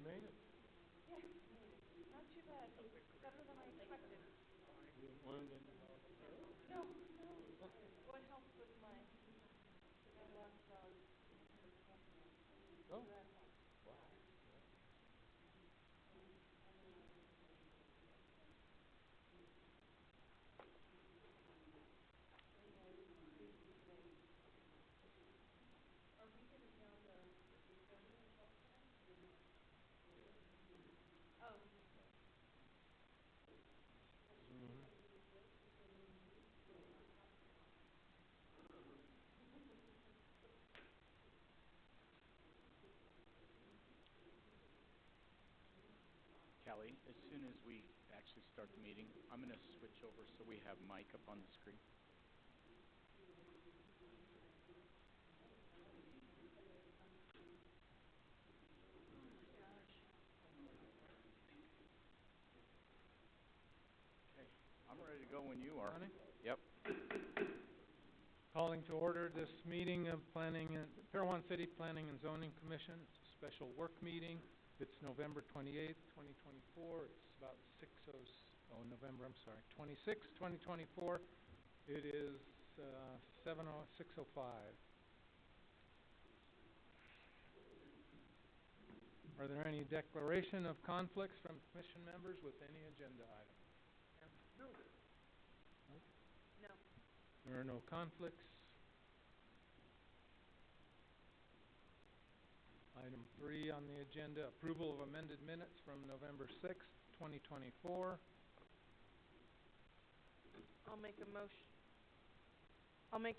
made it. Yeah, not too bad. Better than I expected. You learned any No, no. What helped with my last dog? Oh. So that helped. Wow. Are we going to be on the schedule as well today? Oh. Mm-hmm. Kelly, as soon as we actually start the meeting, I'm going to switch over so we have Mike up on the screen. Okay, I'm ready to go when you are. Ronnie? Yep. Calling to order this meeting of Parowan City Planning and Zoning Commission. It's a special work meeting. It's November 28th, 2024. It's about 26, 2024. It is 6:05. Are there any declaration of conflicts from commission members with any agenda item? No. No. There are no conflicts. Item 3 on the agenda, approval of amended minutes from November 6th, 2024. I'll make a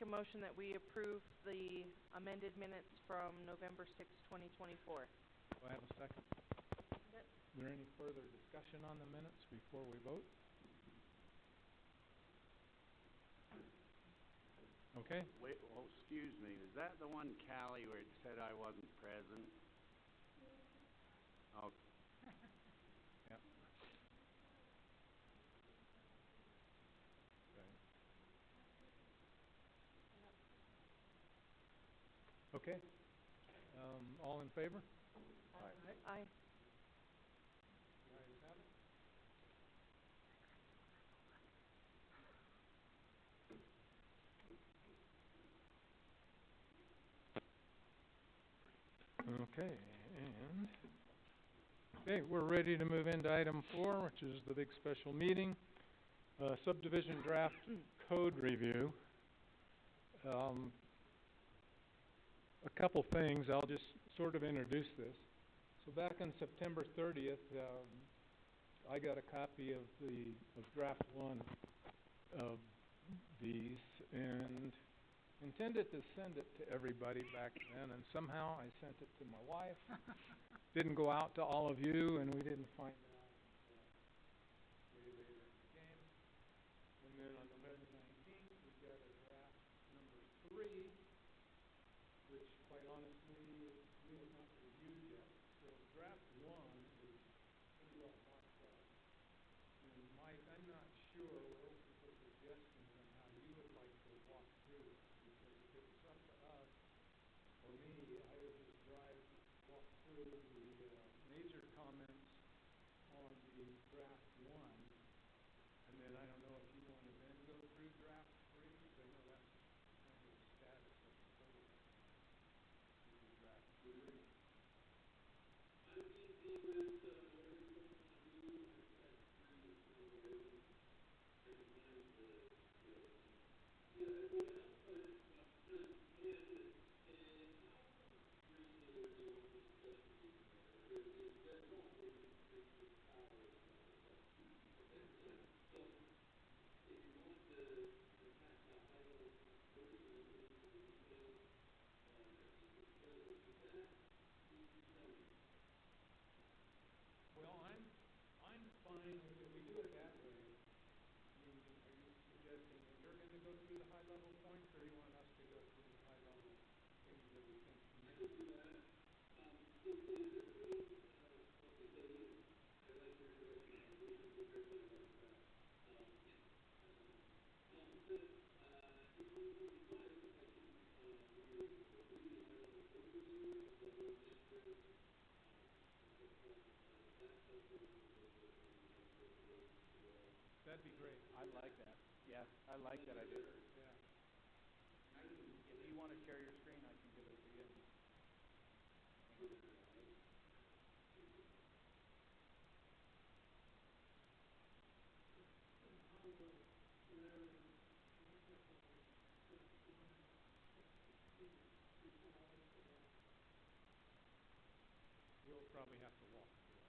motion that we approve the amended minutes from November 6, 2024. Do I have a second? Yep. Is there any further discussion on the minutes before we vote? Okay. Wait, well, excuse me, is that the one, Callie, where it said I wasn't present? Oh, Yep. Okay. All in favor? Aye. The ayes have it. Okay, we're ready to move into item 4, which is the big special meeting, subdivision draft code review. A couple things, I'll just sort of introduce this. So back on September 30th, I got a copy of draft 1 of these and intended to send it to everybody back then, and somehow I sent it to my wife. Didn't go out to all of you, and we didn't find out way later in the game. And then on November 19th, we got a draft number 3, which quite honestly we have not reviewed yet. So draft 1 is pretty well marked up. And Mike, I'm not sure we're open for suggestions on how you would like to walk through it. Because if it's up to us, or me, I would just walk through the major comments on the draft 1. And then I don't know if you want to then go through draft 3, because I know that's kind of the status of the code. Draft 3. Well, I'm fine if we do it that way. I mean, are you suggesting that you're going to go through the high-level points? That'd be great. I like that. Yeah, I like that idea. Yeah. If you wanna share your screen, I can give it to you. We'll probably have to walk through it.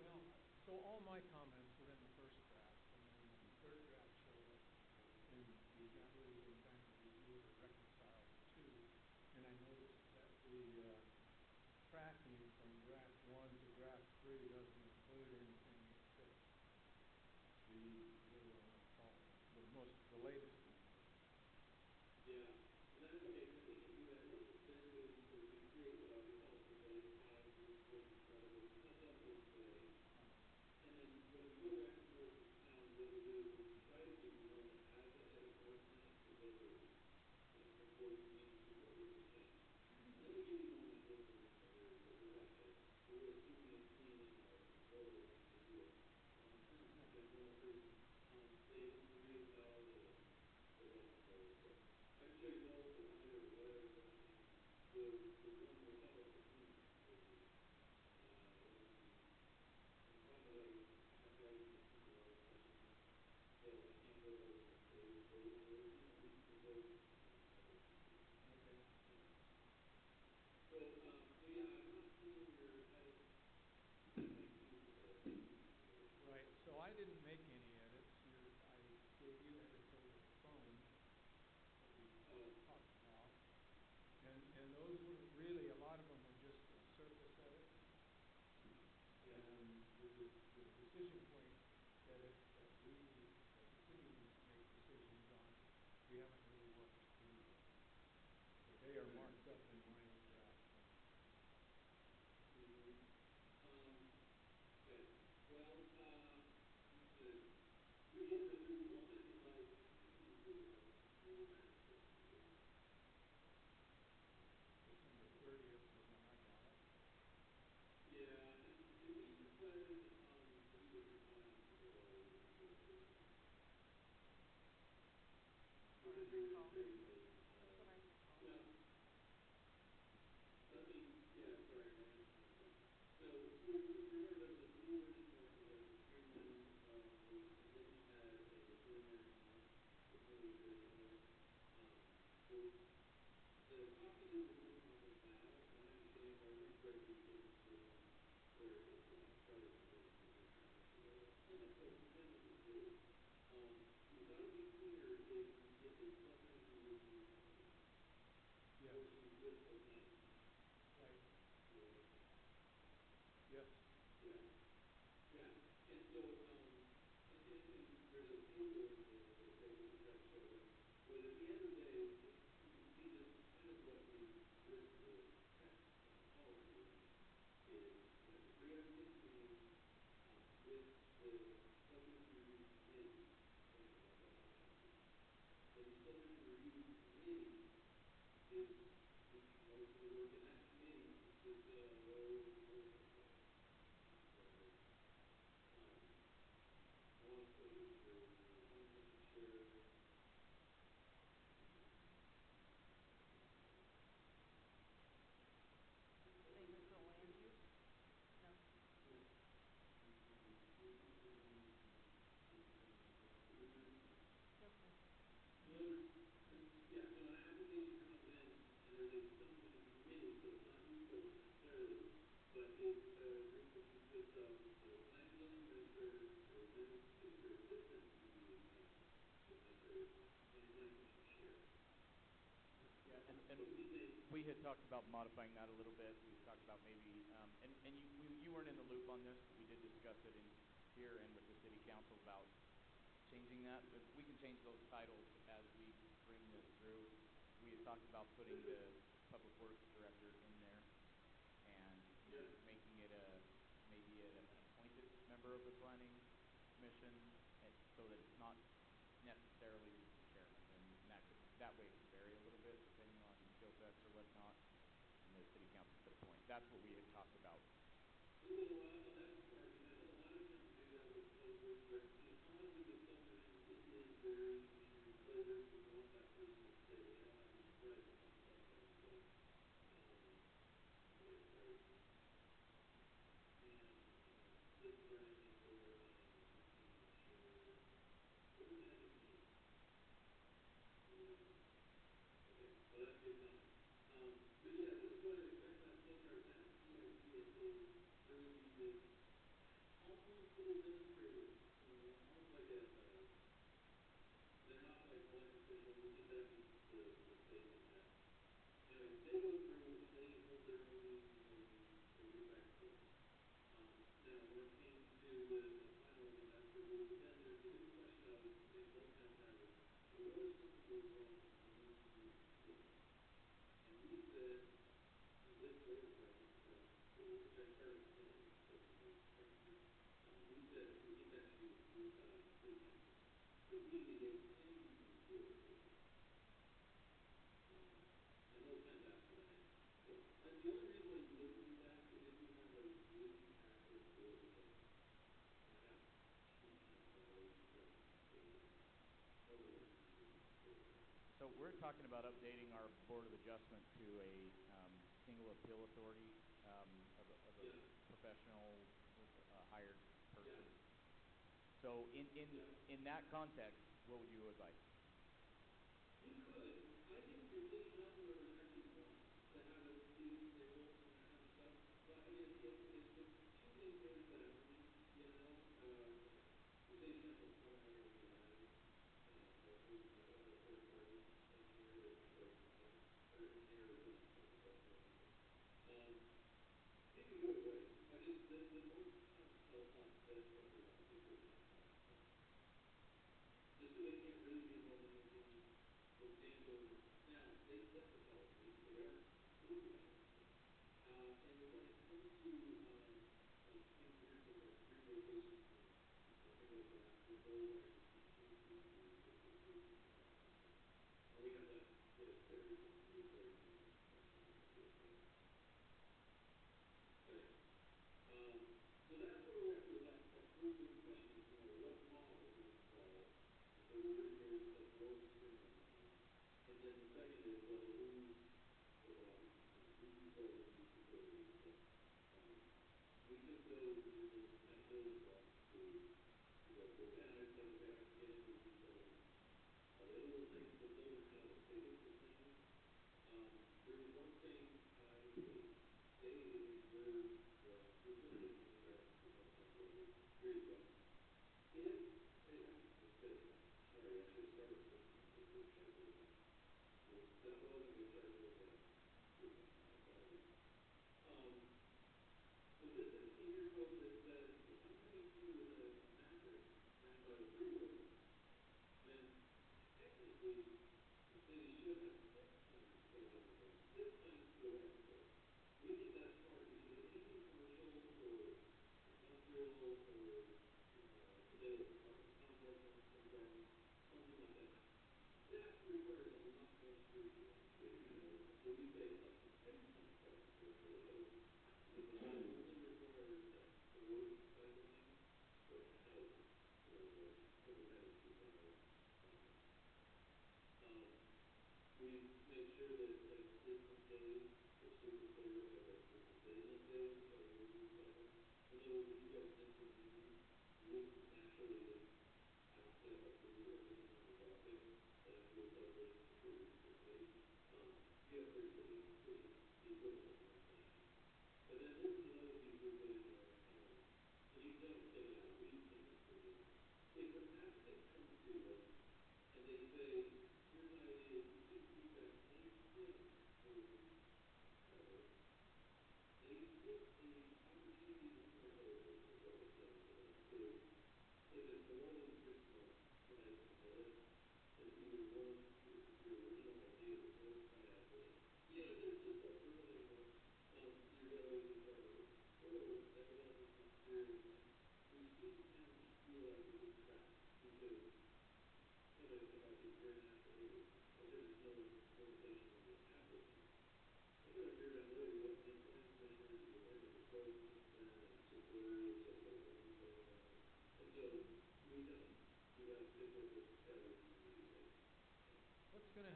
Well, so all my comments were in the first draft, and then the third draft showed up, and we got really didn't time to review it or reconcile the two. And I noticed that the tracking from draft one to draft three doesn't include anything except the, what do I want to call it, the latest number. Okay. Right, so I didn't make any edits. I gave you edits over the phone that we talked about. And those were really, a lot of them were just surface edits. And the decision point edits that the city needs to make decisions on, we haven't really worked through yet. But they are marked up in my draft one. September 30th is when I got it. That's what I recall. That's what I recall. Yes. Right. Yes. Statement for land use? No. Okay. Yeah, and we had talked about modifying that a little bit. We talked about maybe, and you weren't in the loop on this, but we did discuss it in here and with the city council about changing that. But we can change those titles as we bring this through. We had talked about putting the public works director in there and making it maybe an appointed member of the planning commission, so that it's not necessarily the chairman, and that way it could vary a little bit depending on skill sets or whatnot, and the city council could appoint. That's what we had talked about So we're talking about updating our Board of Adjustment to a, single appeal authority, of a professional, hired person. So in that context, what would you advise?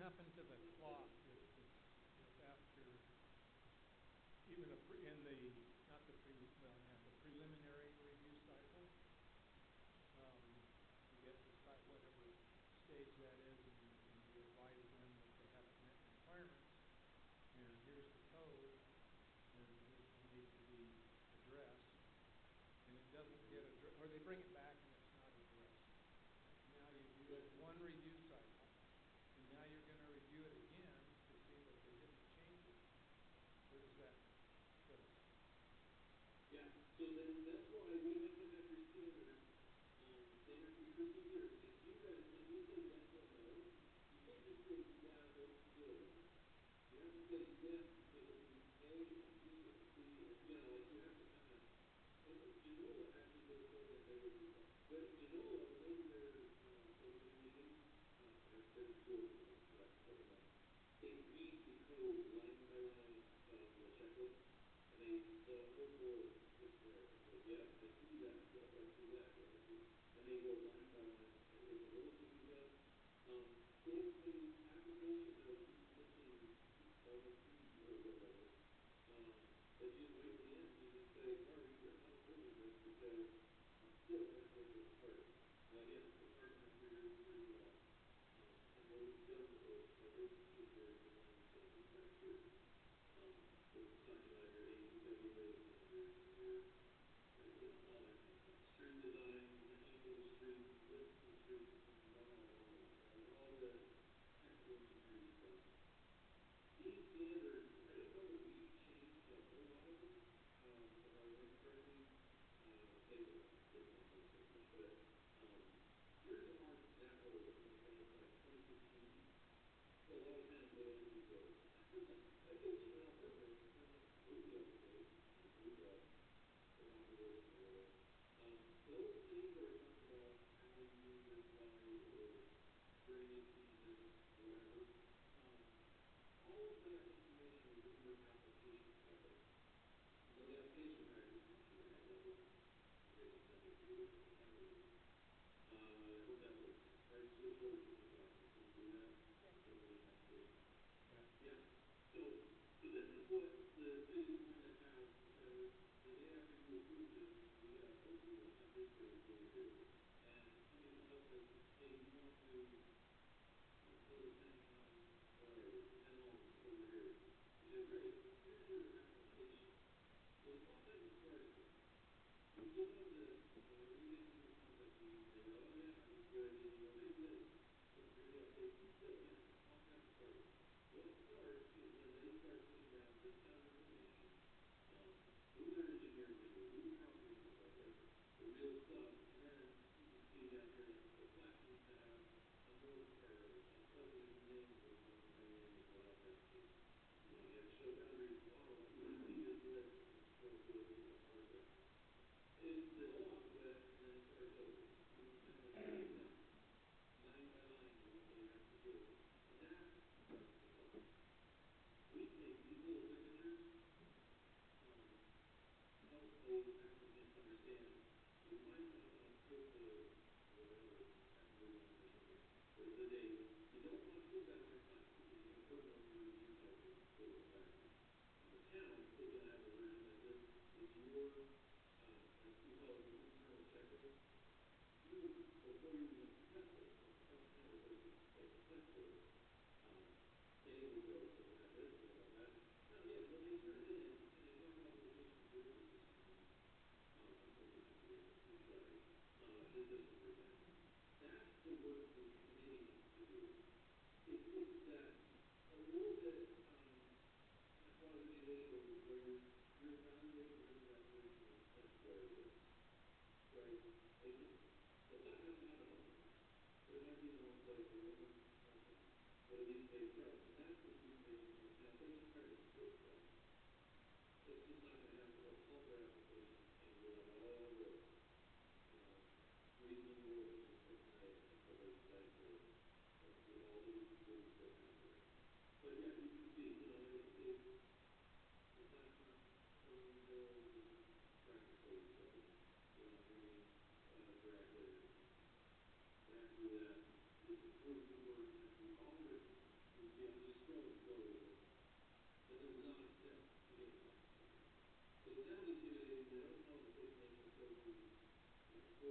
happened to the clock if after even in the, not the the preliminary review cycle, you get to whatever stage that is, and you advise them that they haven't met requirements, and here's the code, and here's what needs to be addressed, and it doesn't get addressed, or they bring it back and it's not addressed. Now you do one review cycle, and now you're going to review it again to see that they didn't change it. Where does that put us? Yeah, so then that's why we have to have your standard, standard procedure. If you guys, when you say yes or no, you can't just say, yeah, it's good. You have to say yes because it means A and B and C, and like you have to kind of, Genola actually goes further than they would do that. But Genola, the way their opening meeting, I've been to two of them in the last couple months, they read the code line by line, the checklist, and the whole board sits there and goes, yes, I see that, yes, I see that, yes, I see, and they go line by line, and it's a little too detailed. If the application though keeps missing element C or whatever, then you just wait to the end, you just say, sorry, you're not approving this because I'm still gonna take this part. Again, department, and what we've done with those, A, B is very design standards back here. We're talking about your ACWA standards and your, all that kind of stuff. Street design, angle of streets, widths of streets, and blah, blah, blah, blah, right? All the technical engineering stuff. These standards, I don't know that we've changed a whole lot of them, if I remember correctly. Maybe it's not been so much, but yours aren't that old. I think like 2015. So a lot of times they don't use those. I think even on purpose, they're not completely up to date. We've got some observations of those. Those standards talk about how you reply or drainage easements, whatever. All of that information is in your application packet. So the application packet, I'm sure you have that with you. Maybe I can send it to you if I have it with me. I hope that works. I switched over to my document. Can you do that? Yes. Instead of the application? Yeah. Yeah. So this is what the city department has, the day after you approve this, we will have this ready for you too. And somebody comes up and says, hey, we want to, build a 10, whatever, 10 homes over here. You say, great, here's your application. So it's not necessarily, you give them this, when you get into the concept meeting, they go, oh yeah, that's a good idea, you go, here's this. Here's the application. Still, again, not necessary. What starts is when they start putting down this kind of information, who their engineer's gonna be, who the property owners are, the real stuff, and then you can see down here that the plat needs to have a north or a subdivision name with north and name and whatever that's the case. You have to show boundaries, blah, blah, blah, we just did, and so forth, and the process. It's a little alphabet, and then it starts over. You know, kind of line by line is what they have to do. And that starts the clock. We think these little signatures help those applicants understand you might not want to put the whatever F31 or something, the date. You don't want to put that on your plan because you're going to footnote your review cycle and fill it back in. The town is going to have a version like this. It's your, we call it the internal checklist. Before you even test it, not replace it, but test it, they will go, so we'll have this, we'll have that. Now, again, when they turn it in and they talk about location of bridges or something, I'm thinking, I forget, I'm sorry, this one, for example, that's the work the committee needs to do. It's that a little bit, quasi legal where you're evaluating whether that bridge makes sense where it is, right? Like, the plat doesn't have an opening, but it might be in the wrong place, or it doesn't, but it needs to take right, and that's what you're making note. Now, if they just try to skip that, it's just not gonna happen, it'll halt their application, and you're like, oh, really? Reasonable efficient estimate of the site work, with all the utilities that have there. But yeah, you can see, if the plat's not showing the traffic code, so, drainage, corrected, and after that, it's approved the work, and we all agree, we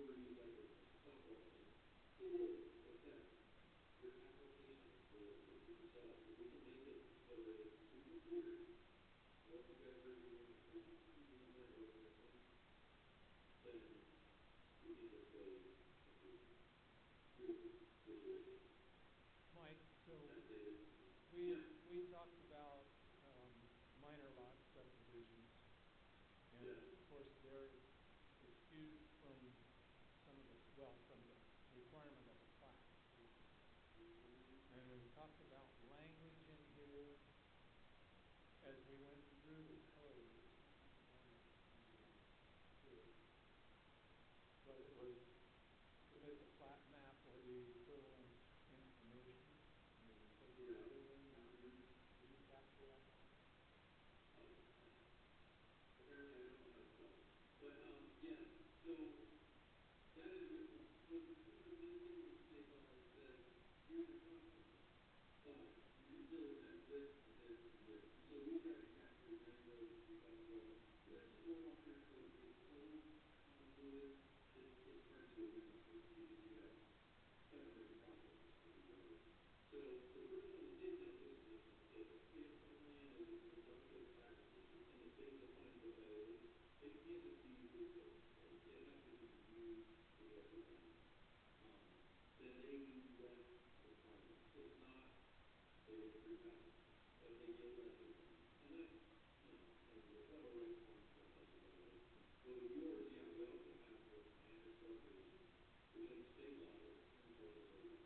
use like a softball thing. Or, what's that? Your application that you saw, if we can make it so that it's pre-recorded, once you guys are doing a pre-movement or something, then we can just say, here's the situation. Mike, so That's it. we, Yeah. we talked about, minor lot subdivisions. And Yeah. of course, they're excused from some of the, well, from the requirement of a plat. And we talked about language in here as we went through the code. But it was submit the plat map or the equivalent information. And we put it Yeah. together in there. Did you capture that, Mike? Apparently I don't know how to spell. But, yeah, so that is a good point. So the thing with the state law is that here's your process, but you can still amend this and this and this. And so we try to capture as many of those as we possibly can. But that stormwater code is so convoluted, it's hard to amend it because you have 7 different processes for each one of them. So the first one that did that was, if a land is an industrial practice and the state defines what that is, it can't just be legal, right? It has to be used to represent. Then they use less requirements. It's not, they get free pass, but they get less requirements. And that's, and the federal regs aren't that much about it. But with yours, yeah, we also have what's minor subdivisions, which under state law is 10,000 or less.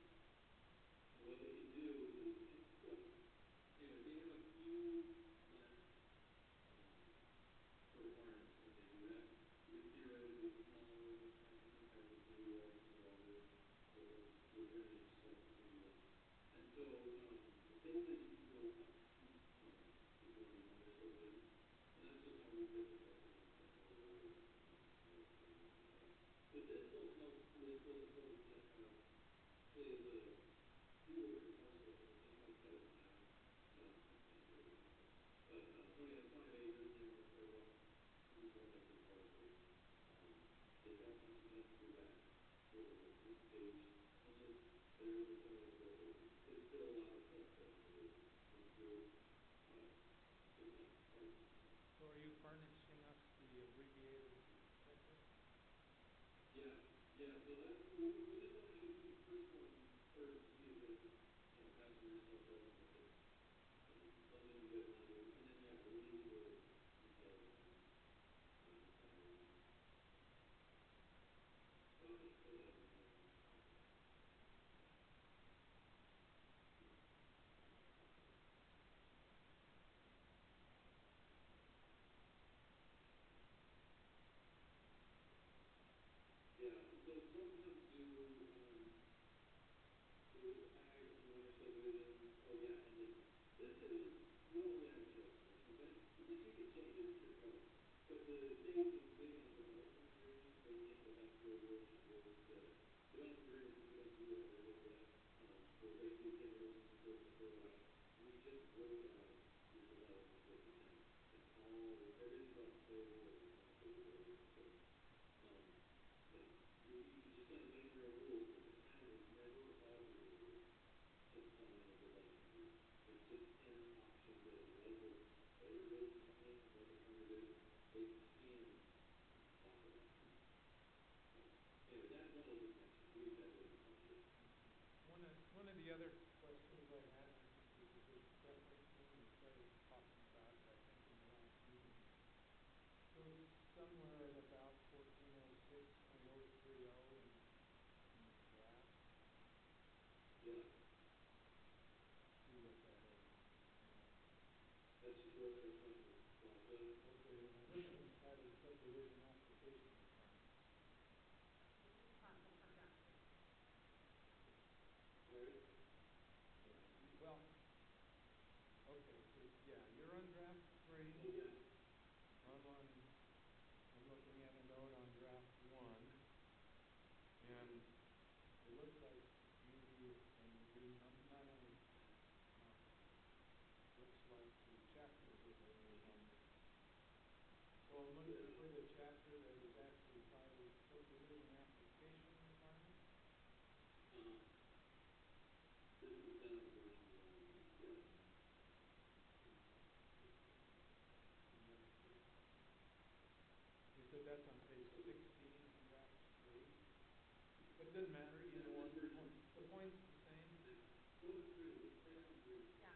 And what they can do is, well, anyway, they have a few less, requirements when they do that. You can theoretically smaller, have different types of sidewalks and water, or drainage stuff if you want. And so, the state says you can go up to 10 if you want to do minor subdivision. And that's just how we did it back in like the early, but this still tells, this still supports that have, say, as a 2 acre parcel, it might cut it in half, not 10 acre parcel. But, 25 acres near North Parowan, 1 acre parcel, they don't have to connect through that, so it's staged, unless there is a zoning prohibition. It's still allowed to cut subdivision, and through, just like parking. So are you furnishing us the abbreviated checklist? Yeah, yeah, so that's, we just wanted to go through the first one first to see if it, passes municipal code and if it's, something you guys want to do. And then, yeah, we'll give you the details on, that one. So I'll just fill that in there. Yeah, and so some towns do, there's ag and minor subdivisions, oh yeah, and then this is, we only have a short description, but you can change it as you're going. But the state is big on development agreements, they think that that's really where it should be, the development agreements, if you don't do that, they're ridiculous. So basically take everything you put in the code out, we just wrote out your development with the town. It's all, everything's on the table, everything's on paper, so, yeah, you can just kind of make your own rules, but the town is never obligated to sign a development agreement. It's just an option that a developer, whatever building company, whatever firm it is, they can offer that. So, anyway, that's one I'll just mention, we just have to publish it. One of the other questions I had, and this is a good reference thing we started talking about it, I think, in the last meeting. So it's somewhere at about 1406.030 in the draft. Yeah, See what that is. that's where they're trying to process. Okay, and I'm looking at a subdivision application requirement. Right? Well, okay, so, yeah, you're on draft 3. Oh, yeah. I'm looking at a note on draft 1, and it looks like maybe a not only, looks like the chapters have been renumbered. So I'm looking for the chapter that is actually This is the Senate version, yeah. You said that's on page 16 in draft 3, but it doesn't matter, either one, the point's the same. Go through, take them through. Yeah.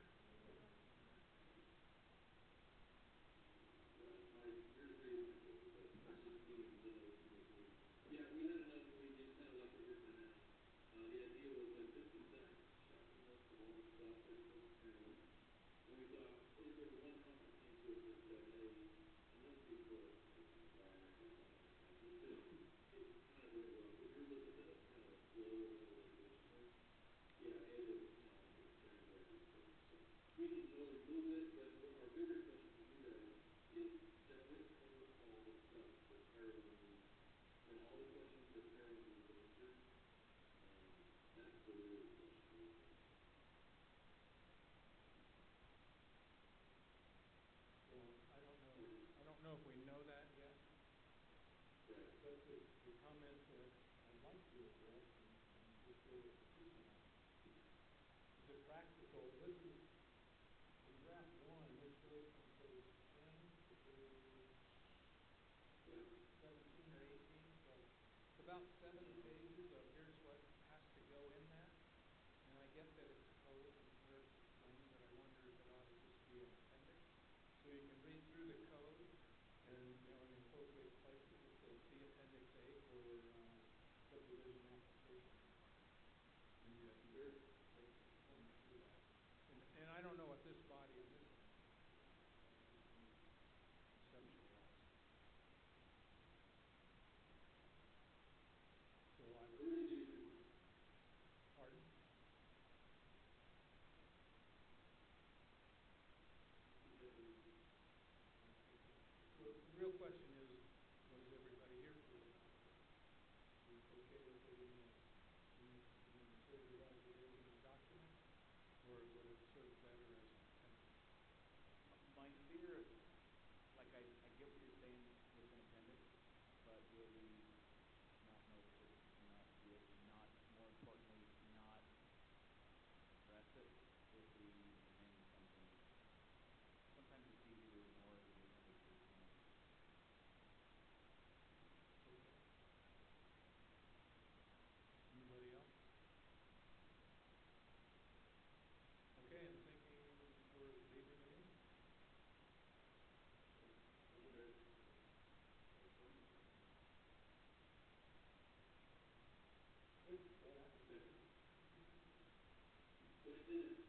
Yours is pretty expensive, but let's just give it the notes and go through. Yeah, we had a note that we just kind of left it here for now. The idea was like just a second checking list of all the stuff that's supposed to turn in. And we thought, there was one company came to us that said, hey, and most people are environmental or something like that. Just to, it kind of read well. If you look at the kind of the flow of all the resolutions there, yeah, it is, it's very, very repetitive. So we can go remove it, but our bigger question for you guys is, does it cover all the stuff that Parowan needs? And all the questions that Parowan needs answered? That's the real question right now. Well, I don't know if we know that yet, Right. but the comment that I'd like to address and just go with the system on is it practical? This is, in draft 1, this goes from page 10 to page 17 or 18, so it's about 7 pages of here's what has to go in that. And I get that it's code and Eric's explained, but I wonder if it ought to just be an appendix. So you can read through the code, and in the appropriate places it says see Appendix A for subdivision application. And you can Sure. just point through that. And I don't know what this body of this is. Just conceptualize. So I would. Where did you get this? Pardon? So the real question is, what is everybody here feel about it? Are you okay with it insert it as it is in the document? Or would it serve better as an appendix? My fear, like I get what you're saying with an appendix, but will we not notice it, not see it, not, more importantly, not address it if we amend something? Sometimes it's easy to ignore the appendixes, Okay. Anybody else? Okay, I'm thinking we're leaving it in. Okay. Good, that application. So it's in it.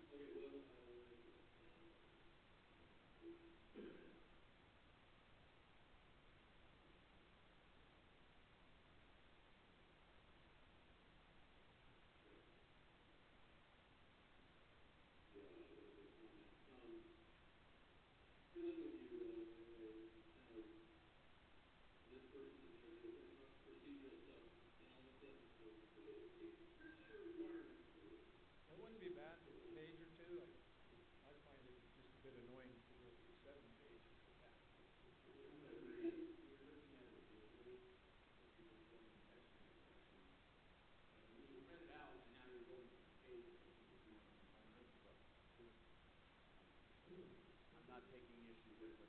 Okay, well, yeah, that's a good comment. Hey, let me with you, kind of, this person's in there doing procedural stuff, and all of a sudden, here's your requirements for this. It wouldn't be bad, a page or two. I find it just a bit annoying to go through 7 pages of that. You're looking at it visually, as people fill in text in your questions. When you print it out and now you're going to the page, I think it's more of a component, but I'm not taking issue with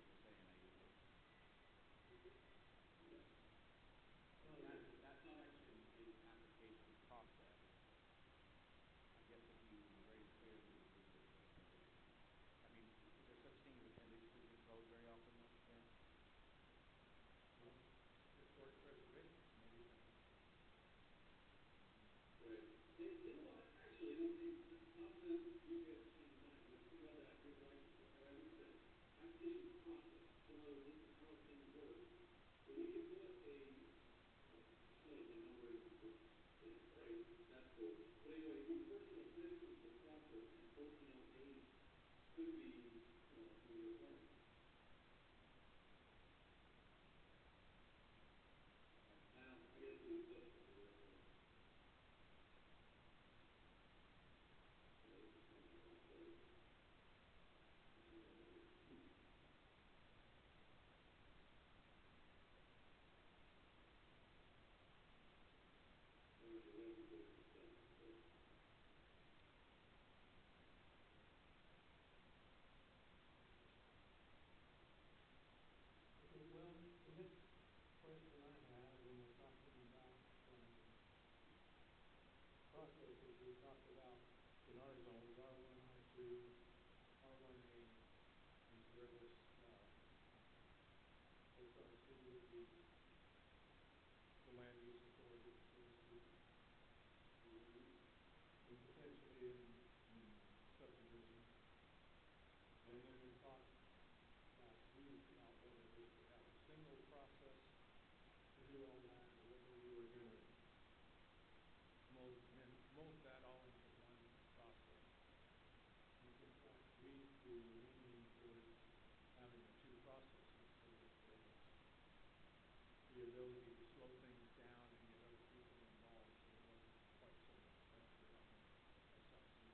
the ability to slow things down and get other people involved, so there wasn't quite so much pressure on the SIC.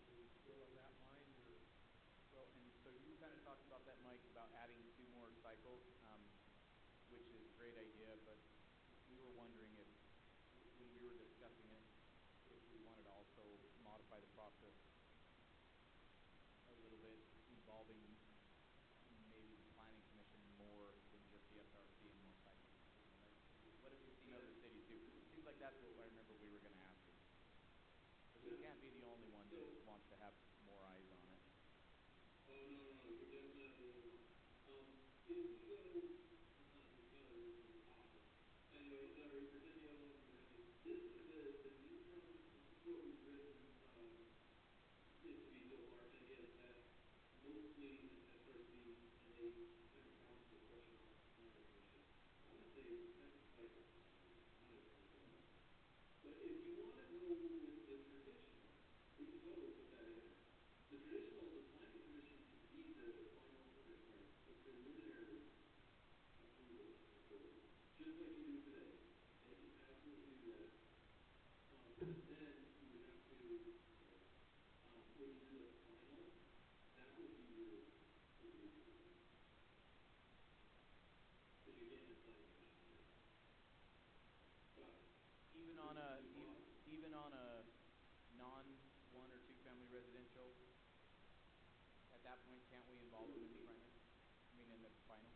Are we still of that mind, or? Well, and so you kind of talked about that, Mike, about adding 2 more cycles, which is a great idea, but we were wondering if, when we were discussing it, if we wanted to also modify the process a little bit, involving maybe the planning commission more than just the SRC and more cycles. You know, like, what have we seen other cities do? It seems like that's what I remember we were going to ask you. Because we can't be the only one that wants to have more eyes on it. Oh, no, you're definitely, if we go, it's not a option. Anyway, no, for City of Owen, this is the new process, this is what we've written, it to be so far, and again, that mostly an SRC and a kind of bounce the question off the planning commission. I would say it's a second cycle, honestly. But if you want to go with the traditional, we can totally put that in there. The traditional, the planning commission can be the final, sorry, the preliminary approval authority, just like you do today. They can absolutely do that. But then you would have to, when you do the final, that would be your review. Because you can't do planning commission yet. But Even on a, even on a non-1 or 2 family residential, at that point, can't we involve them in the primary? I mean, in the final?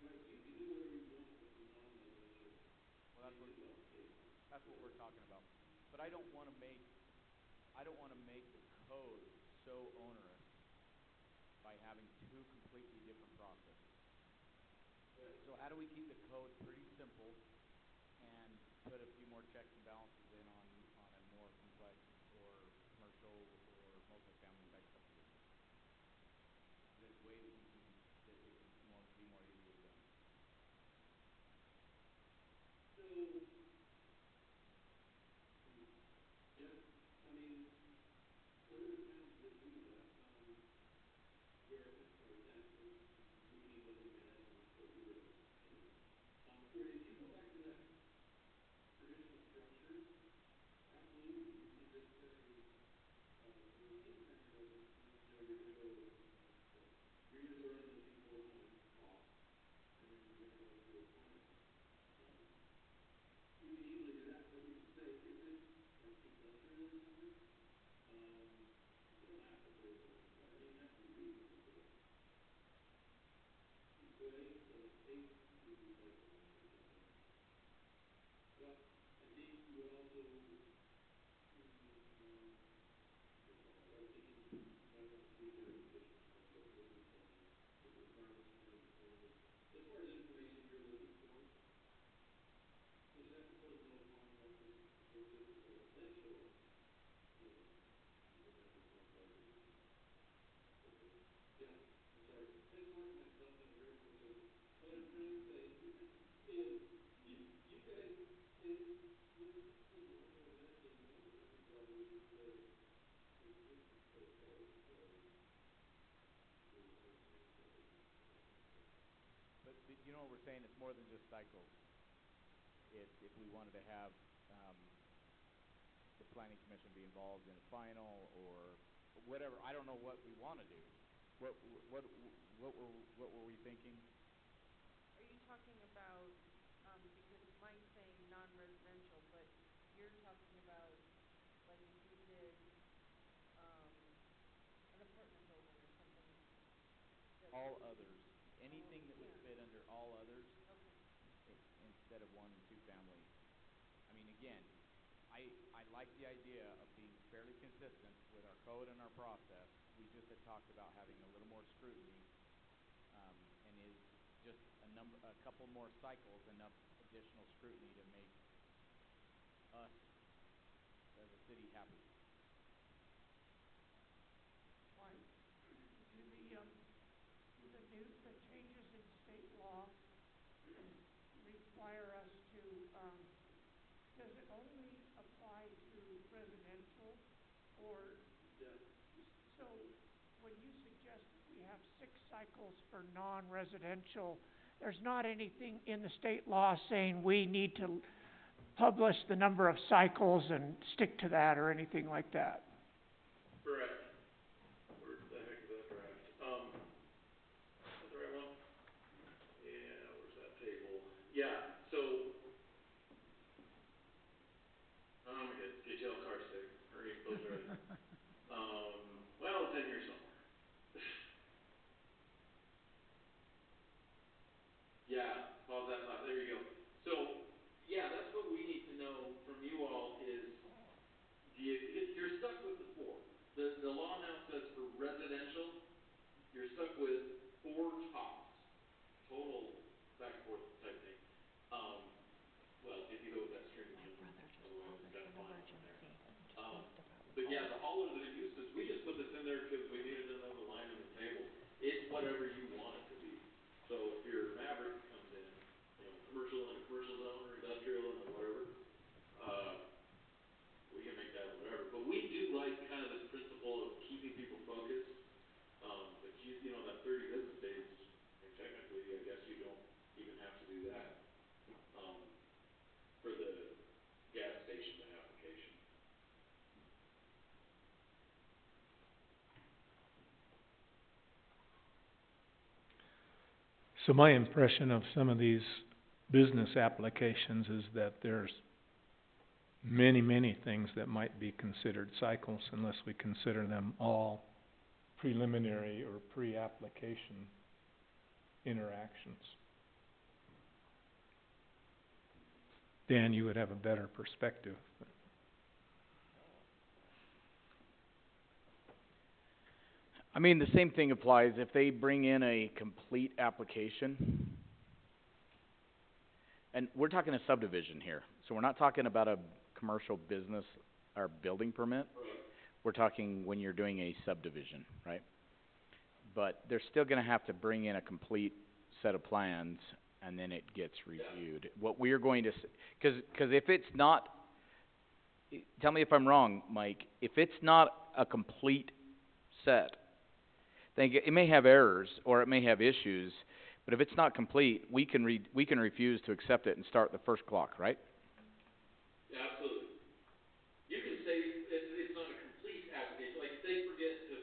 right, you can do whatever you want with the non-residential. Well, that's what we're talking about. But I don't want to make the code so onerous by having 2 completely different processes. Right. So how do we keep the code pretty simple and put a few more checks and balances in on a more complex or commercial or multifamily type subdivision? There's ways that we can, that it can be more easily done. So, yeah, I mean, other towns that do that, where, sorry, that is reading what they had and what you were saying. Where if you go back to that traditional structure, absolutely, you can just say, for a single family residence, you're gonna go, you're gonna go run the C4-1 off, and then you're gonna go do a final. You can easily do that, but we can say, if it's like industrial or something, you don't have to put it in one cycle. I mean, you have to be reasonable, but you could, but the state would be cycle or something. But I think you would also, I was thinking you might want to see if there are additional cycles, maybe some requirements for maybe farmers. As far as information you're looking for, so just have to put no farm reference, if it's residential, you know, you would have to farm residential. Okay, yeah, I'm sorry, I talked myself in a very quick circle. What I'm trying to say is, you guys, when it comes to non-residential, you want to emphasize the existing code, so there's no sense But you know what we're saying? It's more than just cycles. If we wanted to have the planning commission be involved in a final or whatever, I don't know what we want to do. What were we thinking? Are you talking about, because Mike's saying non-residential, but you're talking about, like, if we did, an apartment building or something that. All others. Anything that would Yeah. fit under all others Okay. instead of 1 and 2 family. I mean, again, I like the idea of being fairly consistent with our code and our process. We just had talked about having a little more scrutiny, and is just a couple more cycles enough additional scrutiny to make us as a city happy? Why, the changes in state law require us to, does it only apply to residential, or? Yeah. So, when you suggest that we have have 6 cycles for non-residential. There's not anything in the state law saying we need to publish the number of cycles and stick to that or anything like that. Correct. Where the heck is that draft? Is that the right one? Yeah, where's that table? Yeah, so, my God, JTL car stick, Ernie, those are, well, it's in here somewhere. Yeah, pause that thought, there you go. So, yeah, that's what we need to know from you all is, if you're stuck with the 4. The law now says for residential, you're stuck with 4 tops, total back and forth type thing. Well, if you go with that string again, otherwise it's got a fine on there. But yeah, the haulers that are used to this, we just put this in there because we needed another line in the table. It's whatever you want it to be. So if your Maverick comes in, commercial in a commercial zone or industrial and whatever, we can make that whatever. But we do like kind of this principle of keeping people focused. But that 30 business days, technically, I guess you don't even have to do that, for the gas station application. So my impression of some of these business applications is that there's many, many things that might be considered cycles unless we consider them all preliminary or pre-application interactions. Dan, you would have a better perspective. I mean, the same thing applies if they bring in a complete application. And we're talking a subdivision here. So we're not talking about a commercial business or building permit. We're talking when you're doing a subdivision, right? But they're still gonna have to bring in a complete set of plans and then it gets reviewed. What we're going to, cause if it's not, tell me if I'm wrong, Mike, if it's not a complete set, then it may have errors or it may have issues, but if it's not complete, we can refuse to accept it and start the first clock, right? Yeah, absolutely. You can say it's not a complete application, like if they forget to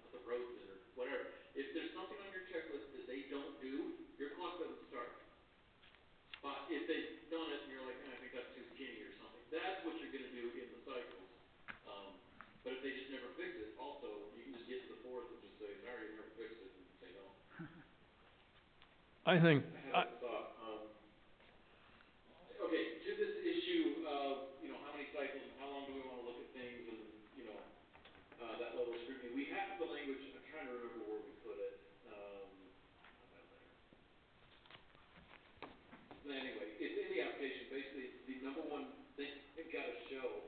put the roads in or whatever. If there's something on your checklist that they don't do, your clock doesn't start. But if they've done it and you're like, I think that's too skinny or something, that's what you're gonna do in the cycles. But if they just never fix it, also, you can just get to the 4th and just say, sorry, you never fixed it, and say no. I think, I had a thought, okay, to this issue of, how many cycles and how long do we wanna look at things and, that level of scrutiny, we have the language, I'm trying to remember where we put it, not that letter. But anyway, it's in the application, basically, it's the number one thing you've gotta show,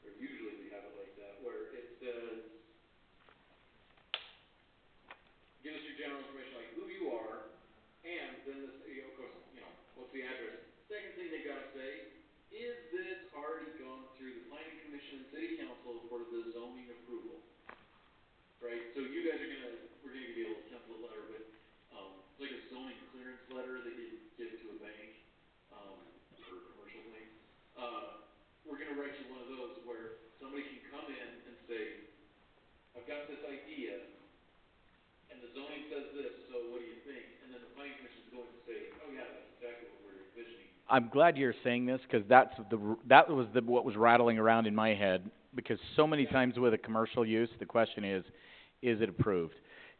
or usually we have it like that, where it says, give us your general information, like who you are, and then this, of course, what's the address. Second thing they gotta say, is this already gone through the planning commission and city council for the zoning approval? Right, so you guys we're gonna give you a little template letter, but, it's like a zoning clearance letter that you give to a bank, for a commercial thing. We're gonna write you one of those where somebody can come in and say, I've got this idea, and the zoning says this, so what do you think? And then the planning commission is going to say, oh yeah, that's exactly what we're envisioning. I'm glad you're saying this, cause what was rattling around in my head, because so many times with a commercial use, the question is it approved?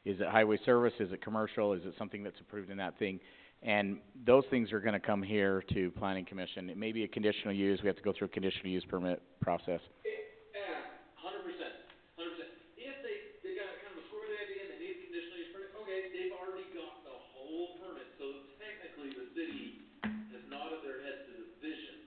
Is it highway service? Is it commercial? Is it something that's approved in that thing? And those things are gonna come here to planning commission. It may be a conditional use, we have to go through a conditional use permit process. Yeah, 100%. If they got kind of a squirrely idea and they need a conditional use permit, okay, they've already got the whole permit, so technically the city has nodded their head to the vision,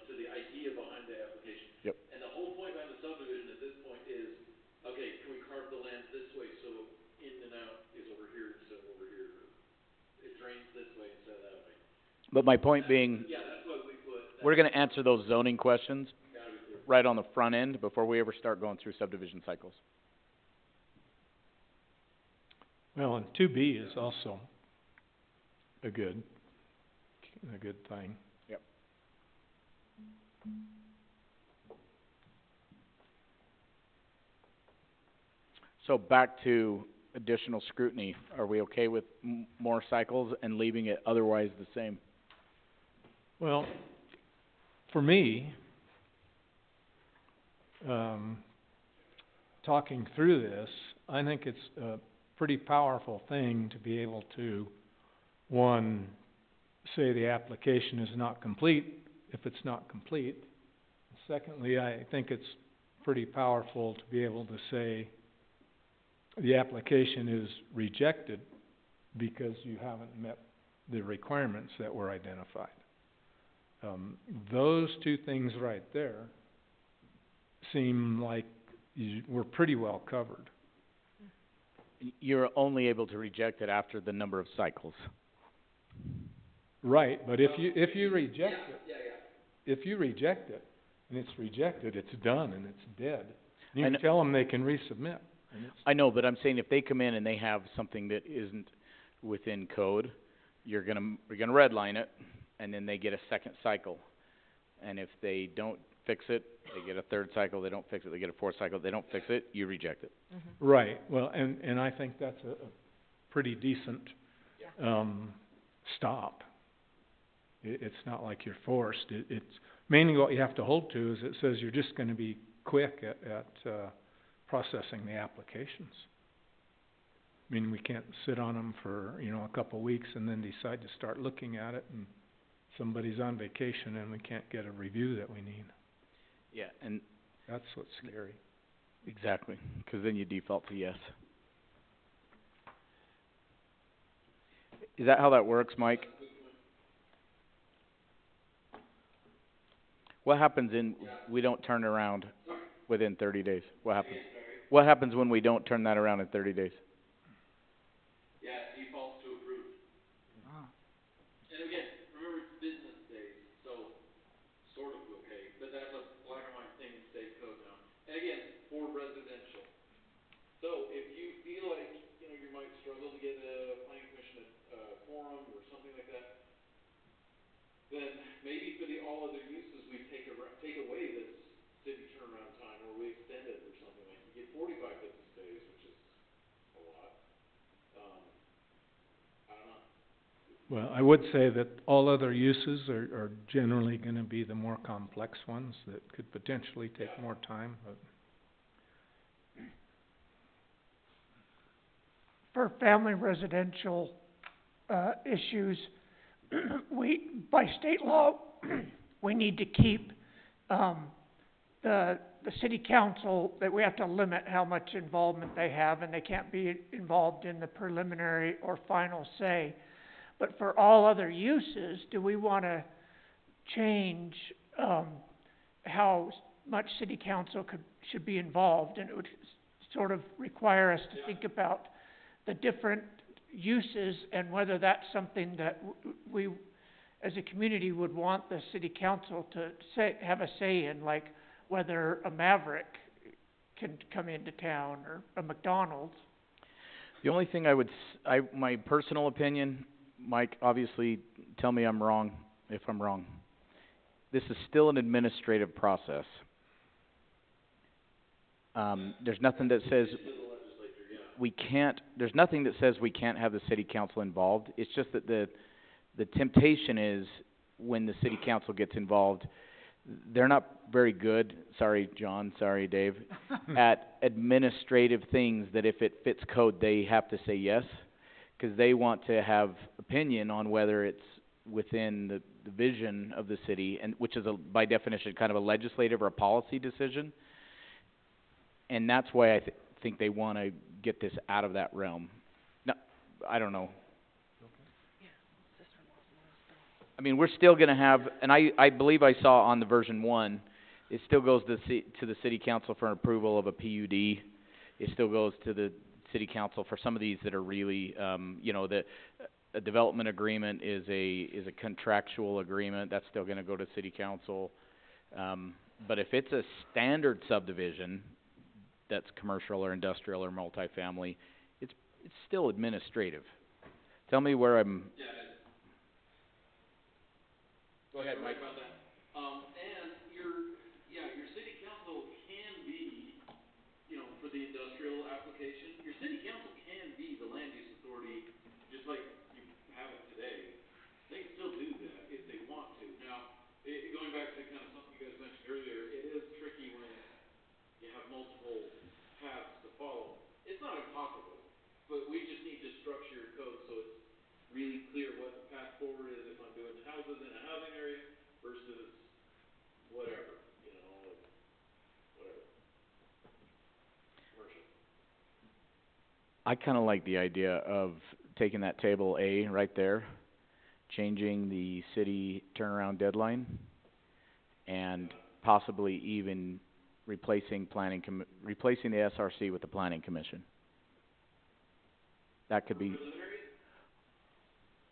to the idea behind the application. Yep. And the whole point behind the subdivision at this point is, okay, can we carve the land this way so in and out is over here instead of over here, or it drains this way instead of that way. But my point being, Yeah, that's what we put. we're gonna answer those zoning questions right on the front end before we ever start going through subdivision cycles. Well, and 2B is also a good thing. Yep. So back to additional scrutiny, are we okay with more cycles and leaving it otherwise the same? Well, for me, talking through this, I think it's a pretty powerful thing to be able to, one, say the application is not complete if it's not complete. Secondly, I think it's pretty powerful to be able to say the application is rejected because you haven't met the requirements that were identified. Those two things right there seem like we're pretty well covered. You're only able to reject it after the number of cycles. Right, but if you reject it, if you reject it, and it's rejected, it's done and it's dead. You can tell them they can resubmit. I know, but I'm saying if they come in and they have something that isn't within code, you're gonna redline it, and then they get a second cycle. And if they don't fix it, they get a third cycle. They don't fix it, they get a fourth cycle. If they don't fix it, you reject it. Right, well, and I think that's a pretty decent, stop. It's not like you're forced. It's mainly what you have to hold to is it says you're just gonna be quick at processing the applications. I mean, we can't sit on them for, a couple weeks and then decide to start looking at it and somebody's on vacation and we can't get a review that we need. Yeah, and That's what's scary. exactly, 'cause then you default to yes. Is that how that works, Mike? What happens we don't turn around within 30 days? What happens? What happens when we don't turn that around in 30 days? Yeah, it defaults to approved. And again, remember it's business days, so sort of okay, but that's a black and white thing in state code now. And again, for residential. So if you feel like, you might struggle to get a planning commission quorum or something like that, then maybe for the all other uses, we take away this city turnaround time, or we extend it or something, like you get 45 business days, which is a lot. I don't know. Well, I would say that all other uses are generally gonna be the more complex ones that could potentially take more time, but. For family residential, issues, by state law, we need to keep, the city council, that we have to limit how much involvement they have, and they can't be involved in the preliminary or final say. But for all other uses, do we wanna change, how much city council should be involved? And it would sort of require us to think about the different uses and whether that's something that we, as a community, would want the city council to have a say in, like whether a Maverick can come into town or a McDonald's. The only thing my personal opinion, Mike, obviously, tell me I'm wrong if I'm wrong. This is still an administrative process. There's nothing that says there's nothing that says we can't have the city council involved. It's just that the temptation is when the city council gets involved, they're not very good, sorry John, sorry Dave, at administrative things that if it fits code, they have to say yes, because they want to have opinion on whether it's within the vision of the city, and which is by definition kind of a legislative or a policy decision. And that's why I think they want to get this out of that realm. No, I don't know. I mean, we're still going to have, and I believe I saw on the version 1, it still goes to the city council for approval of a PUD. It still goes to the city council for some of these that are really, a development agreement is a contractual agreement. That's still going to go to city council. But if it's a standard subdivision that's commercial or industrial or multifamily, it's it's still administrative. Tell me where I'm, Yeah, it is. go ahead, You're Mike. right about that. And your city council can be, you know, for the industrial application, your city council can be the land use authority, just like you have it today. They can still do that if they want to. Now, going back to kind of something you guys mentioned earlier, it is tricky when you have multiple paths to follow. It's not impossible, but we just need to structure your code so it's really clear what the path forward is if I'm doing houses in a housing area versus whatever, you know, like, whatever, commercial. I kinda like the idea of taking that table A right there, changing the city turnaround deadline, and possibly even replacing replacing the SRC with the planning commission. That could be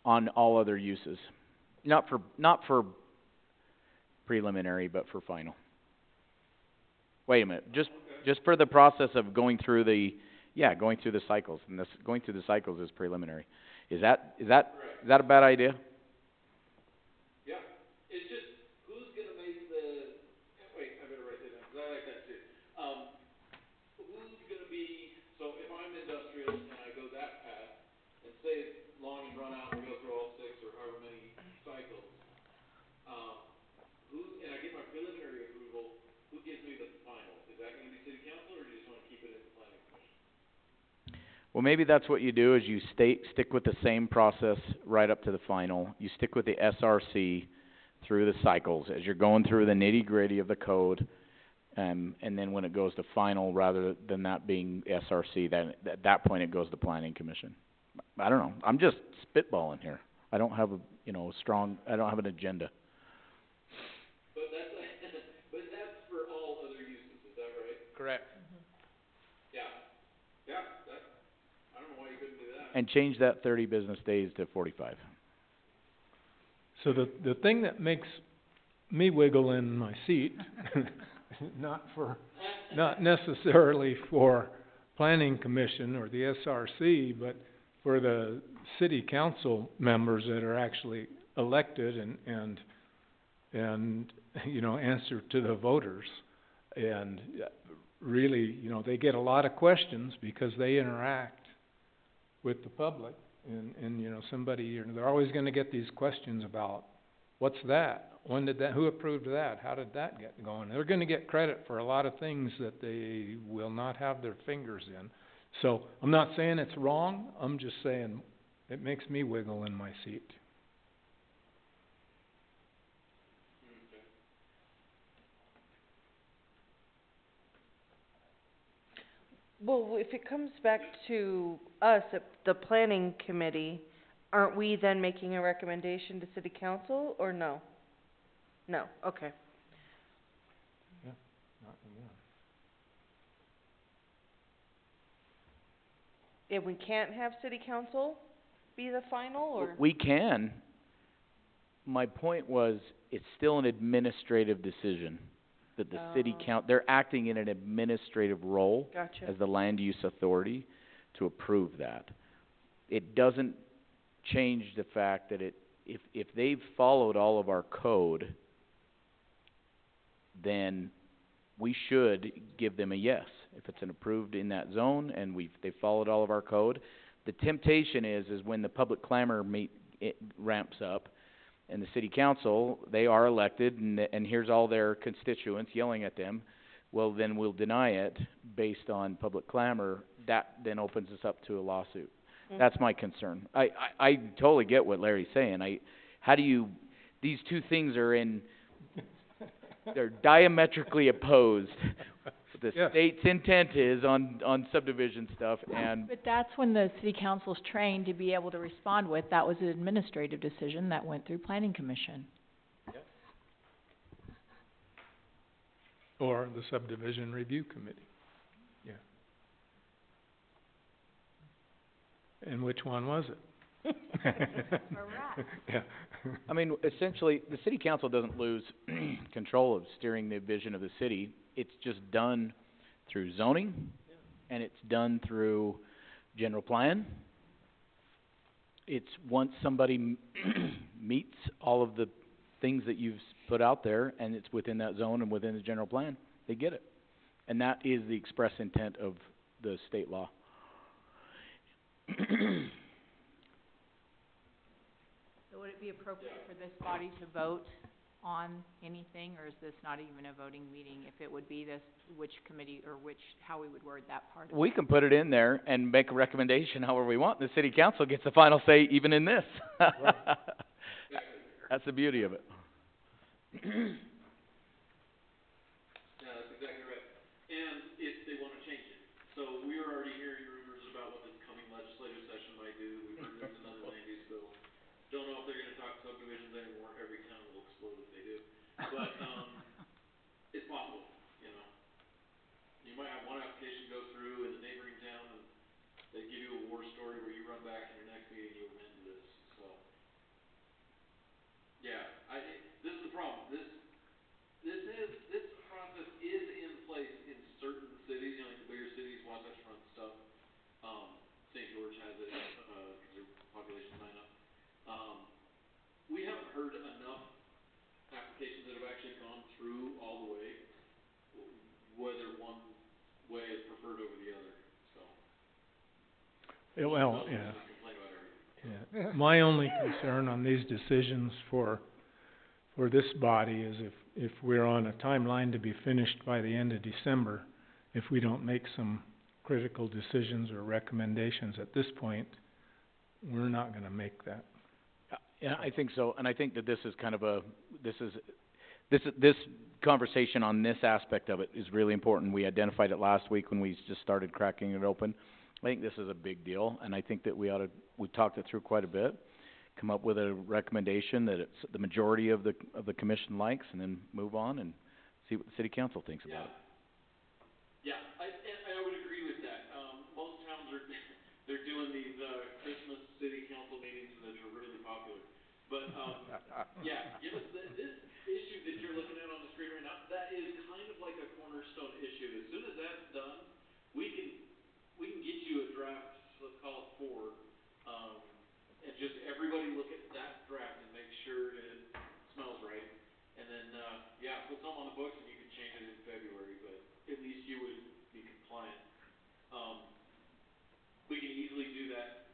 on all other uses. Not for preliminary, but for final. Wait a minute, just for the process of going through the cycles, and going through the cycles is preliminary. Is that a bad idea? Yeah, it's just, who's gonna make the, wait, I better write that down, 'cause I like that too. Who's gonna be, so if I'm industrial and I go that path, and say it's long and run out and go through all 6 or however many cycles, and I get my preliminary approval, who gives me the final? Is that gonna be city council, or do you just wanna keep it in the planning commission? Well, maybe that's what you do, is you stick with the same process right up to the final. You stick with the SRC through the cycles, as you're going through the nitty-gritty of the code, and then when it goes to final, rather than that being SRC, then at that point it goes to planning commission. I don't know, I'm just spitballing here. I don't have I don't have an agenda. But that's for all other uses, is that right? Correct. Yeah, that, I don't know why you couldn't do that. And change that 30 business days to 45. So the thing that makes me wiggle in my seat, not necessarily for planning commission or the SRC, but for the city council members that are actually elected and answer to the voters. And really, they get a lot of questions because they interact with the public. And they're always gonna get these questions about, what's that? When did that, who approved that? How did that get going? They're gonna get credit for a lot of things that they will not have their fingers in. So, I'm not saying it's wrong, I'm just saying it makes me wiggle in my seat. Well, if it comes back to us at the planning committee, aren't we then making a recommendation to city council, or no? No, okay. And we can't have city council be the final, or? We can. My point was, it's still an administrative decision that the city they're acting in an administrative role Gotcha. as the land use authority to approve that. It doesn't change the fact that if they've followed all of our code, then we should give them a yes. If it's an approved in that zone and they've followed all of our code. The temptation is when the public clamor ramps up, and the city council, they are elected, and here's all their constituents yelling at them, well, then we'll deny it based on public clamor. That then opens us up to a lawsuit. Mm. That's my concern. I totally get what Larry's saying. These two things they're diametrically opposed. The Yeah. state's intent is on subdivision stuff, and But that's when the city council's trained to be able to respond with, that was an administrative decision that went through planning commission. Or the subdivision review committee. Yeah. And which one was it? Correct. Yeah. I mean, essentially, the city council doesn't lose control of steering the vision of the city. It's just done through zoning, and it's done through General plan, it's once somebody meets all of the things that you've put out there, and it's within that zone and within the general plan, they get it. And that is the express intent of the state law. So would it be appropriate for this body to vote on anything, or is this not even a voting meeting? If it would be this, which committee, or how we would word that part of it? We can put it in there and make a recommendation however we want. The city council gets the final say even in this. That's the beauty of it. Yeah, that's exactly right. And if they wanna change it. So we're already hearing rumors about what this coming legislative session might do. We've heard there's another land use bill. Don't know if they're gonna talk subdivisions anymore. Every town will explode if they do. But, it's possible, you know. You might have one application go through in the neighboring town and they give you a war story where you run back in your next meeting, you amend this, so. Yeah, this is the problem. This process is in place in certain cities, you know, like the bigger cities, Wasatchfront stuff. St. George has it, cause their population's high enough. We haven't heard enough applications that have actually gone through all the way, whether one way is preferred over the other, so. Well, Just yeah. complain about everything. Yeah. My only concern on these decisions for this body is if we're on a timeline to be finished by the end of December, if we don't make some critical decisions or recommendations at this point, we're not gonna make that. Yeah, I think so, and I think that this is kind of this conversation on this aspect of it is really important. We identified it last week when we just started cracking it open. I think this is a big deal, and I think that we talked it through quite a bit, come up with a recommendation that it's the majority of the commission likes, and then move on and see what the city council thinks about it. Yeah, I would agree with that. Most towns are, they're doing these, Christmas city council meetings that are really popular. But, yeah, give us this issue that you're looking at on the screen right now, that is kind of like a cornerstone issue. As soon as that's done, we can get you a draft, let's call it 4, and just everybody look at that draft and make sure it smells right. And then, yeah, put something on the books and you can change it in February, but at least you would be compliant. We can easily do that.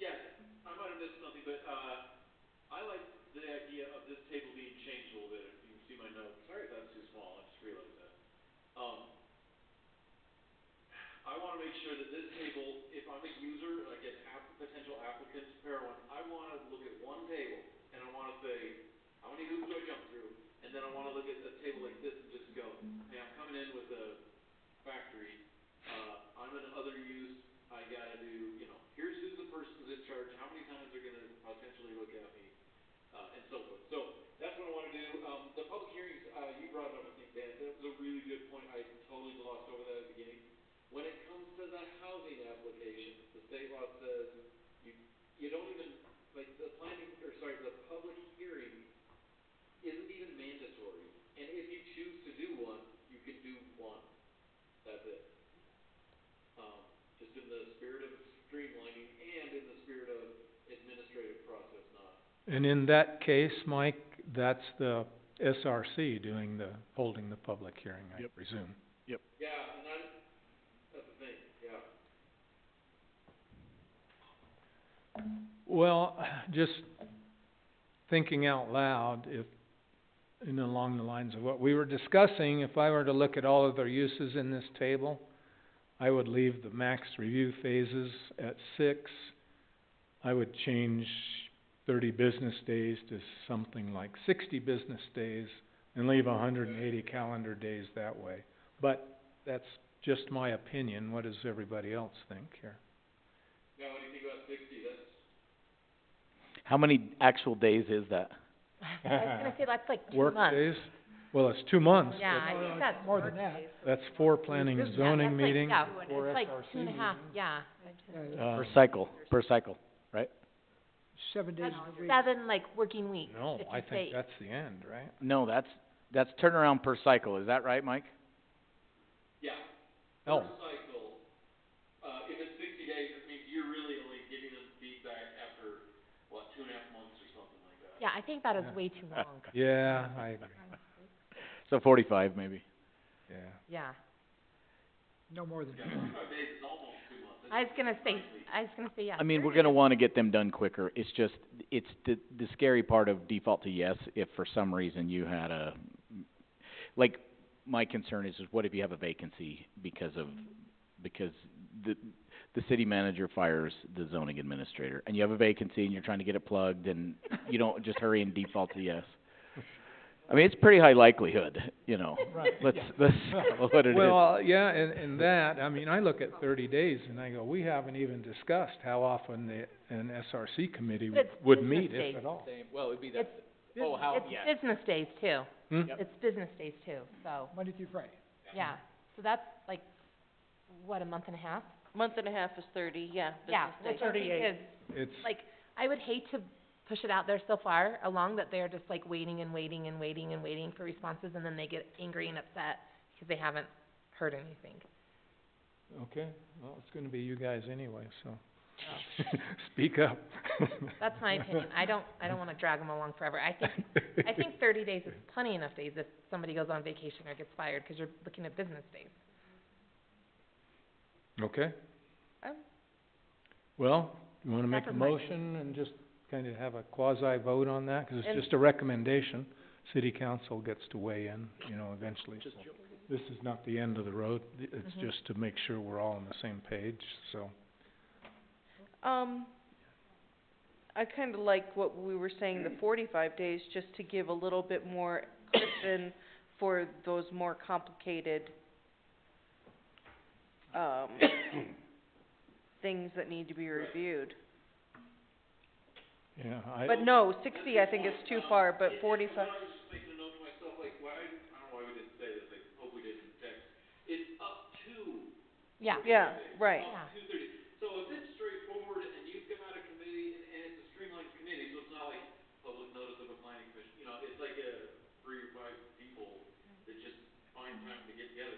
Yeah, I might have missed something, but, I like the idea of this table being changed a little bit. If you can see my notes. Sorry if that's too small, I just realized that. I wanna make sure that this table, if I'm a user, like an potential applicant to Parowan, I wanna look at one table, and I wanna say, how many hoops do I jump through? And then I wanna look at a table like this and just go, hey, I'm coming in with a factory, I'm an other use, I gotta do, you know, here's who's the person's in charge, how many times they're gonna potentially look at me, and so forth. So, that's what I wanna do. The public hearings, you brought it up, I think, Dan, that was a really good point, I totally glossed over that at the beginning. When it comes to the housing application, the state law says you don't even, like, the public hearing isn't even mandatory. And if you choose to do one, you can do one. That's it. Just in the spirit of streamlining and in the spirit of administrative process, not. And in that case, Mike, that's the SRC holding the public hearing, I presume. Yeah, and that's the thing, yeah. Well, just thinking out loud, and along the lines of what we were discussing, if I were to look at all of their uses in this table, I would leave the max review phases at 6. I would change 30 business days to something like 60 business days, and leave 180 calendar days that way. But that's just my opinion. What does everybody else think here? Yeah, what do you think about 60? That's. How many actual days is that? I was gonna say, that's like 2 Work months. days? Well, it's 2 months. Yeah, I think that's more than that. That's 4 planning and zoning meetings. Yeah, Or it's like SRC 2.5, yeah. Per cycle, right? 7 days That's a week. 7, like, working weeks, No, if I you think say, that's the end, right? No, that's turnaround per cycle, is that right, Mike? Yeah. Oh. Per cycle, if it's 60 days, Yeah, I think that is way too long. Yeah, I agree, So 45 maybe. yeah. Yeah. No more than 45 days is almost 2 months. I was gonna say, yeah. I mean, we're 30 gonna days. wanna get them done quicker. It's just, it's the scary part of default to yes, if for some reason you had a, like, my concern is what if you have a vacancy because the city manager fires the zoning administrator, and you have a vacancy and you're trying to get it plugged, and you don't just hurry and default to yes. I mean, it's pretty high likelihood, you know. Right, Let's what it is. Well, yeah, and that, I mean, I look at 30 days and I go, we haven't even discussed how often an SRC committee But it's would business meet, days. if at all. Well, it'd be It's, Oh, it's business days too. Hmm? Yep. It's business days too, so, Monday through Friday. yeah. So that's like, what, a month and a half? Month and a half is 30, yeah, Yeah, business which days. I think is, It's, like, I would hate to push it out there so far along that they're just like waiting and waiting and waiting and waiting for responses, and then they get angry and upset because they haven't heard anything. okay, well, it's gonna be you guys anyway, so. Speak up. That's my opinion. I don't wanna drag them along forever. I think 30 days is plenty enough days if somebody goes on vacation or gets fired, because you're looking at business days. Okay, Um, well, you wanna make a That's my motion and just kinda have a quasi vote on that? 'Cause it's And- just a recommendation. City council gets to weigh in, you know, eventually. So this is not the end of the road. It's Mhm. just to make sure we're all on the same page, so. I kinda like what we were saying, the 45 days, just to give a little bit more cushion for those more complicated, things that need to be reviewed. Yeah, But no, 60 I think is too far, but 45, I was just making a note to myself, like, why, I don't know why we didn't say this, I hope we didn't text. It's up to Yeah. yeah, right. Yeah. up to 30. So if it's straightforward and you've got a committee and it's a streamlined committee, so it's not like public notice of a planning commission, you know, it's like 3 or 5 people that just find time to get together.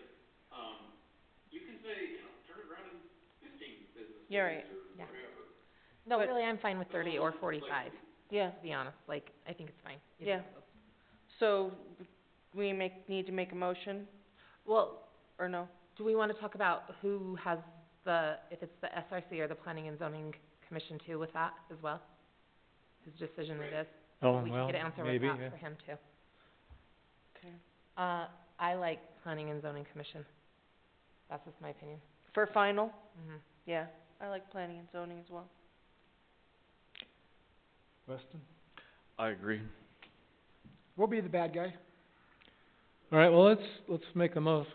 You can say, you know, turn it around in 15 business Yeah, days right. or Yeah. whatever. No, But- really, I'm fine with 30 or 45, Yeah, to be honest. Like, I think it's fine. either Yeah. of those. so we need to make a motion, Well, or no? do we wanna talk about who has if it's the SRC or the Planning and Zoning Commission too with that as well? Whose decision it is? oh, We well, can get an answer with maybe, that yeah. for him too. Okay. I like Planning and Zoning Commission. That's just my opinion. For final? Mhm. Yeah, I like planning and zoning as well. Weston? I agree. We'll be the bad guy. All right, well, let's make let's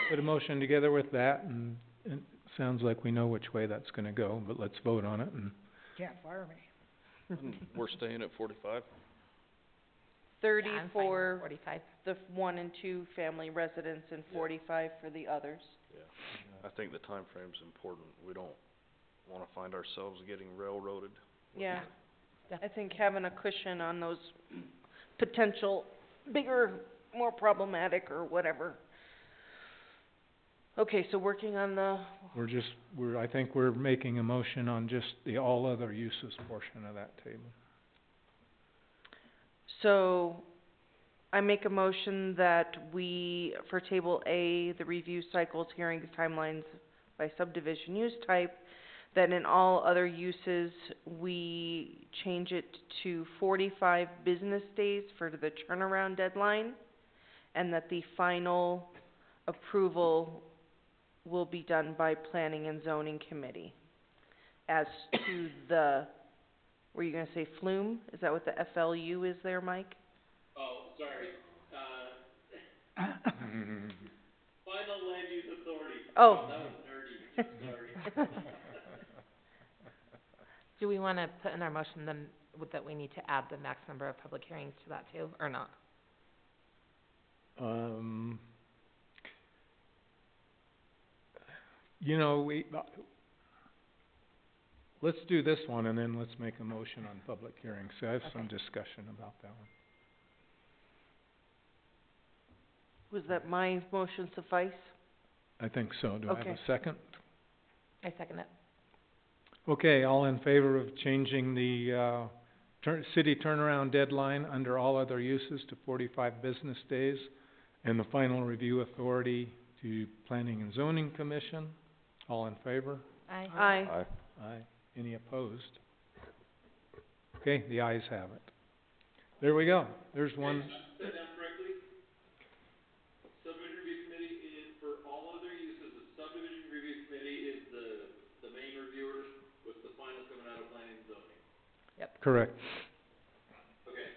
put a motion together with that, and it sounds like we know which way that's gonna go, but let's vote on it, and Can't fire me. We're staying at 45? 30 Yeah, I'm fine with for 45. the 1 and 2 family residents and 45 for the others. I think the time frame's important. We don't wanna find ourselves getting railroaded. Yeah, I think having a cushion on those potential bigger, more problematic or whatever. Okay, so working on the, I think we're making a motion on just the all other uses portion of that table. so I make a motion that we, for table A, the review cycles, hearings, timelines by subdivision use type, that in all other uses, we change it to 45 business days for the turnaround deadline, and that the final approval will be done by Planning and Zoning Committee. As to the, were you gonna say flume? Is that what the FLU is there, Mike? Oh, sorry, final land use authority. Oh. That was nerdy, sorry. Do we wanna put in our motion then, that we need to add the max number of public hearings to that too, or not? You know, let's do this one, and then let's make a motion on public hearings, so I have some Okay. discussion about that one. Was that my motion suffice? I think so, do I have Okay. a second? I second it. Okay, all in favor of changing the, city turnaround deadline under all other uses to 45 business days, and the final review authority to Planning and Zoning Commission. All in favor? Aye. Aye. Aye. Any opposed? Okay, the ayes have it. There we go. There's one. Said that correctly? Subdivision review committee is, for all other uses, the subdivision review committee is the main reviewers, with the final coming out of planning and zoning. Correct. Okay.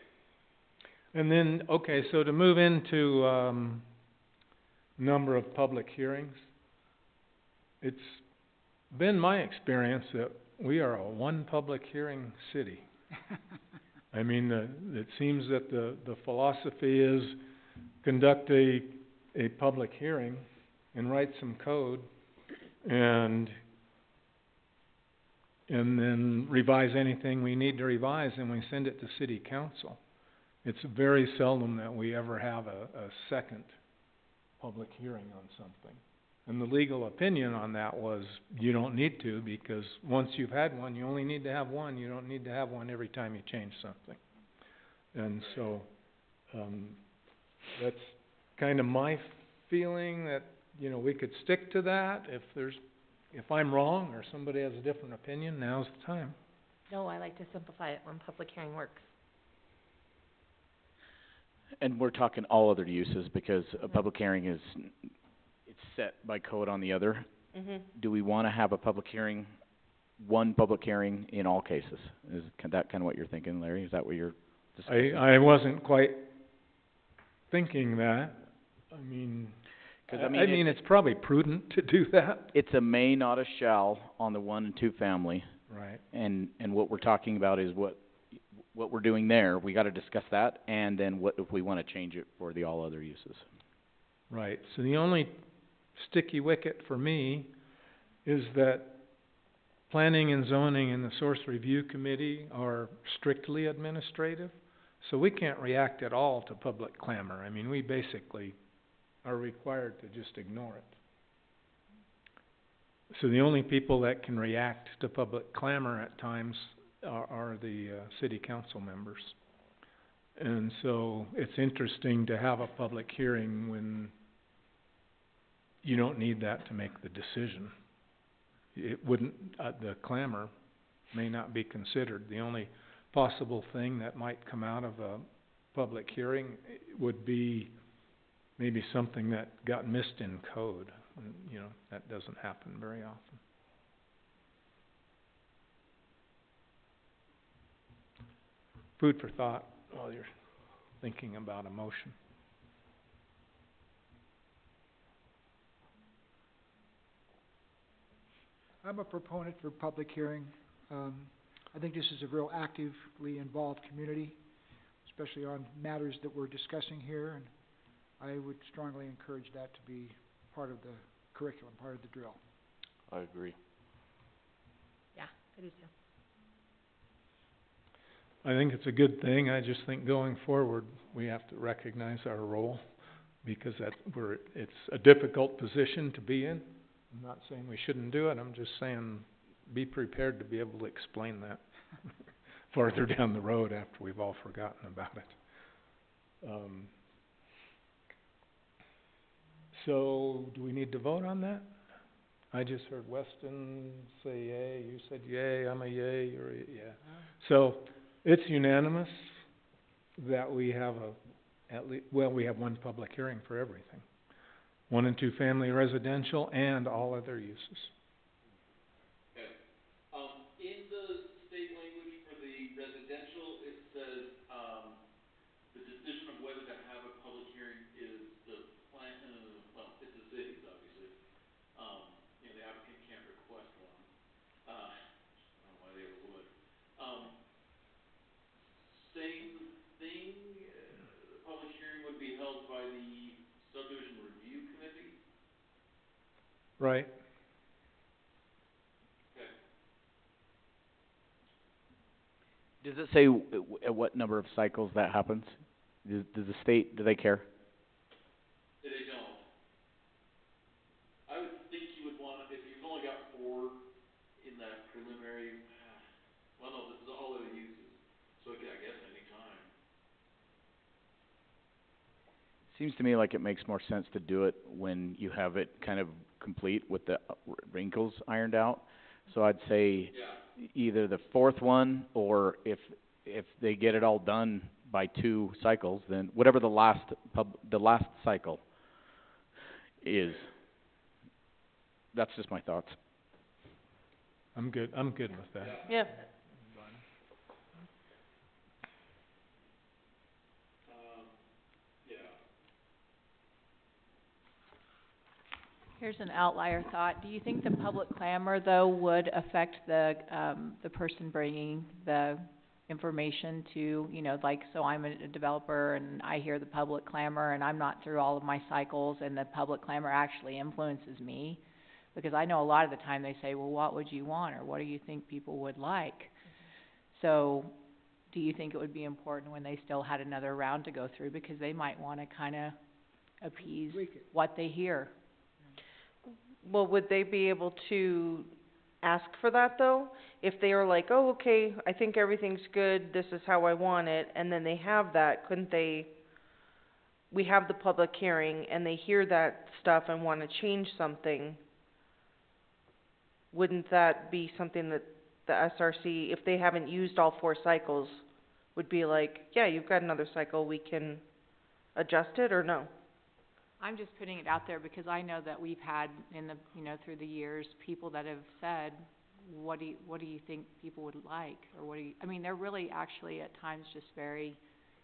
And then, okay, so to move into, number of public hearings, it's been my experience that we are a one public hearing city. I mean, it seems that the philosophy is conduct a public hearing and write some code and then revise anything we need to revise, and we send it to city council. It's very seldom that we ever have a second public hearing on something. And the legal opinion on that was, you don't need to, because once you've had one, you only need to have one. You don't need to have one every time you change something. And so, that's kind of my feeling, that, you know, we could stick to that. If I'm wrong or somebody has a different opinion, now's the time. No, I like to simplify it when public hearing works. And we're talking all other uses, because a public hearing is, it's set by code on the other. Mhm. Do we wanna have a public hearing, one public hearing in all cases? Is that kinda what you're thinking, Larry? Is that what you're discussing? I wasn't quite thinking that. I mean, 'Cause it's probably prudent to do that. it's a may, not a shall on the 1 and 2 family. Right. And what we're talking about is what we're doing there. We gotta discuss that, and then what if we wanna change it for the all other uses. Right. So the only sticky wicket for me is that planning and zoning and the source review committee are strictly administrative. So we can't react at all to public clamor. I mean, we basically are required to just ignore it. So the only people that can react to public clamor at times are the city council members. And so it's interesting to have a public hearing when you don't need that to make the decision. It wouldn't, the clamor may not be considered. The only possible thing that might come out of a public hearing would be maybe something that got missed in code. And, you know, that doesn't happen very often. Food for thought while you're thinking about a motion. I'm a proponent for public hearing. I think this is a real actively involved community, especially on matters that we're discussing here, and I would strongly encourage that to be part of the curriculum, part of the drill. I agree. Yeah, I do too. I think it's a good thing. I just think going forward, we have to recognize our role, because it's a difficult position to be in. I'm not saying we shouldn't do it. I'm just saying, be prepared to be able to explain that farther down the road after we've all forgotten about it. So, do we need to vote on that? I just heard Weston say yay, you said yay, I'm a yay, you're a yeah. So, it's unanimous that we have we have one public hearing for everything. 1 and 2 family residential and all other uses. Okay. In the state language for the residential, it says, the decision of whether to have a public hearing is the it's the city's, obviously. You know, the applicant can't request one. I don't know why they ever would. Same thing, the public hearing would be held by the subdivision review committee? Right. Okay. Does it say at what number of cycles that happens? Does the state, do they care? They don't. I would think you would want, if you've only got 4 in that preliminary, well, no, this is all other uses. So, I guess anytime. Seems to me like it makes more sense to do it when you have it kind of complete with the wrinkles ironed out. So I'd say Yeah. either the fourth one, or if they get it all done by 2 cycles, then whatever the last cycle is. That's just my thoughts. I'm good with that. Yeah. Yeah. Here's an outlier thought. Do you think the public clamor, though, would affect the person bringing the information to, you know, like, so I'm a developer and I hear the public clamor and I'm not through all of my cycles and the public clamor actually influences me? Because I know a lot of the time they say, well, what would you want, or what do you think people would like? So, do you think it would be important when they still had another round to go through, because they might wanna kinda appease what they hear? Well, would they be able to ask for that, though? If they are like, oh, okay, I think everything's good, this is how I want it, and then they have that, couldn't they, we have the public hearing, and they hear that stuff and wanna change something, wouldn't that be something that the SRC, if they haven't used all 4 cycles, would be like, yeah, you've got another cycle, we can adjust it, or no? I'm just putting it out there because I know that we've had in the, you know, through the years, people that have said, what do you think people would like? Or I mean, they're really actually at times just very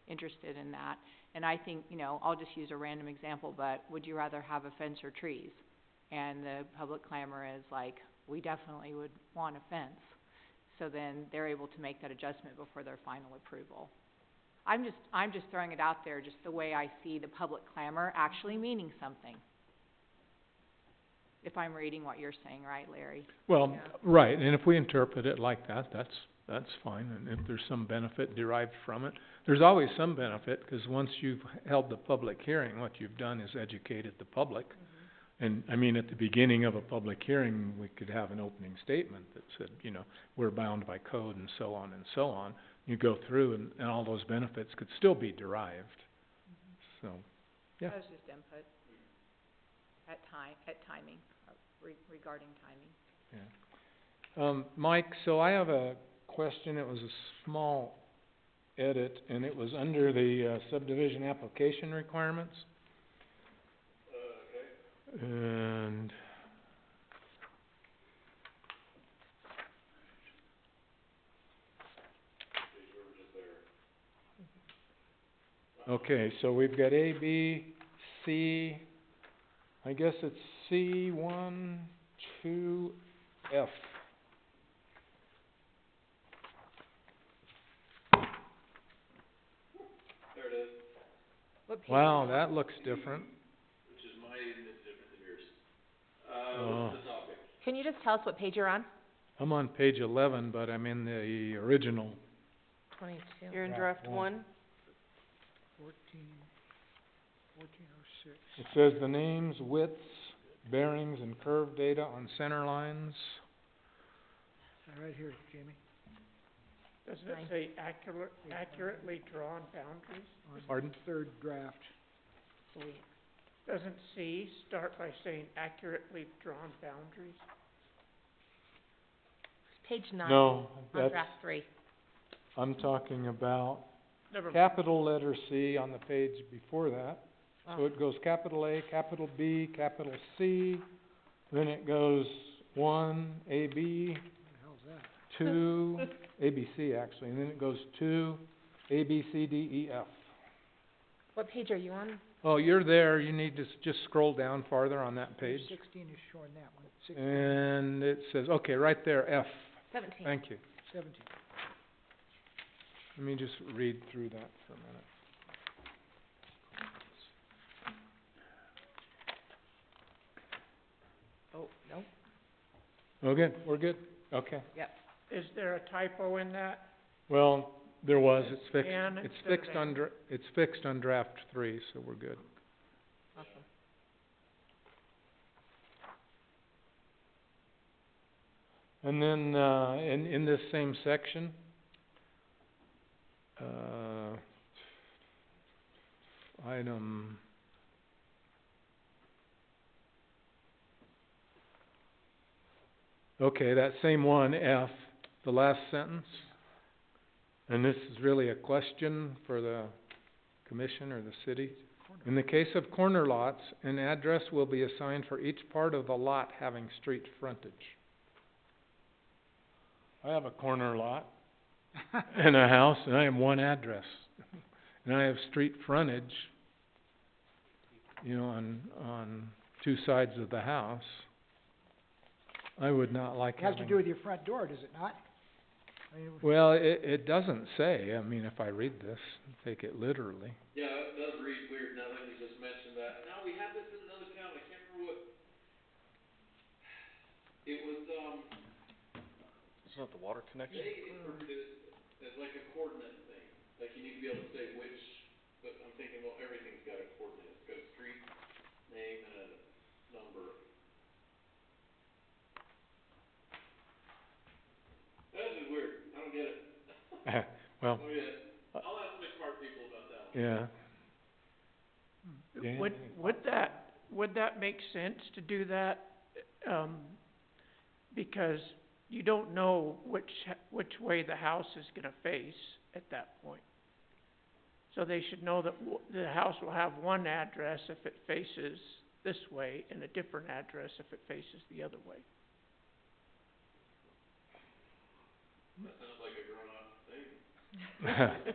interested in that. And I think, you know, I'll just use a random example, but would you rather have a fence or trees? And the public clamor is like, we definitely would want a fence. So then they're able to make that adjustment before their final approval. I'm just throwing it out there, just the way I see the public clamor actually meaning something. If I'm reading what you're saying, right, Larry? Well, right, and if we interpret it like that, that's fine, and if there's some benefit derived from it, there's always some benefit, 'cause once you've held the public hearing, what you've done is educated the public. And, I mean, at the beginning of a public hearing, we could have an opening statement that said, you know, we're bound by code and so on and so on. You go through and all those benefits could still be derived. So, yeah. That was just input at timing, regarding timing. Yeah. Mike, so I have a question. It was a small edit, and it was under the subdivision application requirements. Okay. And okay, so we've got A, B, C, I guess it's C, 1, 2, F. There it is, What page Wow, are you that looks different. which is mine is different than yours. Oh. What's the topic? on? Can you just tell us what page you're on? I'm on page 11, but I'm in the original. 22. You're in Draft draft one. 1? 1406. It says the names, widths, bearings, and curve data on center lines. Right here, Jamie. Doesn't Fine. it say accurately drawn boundaries? On Pardon? 3rd draft. Sweet. Doesn't C start by saying accurately drawn boundaries? Page 9. No, On that's, draft 3. I'm talking about Never mind. capital letter C on the page before that. So Oh. it goes capital A, capital B, capital C, then it goes 1, A, B, What the hell's that? 2, A, B, C actually, and then it goes 2, A, B, C, D, E, F. What page are you on? Oh, you're there, you need to just scroll down farther on that page. 16 is showing that one. 16, And it says, okay, right there, F, 17. thank you. 17. Let me just read through that for a minute. Oh, no. Okay, we're good, okay. Is there a typo in that? Well, there was, it's fixed, And it's instead of fixed and. it's fixed on draft 3, so we're good. Awesome. And then, in this same section, item okay, that same one, F, the last sentence. And this is really a question for the commission or the city. In the case of corner lots, an address will be assigned for each part of the lot having street frontage. I have a corner lot and a house, and I have one address. And I have street frontage, you know, on two sides of the house. I would not like It has having... to do with your front door, does it not? I mean, Well, it doesn't say. I mean, if I read this, take it literally. Yeah, it does read weird now that you just mentioned that. Now, we had this in another town, I can't remember what. It was, It's not the water connection? they interpreted it as like a coordinate thing. Like you need to be able to say which, but I'm thinking, well, everything's got a coordinate. It's got a street name and a number. That is weird. I don't get it. Well, I don't get it. I'll ask my smart people about that one. yeah. Dan, any Would that make sense to do that? Because you don't know which way the house is gonna face at that point. So they should know that the house will have one address if it faces this way and a different address if it faces the other way. That sounds like a grown-up thing.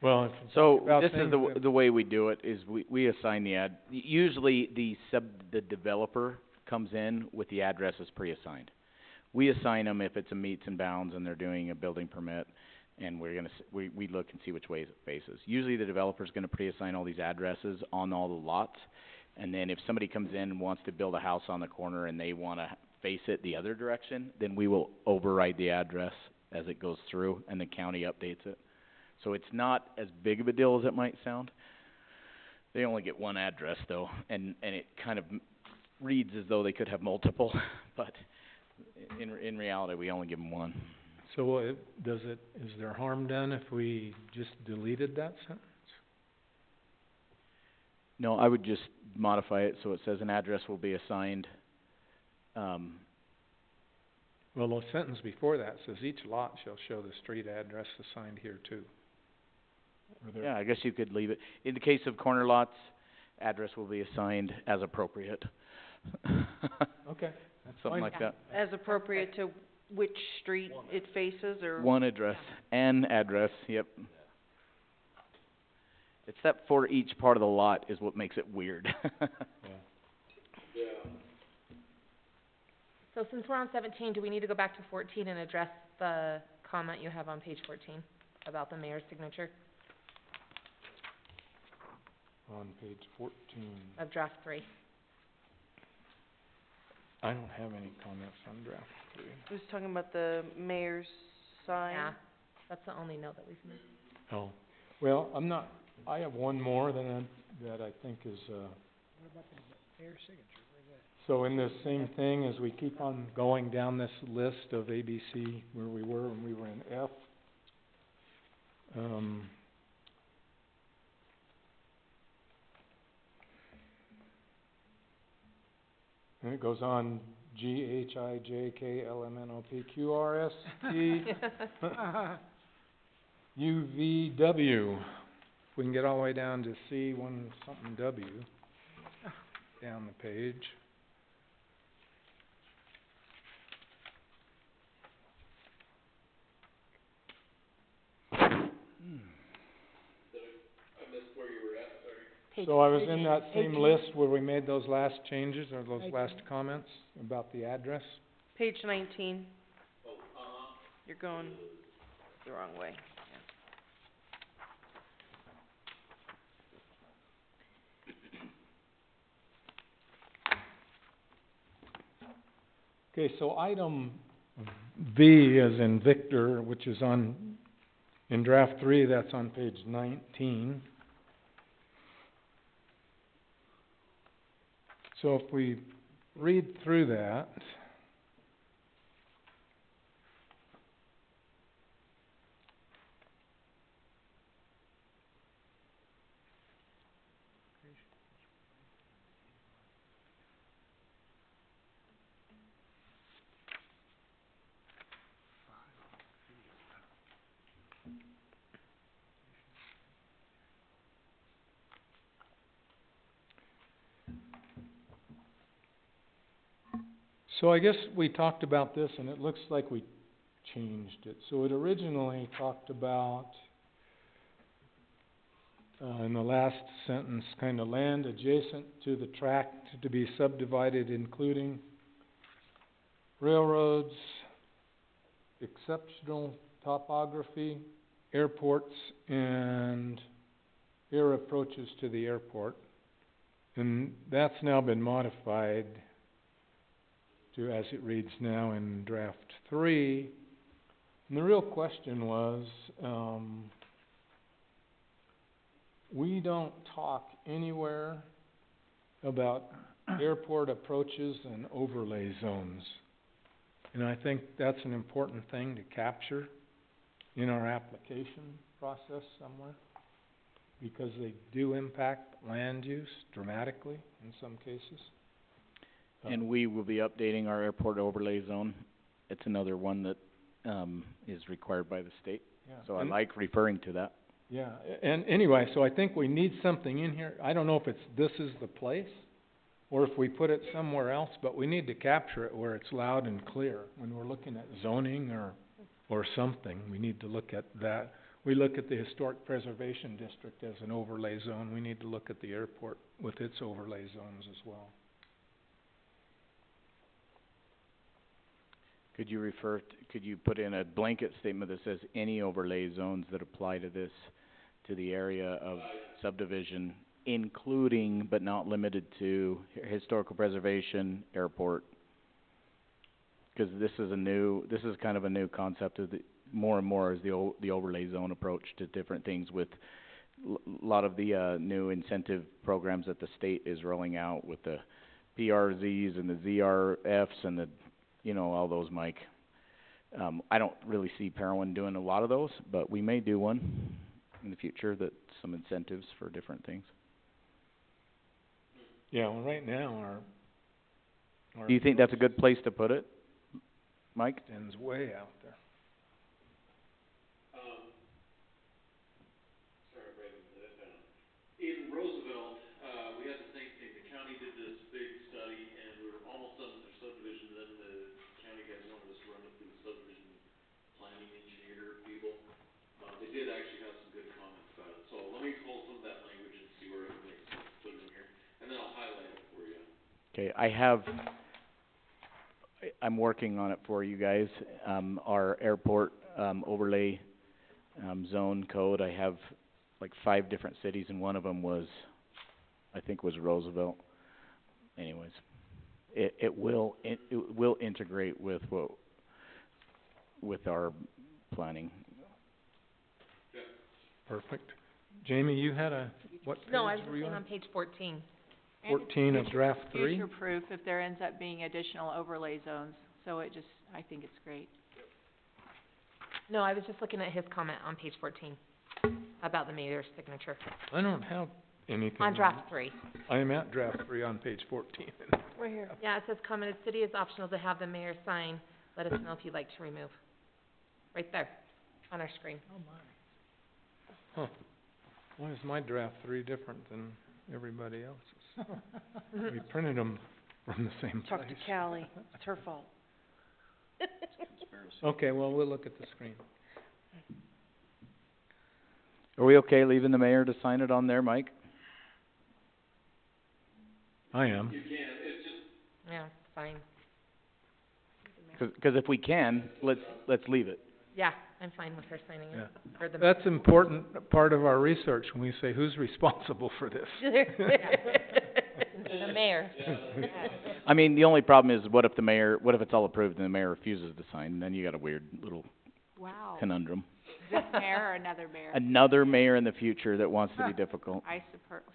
Well, if you So, talk about this is things that- the way we do it, is we assign usually the developer comes in with the addresses pre-assigned. We assign them if it's a meets and bounds and they're doing a building permit, and we look and see which way it faces. Usually the developer's gonna pre-assign all these addresses on all the lots, and then if somebody comes in and wants to build a house on the corner and they wanna face it the other direction, then we will override the address as it goes through, and the county updates it. So it's not as big of a deal as it might sound. They only get one address though, and it kind of reads as though they could have multiple, but in reality, we only give them one. So is there harm done if we just deleted that sentence? No, I would just modify it so it says an address will be assigned, Well, the sentence before that says each lot shall show the street address assigned here too. Or there- yeah, I guess you could leave it. In the case of corner lots, address will be assigned as appropriate. Okay, that's Something fine. like that. As appropriate to which street it faces, or? One address, an address, yep. It's that for each part of the lot is what makes it weird. Yeah. So since we're on 17, do we need to go back to 14 and address the comment you have on page 14 about the mayor's signature On page 14, of draft 3? I don't have any comments on draft 3. I was talking about the mayor's sign. Yeah, that's the only note that we've made. Oh, well, I have one more that I think is, What about the mayor's signature? Where's that? so in this same thing, as we keep on going down this list of ABC, where we were when we were in F, and it goes on G, H, I, J, K, L, M, N, O, P, Q, R, S, T, U, V, W. If we can get all the way down to C, one something W, down the page. I missed where you were at, sorry. So I was in that same 18. list where we made those last changes, or those 18. last comments about the address. Page 19, Oh, you're going the wrong way. Okay, so item V as in Victor, which is in draft 3, that's on page 19. So if we read through that, So I guess we talked about this, and it looks like we changed it. So it originally talked about, in the last sentence, kind of land adjacent to the tract to be subdivided, including railroads, exceptional topography, airports, and air approaches to the airport. And that's now been modified to, as it reads now in draft 3. And the real question was, we don't talk anywhere about airport approaches and overlay zones. And I think that's an important thing to capture in our application process somewhere, because they do impact land use dramatically in some cases. And we will be updating our airport overlay zone. It's another one that, is required by the state. Yeah. So I And- like referring to that. Yeah, and anyway, so I think we need something in here. I don't know if it's, this is the place, or if we put it somewhere else, but we need to capture it where it's loud and clear. When we're looking at zoning or something, we need to look at that. We look at the Historic Preservation District as an overlay zone. We need to look at the airport with its overlay zones as well. Could you could you put in a blanket statement that says any overlay zones that apply to this, to the area of subdivision, including but not limited to historical preservation, airport? Cause this is kind of a new concept of more and more is the overlay zone approach to different things with lot of the, new incentive programs that the state is rolling out with the PRZs and the ZRFs and the, all those, Mike. I don't really see Parowan doing a lot of those, but we may do one in the future, that some incentives for different things. Yeah, well, right now our Do you think that's a good place to put it, Mike? extends way out there. Sorry, I'm writing that down. In Roosevelt, we had the same thing. The county did this big study, and we were almost done with their subdivision, then the county guys wanted us to run it through the subdivision planning engineer people. They did actually have some good comments about it, so let me pull some of that language and see where it makes sense to put it in here, and then I'll highlight it for you. Okay, I'm working on it for you guys. Our airport, overlay, zone code, I have like 5 different cities, and one of them was, I think was Roosevelt. Anyways, it will integrate with our planning. Perfect. Jamie, you had what page No, I was were you looking on? on page 14. 14 of draft 3? Future proof if there ends up being additional overlay zones, so I think it's great. No, I was just looking at his comment on page 14 about the mayor's signature I don't have anything. on draft 3. I am at draft 3 on page 14. Right here. Yeah, it says commented, city is optional to have the mayor sign. Let us know if you'd like to remove. Right there, on our screen. Oh, my. Huh. Why is my draft 3 different than everybody else's? We printed them from the same place. Talk to Callie, it's her fault. Okay, well, we'll look at the screen. Are we okay leaving the mayor to sign it on there, Mike? I am. You can, it's just, Yeah, fine. Cause if we can, let's leave it. Yeah, I'm fine with her signing it. Yeah. Or the That's important part of our research when we say who's responsible for this. The mayor. I mean, the only problem is, what if it's all approved and the mayor refuses to sign? Then you got a weird little Wow. conundrum. This mayor or another mayor? Another mayor in the future that wants to be difficult. I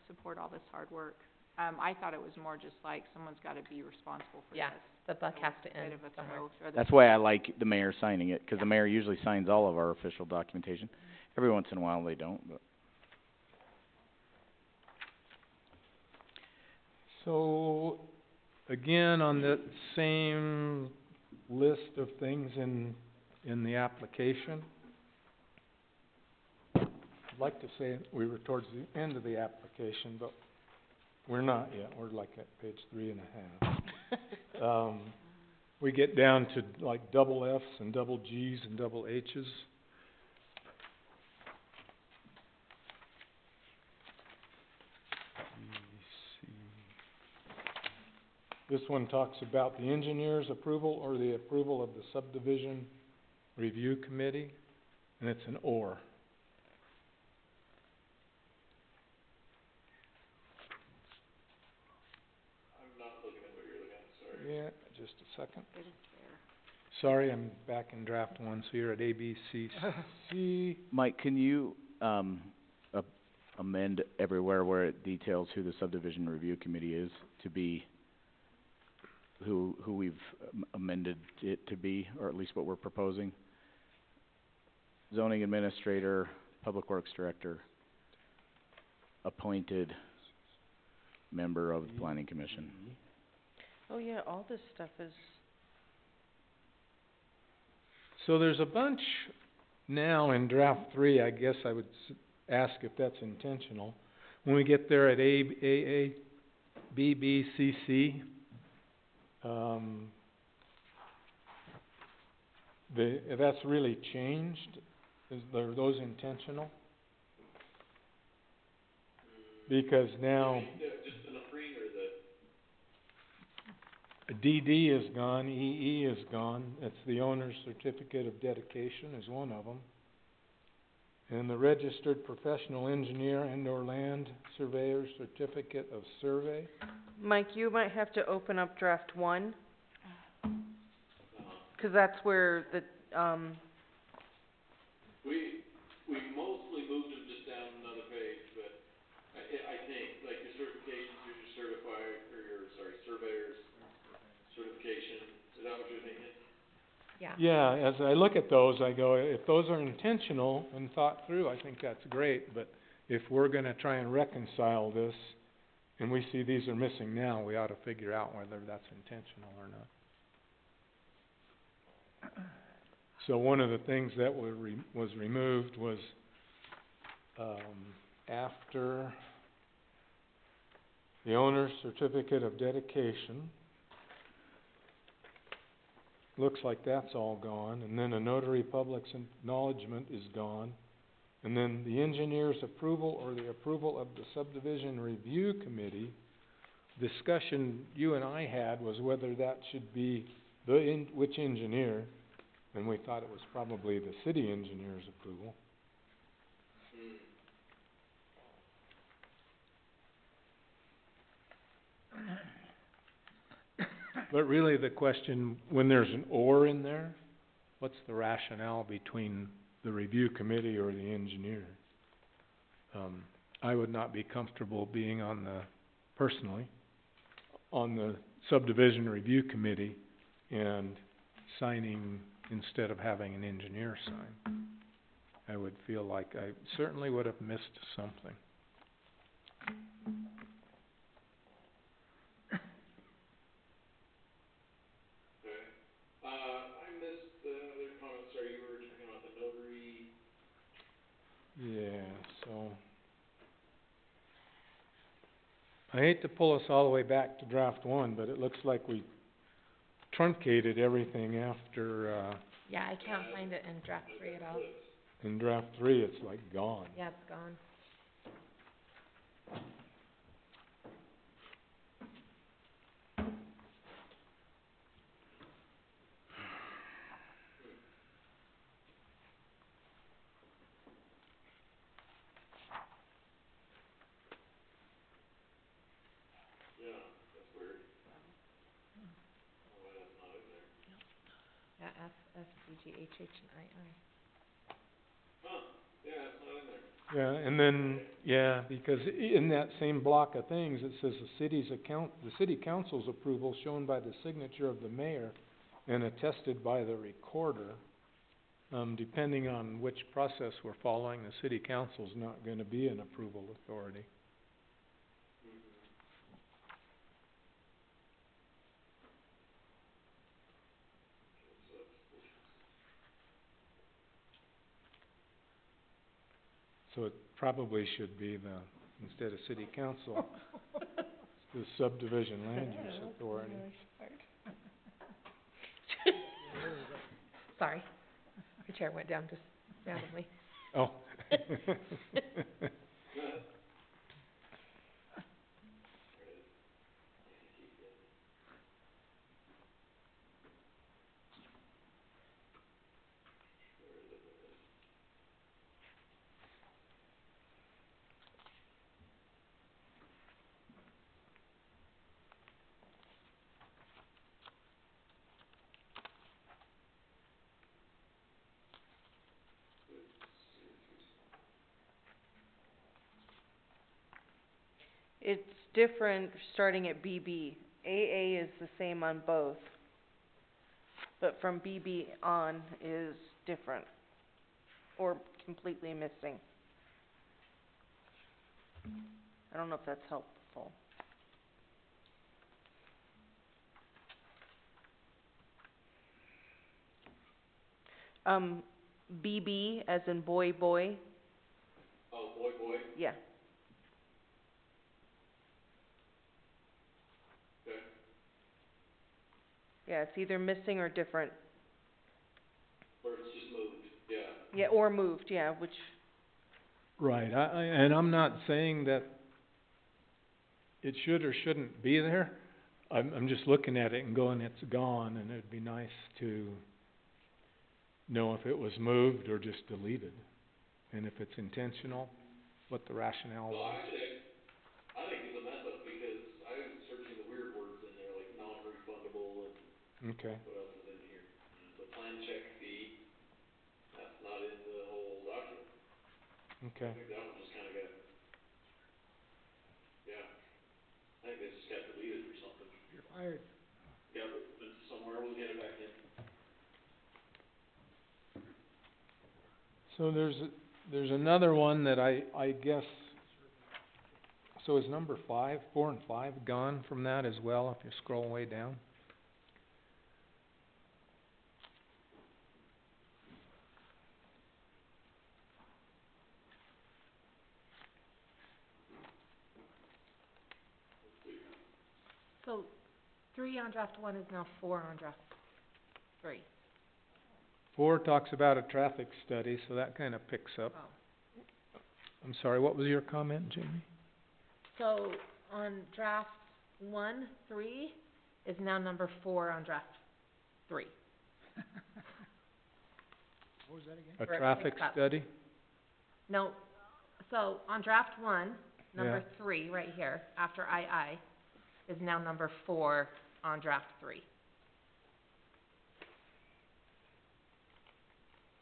support all this hard work. I thought it was more just like someone's gotta be responsible for Yeah, this. the buck has to Bit end of a somewhere. throw for the- That's why I like the mayor signing it, 'cause the mayor usually signs all of our official documentation. Every once in a while they don't, but. So, again, on that same list of things in the application, I'd like to say we were towards the end of the application, but we're not yet. We're like at page 3.5. we get down to like double Fs and double Gs and double Hs. This one talks about the engineer's approval or the approval of the subdivision review committee, and it's an or. I'm not looking at what you're looking at, sorry. Yeah, just a second. It is there. Sorry, I'm back in draft one, so you're at A, B, C, C. Mike, can you, amend everywhere where it details who the subdivision review committee is to be, who we've amended it to be, or at least what we're proposing? Zoning administrator, public works director, appointed member of the planning commission. Oh yeah, all this stuff is, So there's a bunch now in draft three, I guess I would ask if that's intentional. When we get there at A, B, B, C, C, that's really changed. Are those intentional? Because now Just the numbering or the? DD is gone, EE is gone. That's the owner's certificate of dedication is one of them. And the registered professional engineer and or land surveyor's certificate of survey. Mike, you might have to open up draft one, 'cause that's where the, We mostly moved them just down another page, but I think, like your certifications, you're certified, or your, sorry, surveyor's certification, is that what you're thinking? Yeah. Yeah, as I look at those, I go, if those are intentional and thought through, I think that's great, but if we're gonna try and reconcile this, and we see these are missing now, we ought to figure out whether that's intentional or not. So one of the things that was removed was, after the owner's certificate of dedication, looks like that's all gone, and then a notary public's acknowledgement is gone, and then the engineer's approval or the approval of the subdivision review committee. Discussion you and I had was whether that should be which engineer, and we thought it was probably the city engineer's approval. But really the question, when there's an or in there, what's the rationale between the review committee or the engineer? I would not be comfortable being personally, on the subdivision review committee and signing instead of having an engineer sign. I would feel like I certainly would have missed something. I missed the other comment, sorry, you were talking about the notary. Yeah, so I hate to pull us all the way back to draft one, but it looks like we truncated everything after, Yeah, I can't find it in draft 3 at all. in draft three, it's like gone. Yeah, it's gone. Yeah, that's weird. Why that's not in there. Yeah, F, S, T, G, H, H, and I, I. Huh, yeah, it's not in there. Yeah, and then, yeah, because in that same block of things, it says the city council's approval shown by the signature of the mayor and attested by the recorder. Depending on which process we're following, the city council's not gonna be an approval authority. So it probably should be instead of city council, the subdivision land use authority. sorry. The chair went down just randomly. Oh. It's different starting at BB. AA is the same on both, but from BB on is different, or completely missing. I don't know if that's helpful. BB as in boy, boy, Oh, boy, yeah. okay. Yeah, it's either missing or different. Or it's just moved, yeah. Yeah, or moved, yeah, which, Right, and I'm not saying that it should or shouldn't be there. I'm just looking at it and going, it's gone, and it'd be nice to know if it was moved or just deleted. And if it's intentional, what the rationale Well, was. actually, I think it's a mess up because I was searching the weird words in there, like non-refundable and Okay, what else is in here? The plan check fee, that's not in the whole document. okay. I think that one just kinda got, yeah, I think they just got deleted or something. You're fired. Yeah, but somewhere we'll get it back in. So there's another one that I guess, so is number 5, 4 and 5 gone from that as well, if you scroll way down? So, 3 on draft 1 is now 4 on draft 3. 4 talks about a traffic study, so that kinda picks up. Oh. I'm sorry, what was your comment, Jamie? So, on draft 1, 3 is now number 4 on draft 3. What was that again? A Where it traffic picks up. study? No, so on draft 1, number Yeah. 3, right here, after II, is now number 4 on draft 3.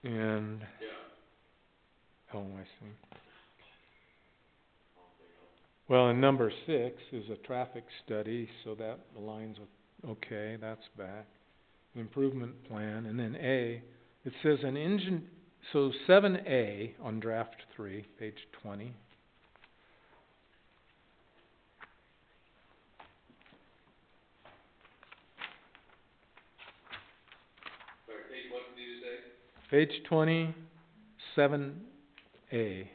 And, Yeah. oh, I see. Well, and number 6 is a traffic study, so that aligns with, okay, that's back. Improvement plan, and then A, it says an so 7A on draft 3, page 20. Sorry, page what did you say? Page 20, 7A.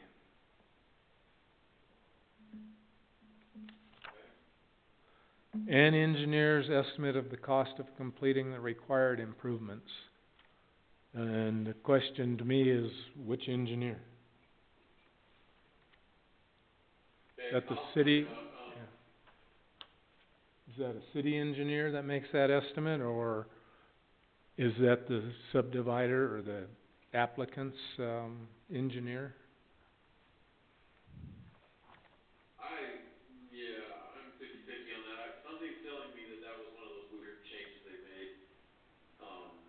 An engineer's estimate of the cost of completing the required improvements. And the question to me is, which engineer? Okay, That the I'll city, talk about, is that a city engineer that makes that estimate, or is that the subdivider or the applicant's, engineer? I'm 50-50 on that. Something's telling me that that was one of those weird changes they made.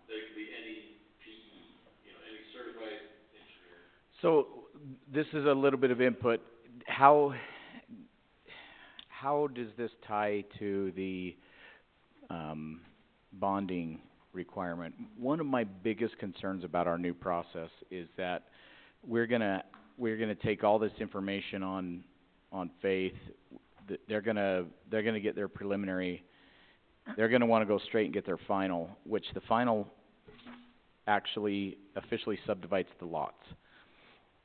They could be any PE, any certified engineer. So, this is a little bit of input. How does this tie to the, bonding requirement? One of my biggest concerns about our new process is that we're gonna take all this information on faith. They're gonna get their preliminary, they're gonna wanna go straight and get their final, which the final actually officially subdivides the lots.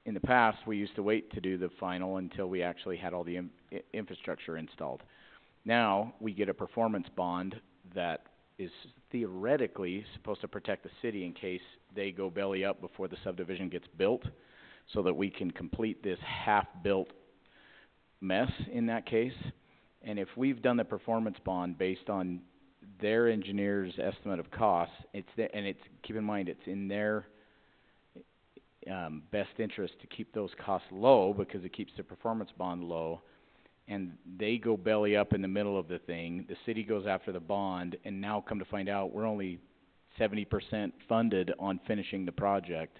In the past, we used to wait to do the final until we actually had all the infrastructure installed. Now, we get a performance bond that is theoretically supposed to protect the city in case they go belly up before the subdivision gets built, so that we can complete this half-built mess in that case. And if we've done the performance bond based on their engineer's estimate of costs, keep in mind, it's in their best interest to keep those costs low, because it keeps the performance bond low, and they go belly up in the middle of the thing, the city goes after the bond, and now come to find out we're only 70% funded on finishing the project.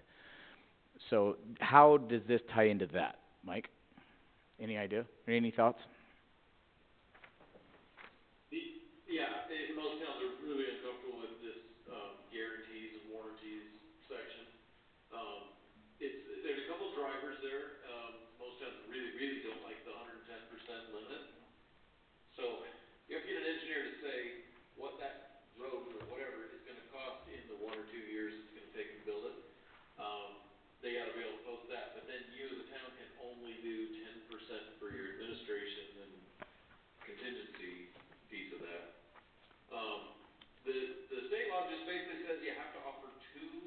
So how does this tie into that, Mike? Any idea? Any thoughts? Yeah, most towns are really uncomfortable with this, guarantees and warranties section. There's a couple drivers there. Most towns really don't like the 110% limit. So you have to get an engineer to say what that road or whatever is gonna cost in the 1 or 2 years it's gonna take to build it. They gotta be able to post that, but then you as a town can only do 10% for your administration and contingency piece of that. The state law just basically says you have to offer 2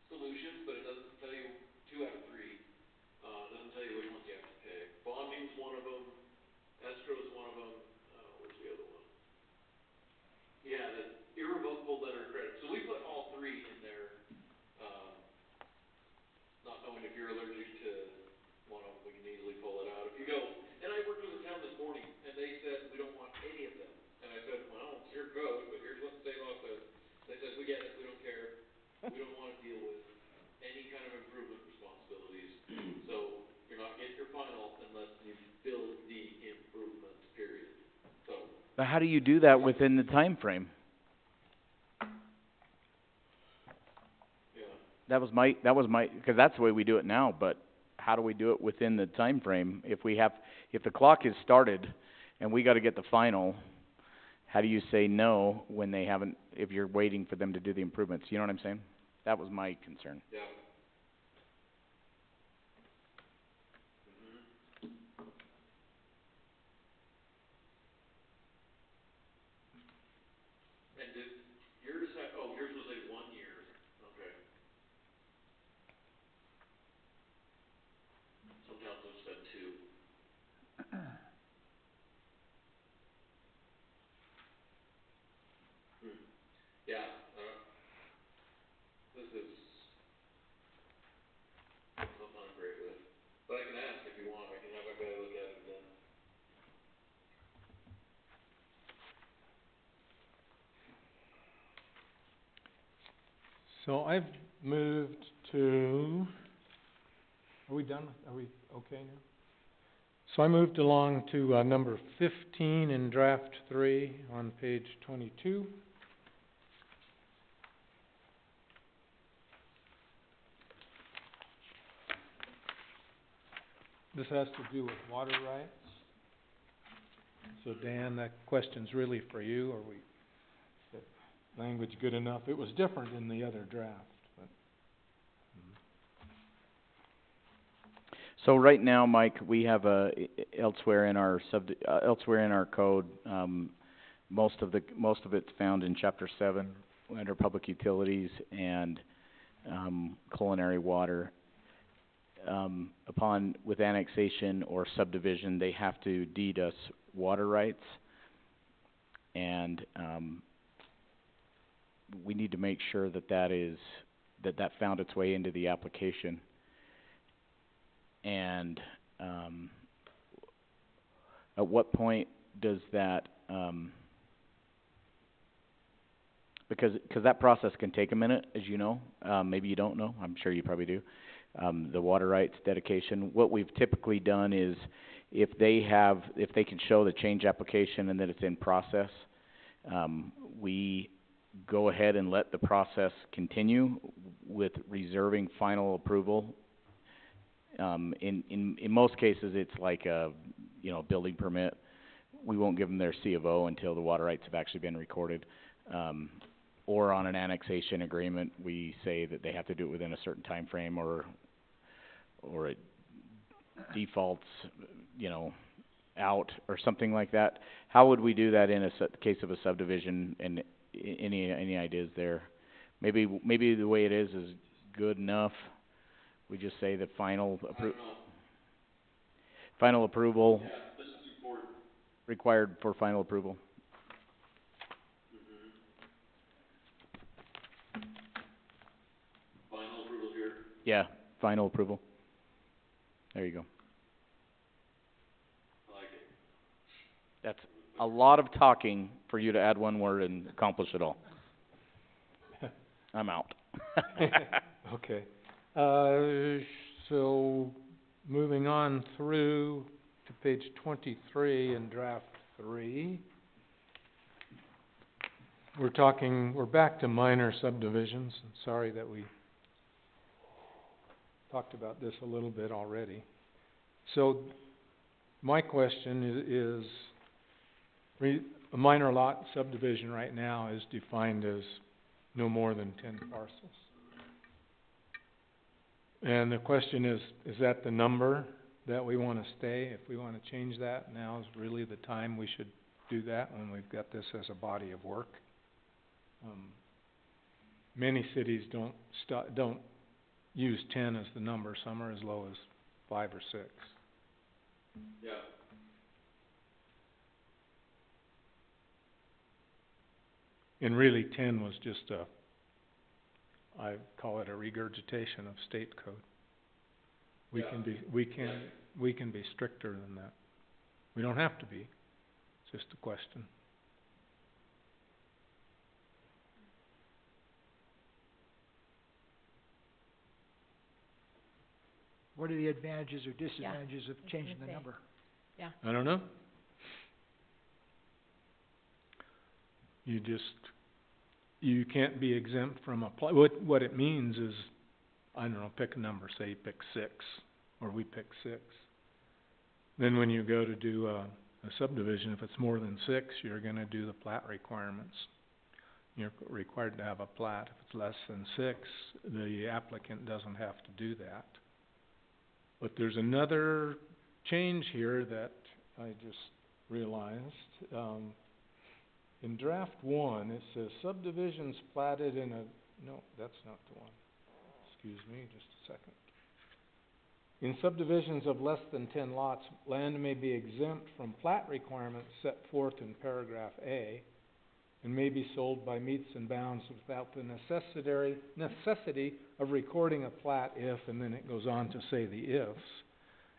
solutions, but it doesn't tell you 2 out of 3. It doesn't tell you which ones you have to pick. Bonding's one of them, escrow's one of them, what's the other one? Yeah, the irrevocable letter of credit. So we put all 3 in there, not knowing if you're allergic to one of them, we can easily pull it out. If you go, and I worked with a town this morning, and they said, we don't want any of them. And I said, well, it's your code, but here's what the state law says. They said, we get it, we don't care, we don't wanna deal with any kind of improvement responsibilities. So, you're not getting your final unless you build the improvement, period. So. But how do you do that within the time frame? Yeah. That was my, because that's the way we do it now, but how do we do it within the time frame? If the clock is started and we gotta get the final, how do you say no when they haven't, if you're waiting for them to do the improvements? You know what I'm saying? That was my concern. Yeah. And did yours yours was a 1 year, okay. Some towns have said 2. Yeah, this is something I'm great with, but I can ask if you want, I can have a guy look at it again. So I've moved to, are we done? Are we okay now? So I moved along to, number 15 in draft 3 on page 22. This has to do with water rights. So Dan, that question's really for you. Are we, is that language good enough? It was different in the other draft, but. So right now, Mike, we have elsewhere in our code, most of it's found in chapter 7 under public utilities and culinary water. With annexation or subdivision, they have to deed us water rights, and we need to make sure that found its way into the application. And at what point does that, because that process can take a minute, as you know, maybe you don't know, I'm sure you probably do, the water rights dedication. What we've typically done is, if they can show the change application and that it's in process, we go ahead and let the process continue with reserving final approval. In most cases, it's like a, building permit. We won't give them their C of O until the water rights have actually been recorded. Or on an annexation agreement, we say that they have to do it within a certain time frame, or it defaults, out or something like that. How would we do that in case of a subdivision and any ideas there? Maybe the way it is good enough. We just say the final final approval. Yeah, this is important. Required for final approval. Final approval here. Yeah, final approval. There you go. I like it. That's a lot of talking for you to add one word and accomplish it all. I'm out. Okay. So, moving on through to page 23 in draft 3. We're back to minor subdivisions. Sorry that we talked about this a little bit already. So, my question is a minor lot subdivision right now is defined as no more than 10 parcels. And the question is that the number that we want to stay? If we want to change that, now is really the time we should do that when we've got this as a body of work. Many cities don't use 10 as the number. Some are as low as 5 or 6. Yeah. And really 10 was just I call it a regurgitation of state code. We can be stricter than that. We don't have to be. It's just a question. What are the advantages or disadvantages of changing the number? Yeah. I don't know. You can't be exempt from what it means is, I don't know, pick a number, say you pick 6, or we pick 6. Then when you go to do a subdivision, if it's more than 6, you're gonna do the plat requirements. You're required to have a plat. If it's less than 6, the applicant doesn't have to do that. But there's another change here that I just realized. In draft 1, it says subdivisions platted in no, that's not the one. Excuse me, just a second. In subdivisions of less than 10 lots, land may be exempt from plat requirements set forth in paragraph A and may be sold by metes and bounds without the necessity of recording a plat if, and then it goes on to say the ifs.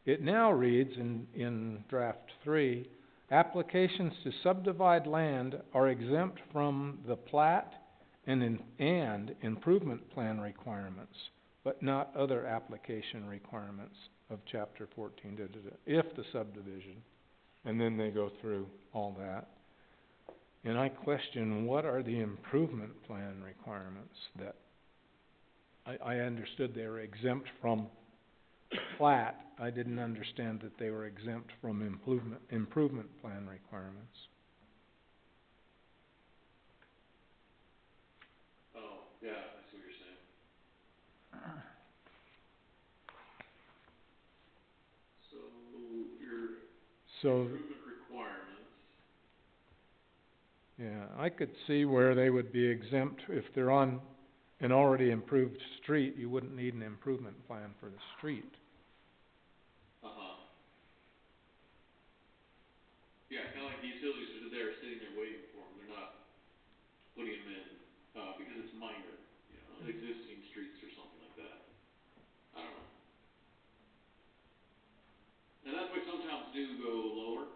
It now reads in draft 3, applications to subdivide land are exempt from the plat and improvement plan requirements, but not other application requirements of chapter 14, if the subdivision, and then they go through all that. And I question, what are the improvement plan requirements that, I understood they were exempt from plat. I didn't understand that they were exempt from improvement plan requirements. Oh, yeah, I see what you're saying. So, improvement requirements. Yeah, I could see where they would be exempt if they're on an already improved street. You wouldn't need an improvement plan for the street. Yeah, kinda like the utilities are there, sitting there waiting for them. They're not putting them in, because it's minor, you know, existing streets or something like that. I don't know. And that's why some towns do go lower.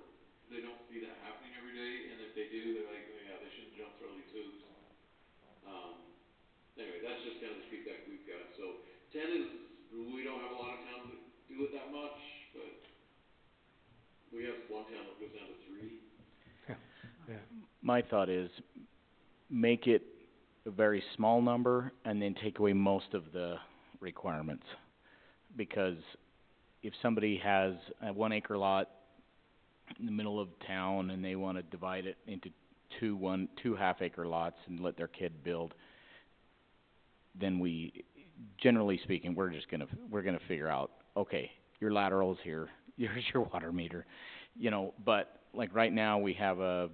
They don't see that happening every day, and if they do, they're like, oh, yeah, they shouldn't jump through all these hoops. Anyway, that's just kind of the feedback we've got. So 10 is, we don't have a lot of towns that do it that much, but we have one town that goes down to 3. Yeah. My thought is, make it a very small number and then take away most of the requirements. Because if somebody has a 1 acre lot in the middle of town and they wanna divide it into two half-acre lots and let their kid build, then generally speaking, we're gonna figure out, okay, your lateral's here, here's your water meter, you know, but like right now, we have a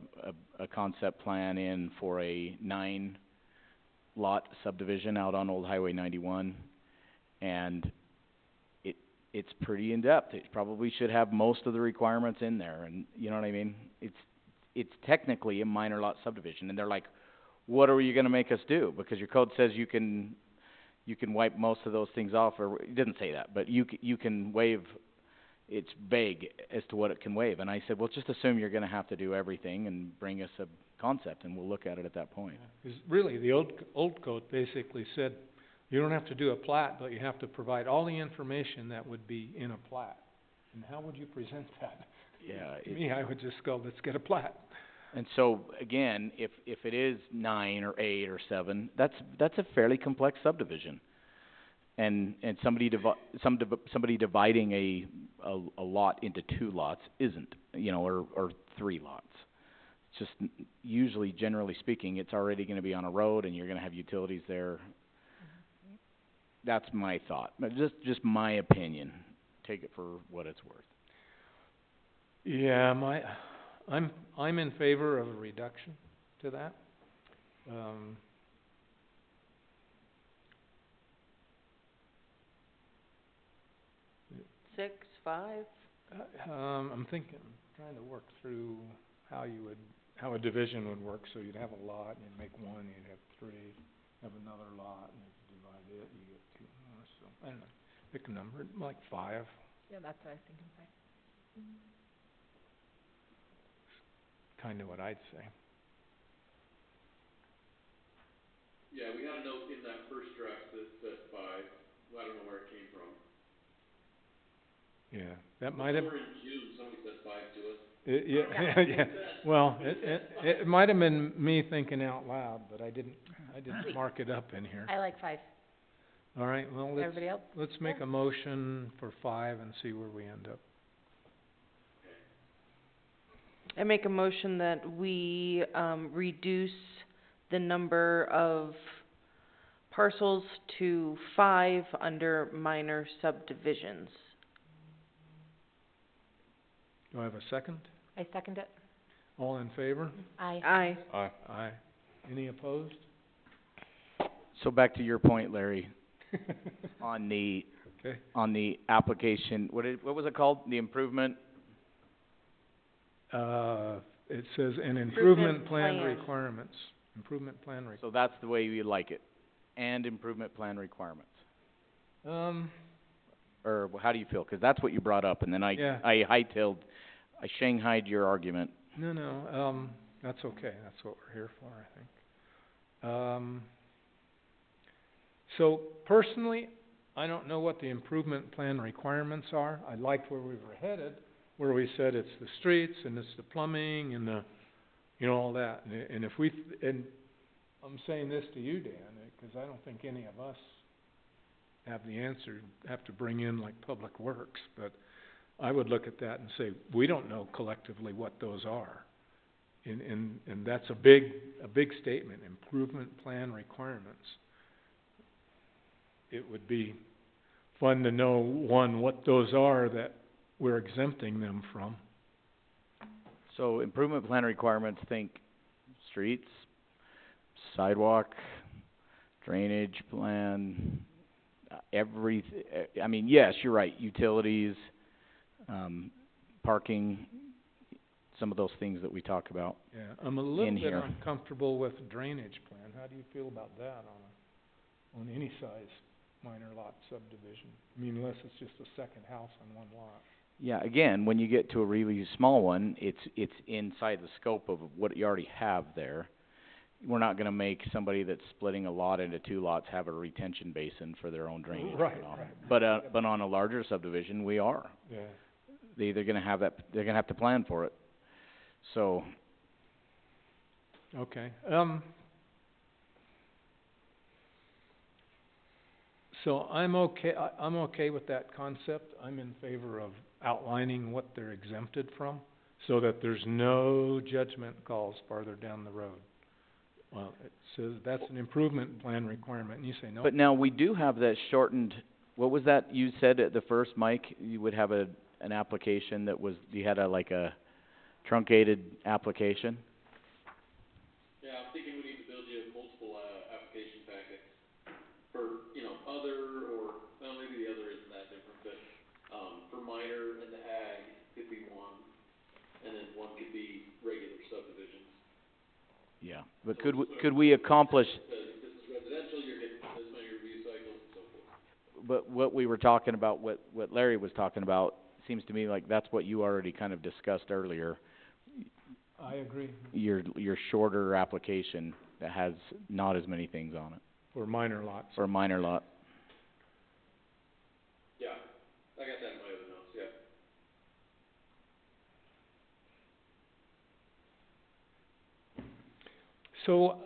concept plan in for a 9-lot subdivision out on Old Highway 91, and it's pretty in-depth. It probably should have most of the requirements in there, and you know what I mean? It's technically a minor lot subdivision, and they're like, what are you gonna make us do? Because your code says you can wipe most of those things off, or, it didn't say that, but you can waive, it's vague as to what it can waive. And I said, well, just assume you're gonna have to do everything and bring us a concept, and we'll look at it at that point. Yeah, 'cause really, the old code basically said, you don't have to do a plat, but you have to provide all the information that would be in a plat. And how would you present that? Yeah, To me, I would just go, let's get a plat. and so, again, if it is 9 or 8 or 7, that's a fairly complex subdivision. And somebody dividing a lot into 2 lots isn't, you know, or 3 lots. It's just, usually, generally speaking, it's already gonna be on a road, and you're gonna have utilities there. That's my thought, but just my opinion. Take it for what it's worth. Yeah, I'm in favor of a reduction to that. 6, 5? I'm trying to work through how a division would work, so you'd have a lot, and you'd make 1, you'd have 3, have another lot, and you divide it, you get 2 more, so, I don't know, pick a number, like 5. Yeah, that's what I was thinking, 5. Kinda what I'd say. Yeah, we had a note in that first draft that said 5, well, I don't know where it came from. Yeah, that might have, Somewhere in June, somebody said 5 to us. yeah, yeah, well, it might have been me thinking out loud, but I didn't mark it up in here. I like 5. All right, well, Everybody else? let's make a motion for 5 and see where we end up. I make a motion that we, reduce the number of parcels to 5 under minor subdivisions. Do I have a second? I second it. All in favor? Aye. Aye. Aye. Any opposed? So back to your point, Larry, on the Okay. application, what was it called? The improvement? It says an Improvement improvement plan plan. requirements. Improvement plan So that's the way you like it, and improvement plan requirements. Or how do you feel? 'Cause that's what you brought up, and then I hightailed, I shanghaied your argument. No, that's okay, that's what we're here for, I think. So personally, I don't know what the improvement plan requirements are. I liked where we were headed, where we said it's the streets and it's the plumbing and the, you know, all that. And if and I'm saying this to you, Dan, 'cause I don't think any of us have the answer, have to bring in like Public Works, but I would look at that and say, we don't know collectively what those are. And that's a big statement, improvement plan requirements. It would be fun to know, one, what those are that we're exempting them from. So improvement plan requirements, think streets, sidewalk, drainage plan, I mean, yes, you're right, utilities, parking, some of those things that we talk about. Yeah, I'm a little In bit here. uncomfortable with drainage plan. How do you feel about that on any size minor lot subdivision? I mean, unless it's just a second house on one lot. Yeah, again, when you get to a really small one, it's inside the scope of what you already have there. We're not gonna make somebody that's splitting a lot into 2 lots have a retention basin for their own drainage Right, runoff. right. But on a larger subdivision, we are. Yeah. They're gonna have to plan for it. So, Okay, so I'm okay with that concept. I'm in favor of outlining what they're exempted from, so that there's no judgment calls farther down the road. Well, it says that's an improvement plan requirement, and you say no. but now we do have that shortened, what was that you said at the first, Mike? You would have an application that was, you had truncated application. Yeah, I'm thinking we need to build you multiple, application packets for, you know, other, or, well, maybe the other isn't that different, but, for minor and the ag could be one, and then one could be regular subdivisions. Yeah, but could we accomplish, This is residential, you're getting this many review cycles and so forth. but what we were talking about, what Larry was talking about, seems to me like that's what you already kind of discussed earlier. I agree, Your shorter application that has not as many things on it, for minor lots. for a minor lot. Yeah, I got that in my other notes, yeah. So,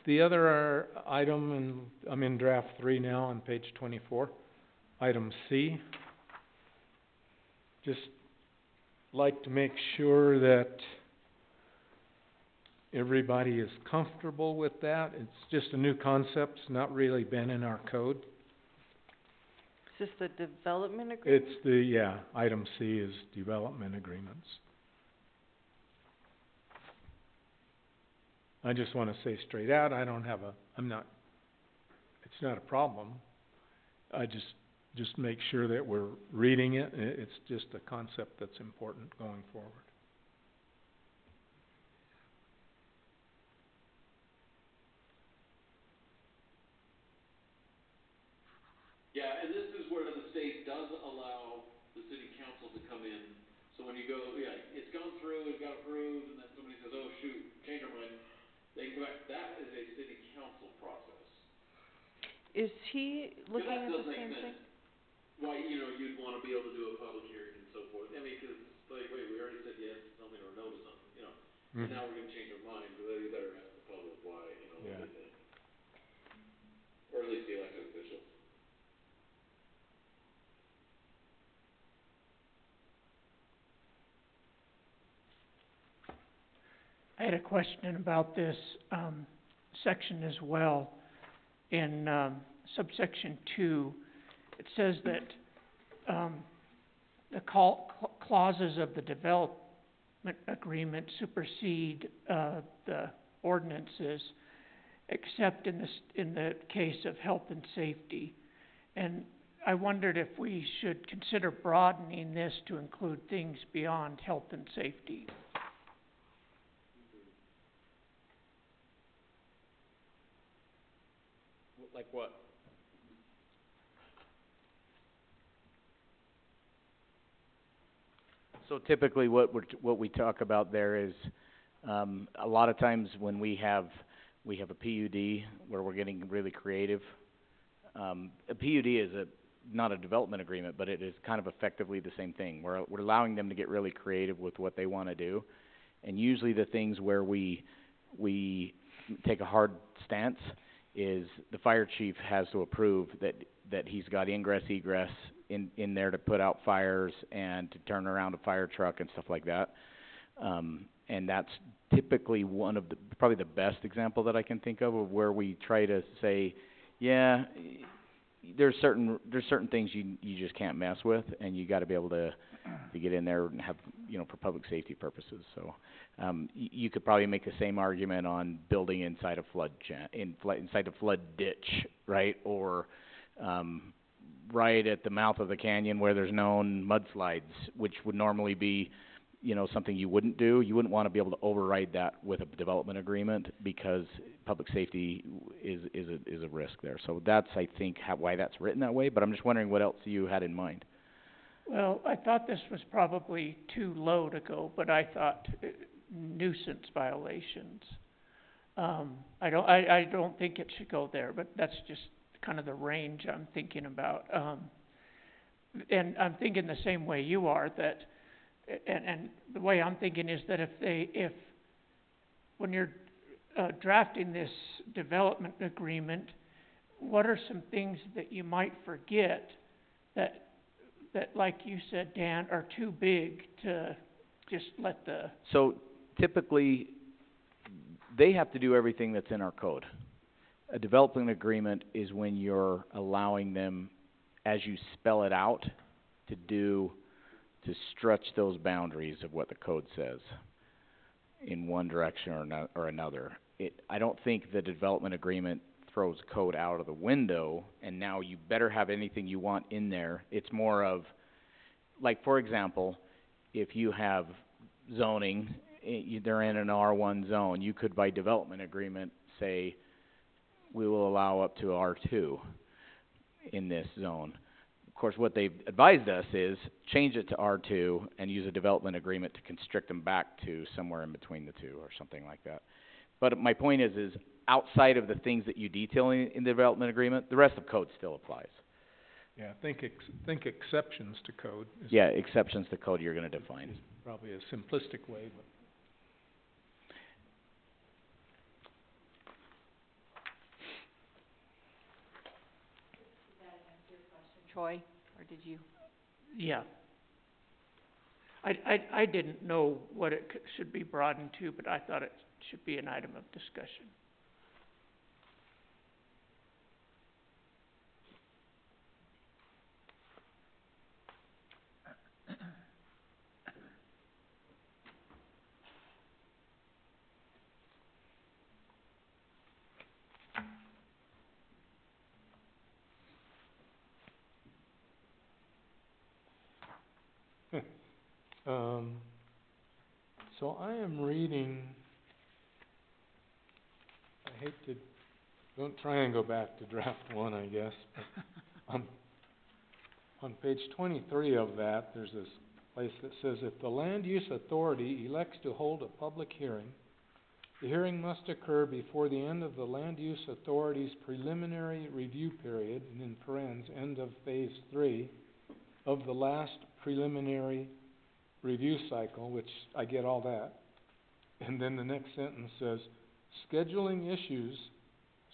the other item, and I'm in draft 3 now on page 24, item C. Just like to make sure that everybody is comfortable with that. It's just a new concept, it's not really been in our code. Is this the development agreement? It's the, yeah, item C is development agreements. I just wanna say straight out, it's not a problem. I just make sure that we're reading it, it's just a concept that's important going forward. Yeah, and this is where the state does allow the city council to come in, so when you go, yeah, it's gone through, it got approved, and then somebody says, oh shoot, change our mind, they come back, that is a city council process. Is he looking at the That does same make thing? sense. Why, you know, you'd wanna be able to do a public hearing and so forth, I mean, 'cause it's like, wait, we already said yes to something or no to something, you know, and now we're gonna change our mind, but you better ask the public why, you know, what they think. Or at least the elected officials. I had a question about this, section as well. In, subsection 2, it says that, the clauses of the development agreement supersede, the ordinances, except in the case of health and safety. And I wondered if we should consider broadening this to include things beyond health and safety. Like what? So typically what we talk about there is, a lot of times when we have a PUD where we're getting really creative. A PUD is not a development agreement, but it is kind of effectively the same thing. We're allowing them to get really creative with what they wanna do. And usually the things where we take a hard stance is the fire chief has to approve that he's got ingress, egress in there to put out fires and to turn around a fire truck and stuff like that. And that's typically one of probably the best example that I can think of where we try to say, yeah, there's certain things you just can't mess with, and you gotta be able to get in there and have, you know, for public safety purposes. So, you could probably make the same argument on building inside a inside a flood ditch, right? Or, right at the mouth of the canyon where there's known mudslides, which would normally be, you know, something you wouldn't do. You wouldn't wanna be able to override that with a development agreement because public safety is a risk there. So that's, I think, why that's written that way, but I'm just wondering what else you had in mind. Well, I thought this was probably too low to go, but I thought nuisance violations. I don't think it should go there, but that's just kind of the range I'm thinking about. And I'm thinking the same way you are, that, and the way I'm thinking is that when you're drafting this development agreement, what are some things that you might forget that, like you said, Dan, are too big to just let the... So typically, they have to do everything that's in our code. A development agreement is when you're allowing them, as you spell it out, to stretch those boundaries of what the code says. in one direction or another. I don't think the development agreement throws code out of the window, and now you better have anything you want in there. It's more of, like, for example, if you have zoning, they're in an R1 zone, you could by development agreement say, we will allow up to R2 in this zone. Of course, what they've advised us is change it to R2 and use a development agreement to constrict them back to somewhere in between the two or something like that. But my point is outside of the things that you detail in the development agreement, the rest of code still applies. Yeah, think exceptions to code is Yeah, exceptions to code you're gonna define. probably a simplistic way, but. Troy, or did you? Yeah. I didn't know what it should be broadened to, but I thought it should be an item of discussion. So I am reading, I hate to, don't try and go back to draft one, I guess, but on page 23 of that, there's this place that says, if the land use authority elects to hold a public hearing, the hearing must occur before the end of the land use authority's preliminary review period, and in parentheses, end of phase 3, of the last preliminary review cycle, which I get all that. And then the next sentence says, scheduling issues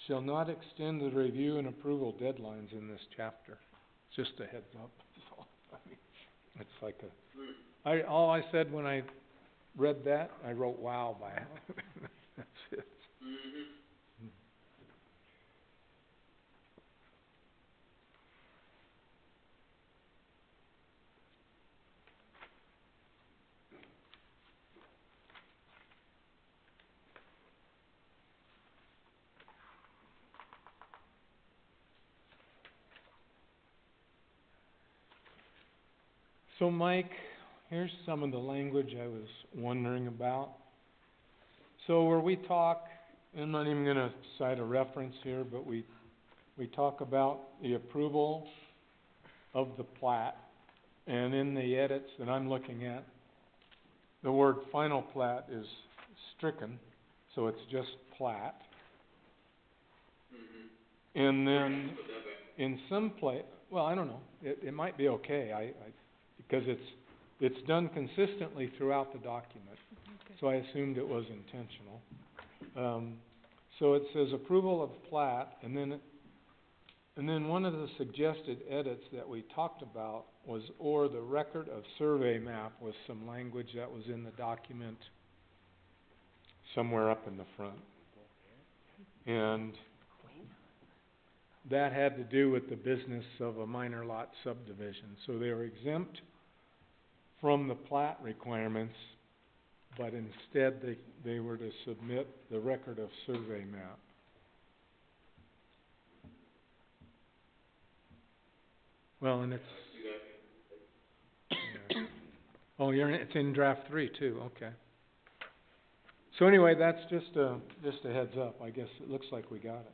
shall not extend the review and approval deadlines in this chapter. Just a heads up. So, I mean, it's like all I said when I read that, I wrote wow by it. That's it. So Mike, here's some of the language I was wondering about. So where we talk, I'm not even going to cite a reference here, but we talk about the approval of the plat, and in the edits that I'm looking at, the word final plat is stricken, so it's just plat. And then in some place, well, I don't know, it might be okay, because it's done consistently throughout the document. So I assumed it was intentional. So it says approval of plat, and then one of the suggested edits that we talked about was, or the record of survey map, was some language that was in the document somewhere up in the front. And that had to do with the business of a minor lot subdivision. So they were exempt from the plat requirements, but instead they were to submit the record of survey map. Well, and it's, yeah. Oh, it's in draft 3 too, okay. So anyway, that's just a heads up. I guess it looks like we got it.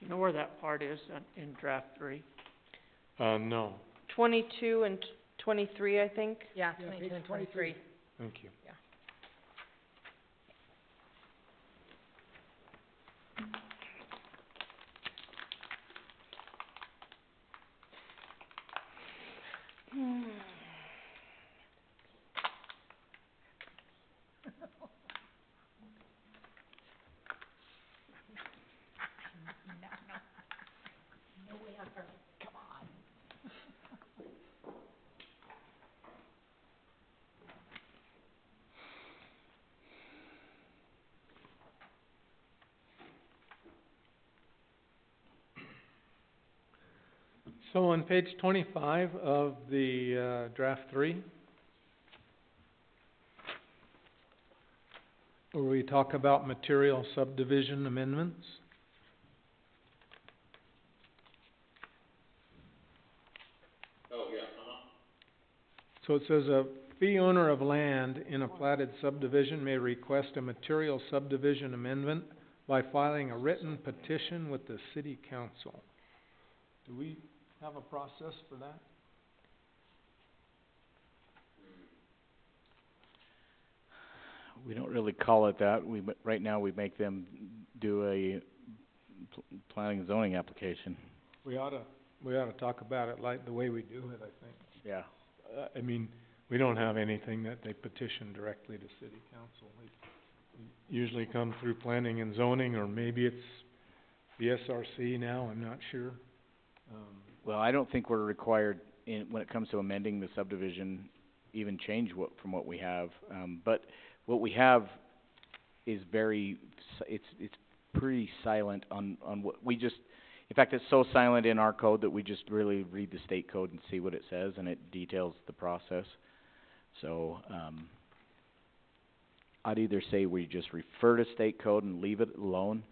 You know where that part is in draft 3? No, 22 and 23, I think. Yeah, Yeah, 22 page and 23. 23. thank you. So on page 25 of the, draft 3, where we talk about material subdivision amendments. Oh, yeah, So it says a fee owner of land in a platted subdivision may request a material subdivision amendment by filing a written petition with the city council. Do we have a process for that? We don't really call it that. Right now, we make them do a planning and zoning application. We ought to talk about it like the way we do it, I think. Yeah. I mean, we don't have anything that they petition directly to city council. They usually come through planning and zoning, or maybe it's the SRC now, I'm not sure. Well, I don't think we're required when it comes to amending the subdivision, even change from what we have. But what we have is it's pretty silent on what we just, in fact, it's so silent in our code that we just really read the state code and see what it says, and it details the process. So, I'd either say we just refer to state code and leave it alone,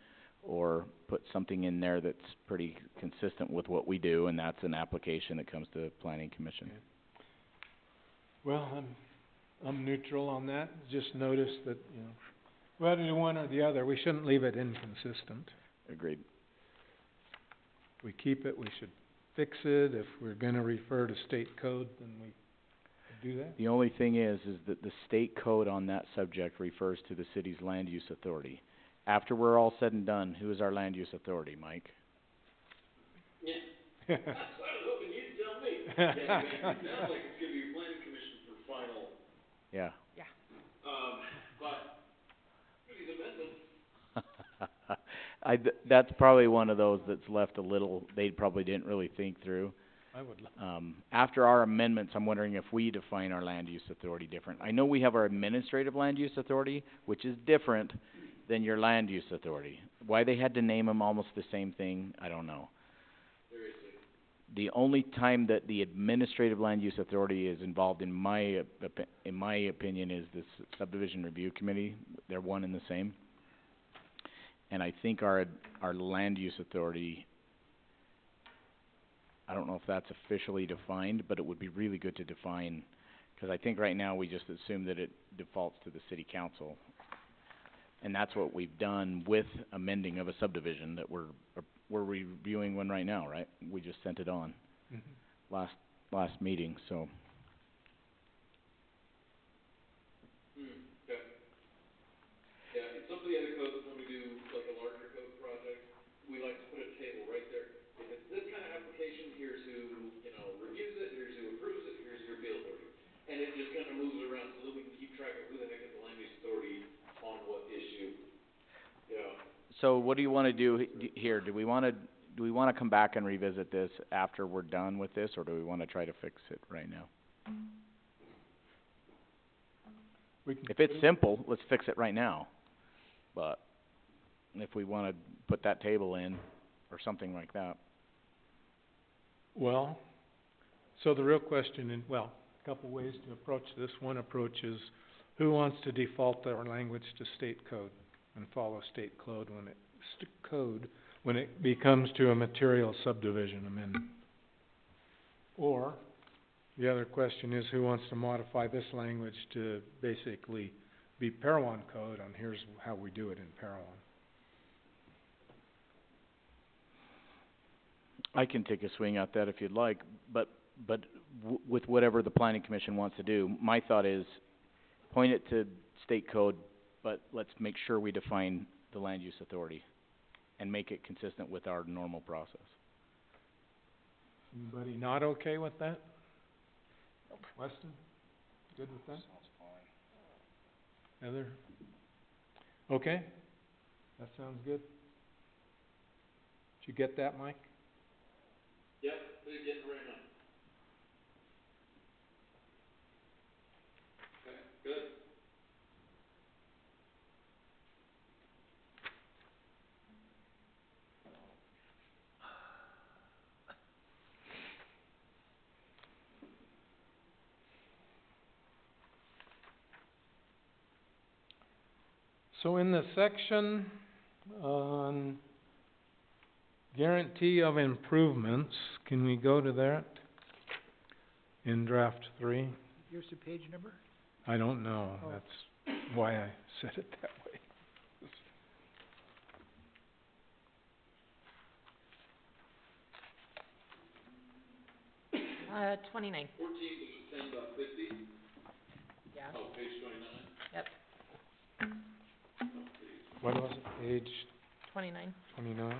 or put something in there that's pretty consistent with what we do, and that's an application that comes to planning commission. Okay. Well, I'm neutral on that. Just notice that, we ought to do one or the other. We shouldn't leave it inconsistent. Agreed. If we keep it, we should fix it. If we're gonna refer to state code, then we do that. The only thing is that the state code on that subject refers to the city's land use authority. After we're all said and done, who is our land use authority, Mike? yeah. I was hoping you'd tell me. Yeah, it sounds like it's gonna be your planning commission for final, Yeah. but these amendments. That's probably one of those that's left a little, they probably didn't really think through. I would After our amendments, I'm wondering if we define our land use authority different. I know we have our administrative land use authority, which is different than your land use authority. Why they had to name them almost the same thing, I don't know. Seriously. The only time that the administrative land use authority is involved, in my opinion, is this subdivision review committee. They're one and the same. And I think our land use authority, I don't know if that's officially defined, but it would be really good to define, because I think right now we just assume that it defaults to the city council. And that's what we've done with amending of a subdivision that we're reviewing one right now, right? We just sent it on last meeting, so. Okay. Yeah, in some of the other codes, when we do like a larger code project, we like to put a table right there. If it's this kind of application, here's who, reviews it, here's who approves it, here's your appeal authority. And it just kind of moves around so that we can keep track of who the heck is the land use authority on what issue. Yeah. So what do you wanna do here? Do we wanna come back and revisit this after we're done with this, or do we wanna try to fix it right now? If it's simple, let's fix it right now. But if we wanna put that table in, or something like that. Well, so the real question, a couple ways to approach this. One approach is, who wants to default their language to state code and follow state code when it becomes to a material subdivision amendment? Or, the other question is, who wants to modify this language to basically be Parowan code, and here's how we do it in Parowan. I can take a swing at that if you'd like, but with whatever the planning commission wants to do, my thought is, point it to state code, but let's make sure we define the land use authority and make it consistent with our normal process. Anybody not okay with that? Weston, good with that? Sounds fine. Heather? Okay, that sounds good. Did you get that, Mike? Yep, they're getting it right now. Okay, good. So in the section on guarantee of improvements, can we go to that in draft 3? Here's the page number. I don't know, Oh. that's why I said it that way. 29. 14.10.50, Yeah. oh, page 29. Yep, What was it, page 29. 29?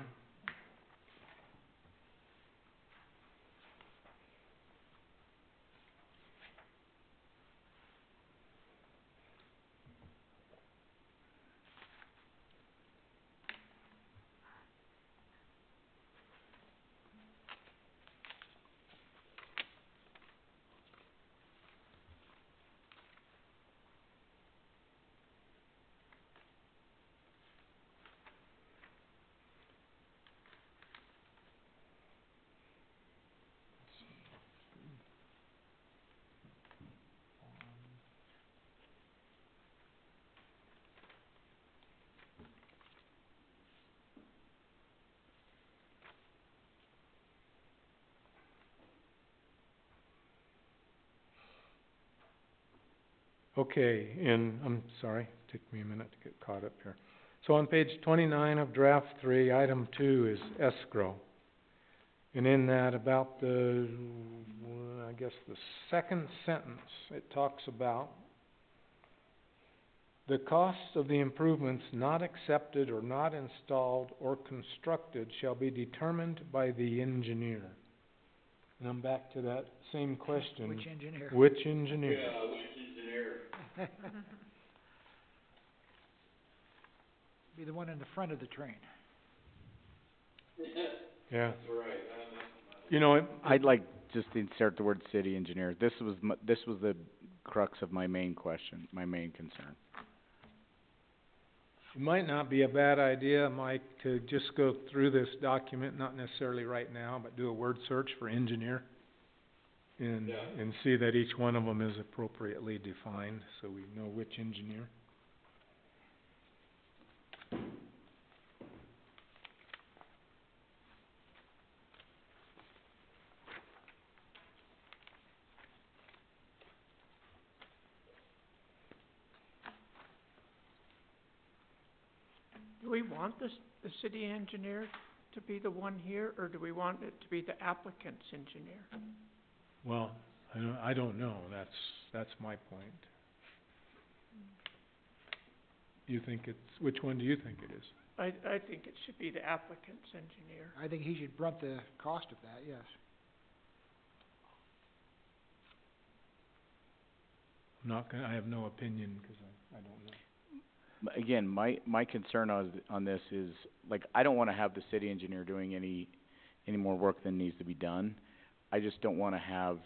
Okay, and I'm sorry, took me a minute to get caught up here. So on page 29 of draft 3, item 2 is escrow. And in that, about the, I guess the second sentence, it talks about the costs of the improvements not accepted or not installed or constructed shall be determined by the engineer. And I'm back to that same question. Which engineer? Which engineer? Yeah, which engineer? Be the one in the front of the train. Yeah. That's right, You know, I'd like just to insert the word city engineer. This was the crux of my main question, my main concern. it might not be a bad idea, Mike, to just go through this document, not necessarily right now, but do a word search for engineer. And, Yeah. and see that each one of them is appropriately defined, so we know which engineer. Do we want the city engineer to be the one here, or do we want it to be the applicant's engineer? Well, I don't know, that's my point. You think which one do you think it is? I think it should be the applicant's engineer. I think he should brunt the cost of that, yes. I have no opinion, 'cause I don't know. Again, my concern on this is, like, I don't wanna have the city engineer doing any more work than needs to be done. I just don't wanna have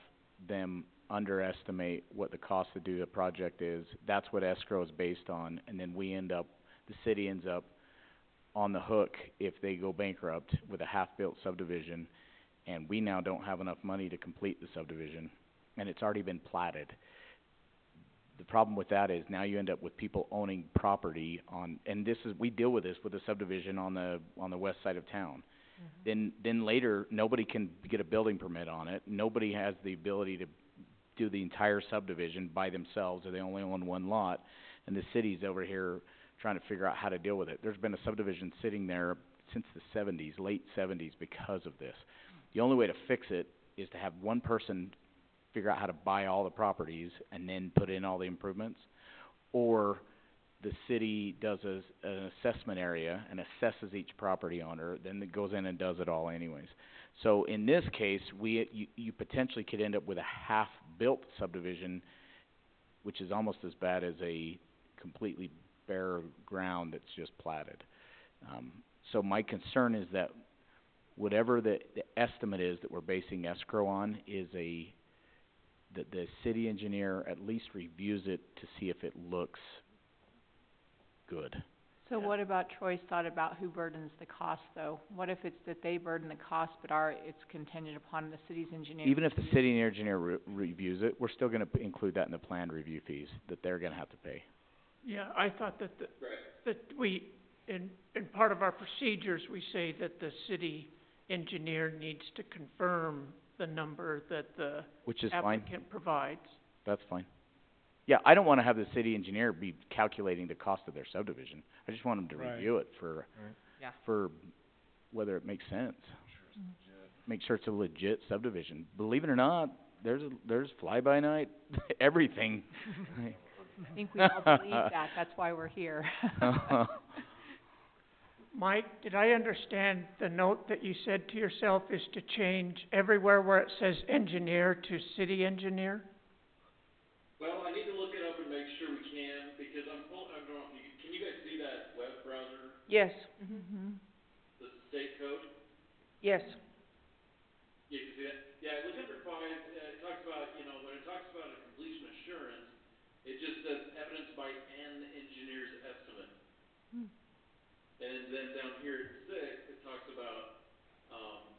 them underestimate what the cost to do the project is. That's what escrow is based on, and then the city ends up on the hook if they go bankrupt with a half-built subdivision, and we now don't have enough money to complete the subdivision, and it's already been platted. The problem with that is now you end up with people owning property and we deal with this with a subdivision on the west side of town. Then later, nobody can get a building permit on it, nobody has the ability to do the entire subdivision by themselves, or they only own one lot, and the city's over here trying to figure out how to deal with it. There's been a subdivision sitting there since the late seventies because of this. The only way to fix it is to have one person figure out how to buy all the properties and then put in all the improvements, or the city does an assessment area and assesses each property owner, then it goes in and does it all anyways. So in this case, you potentially could end up with a half-built subdivision, which is almost as bad as a completely bare ground that's just platted. So my concern is that whatever the estimate is that we're basing escrow on is that the city engineer at least reviews it to see if it looks good. So what about Troy's thought about who burdens the cost, though? What if it's that they burden the cost, but it's contingent upon the city's engineer? Even if the city engineer reviews it, we're still gonna include that in the planned review fees that they're gonna have to pay. Yeah, I thought that Right. that we, in part of our procedures, we say that the city engineer needs to confirm the number that the which is fine, applicant provides. that's fine. Yeah, I don't wanna have the city engineer be calculating the cost of their subdivision. I just want them to Right. review it for, Right. Yeah. for whether it makes sense. Make sure it's a legit subdivision. Believe it or not, there's fly-by-night, everything. I think we all believe that, that's why we're here. Mike, did I understand the note that you said to yourself is to change everywhere where it says engineer to city engineer? Well, I need to look it up and make sure we can, because I don't know if can you guys see that web browser, Yes, Mm-hmm. the state code? yes. Yeah, you can see that? Yeah, look under five, it talks about, when it talks about a completion assurance, it just says evidenced by an engineer's estimate. And then down here at six, it talks about,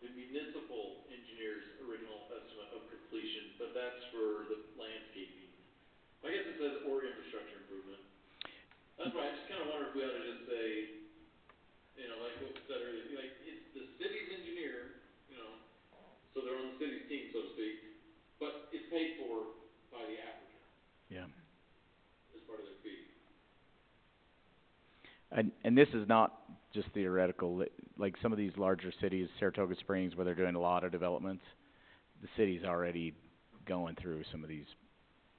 the municipal engineer's original estimate of completion, but that's for the landscaping. I guess it says or infrastructure improvement. That's why I just kinda wonder if we ought to just say, like what we said earlier, like, it's the city's engineer, so they're on the city's team, so to speak, but it's paid for by the applicant Yeah. as part of their fee. And this is not just theoretical, like some of these larger cities, Saratoga Springs, where they're doing a lot of developments, the city's already going through some of these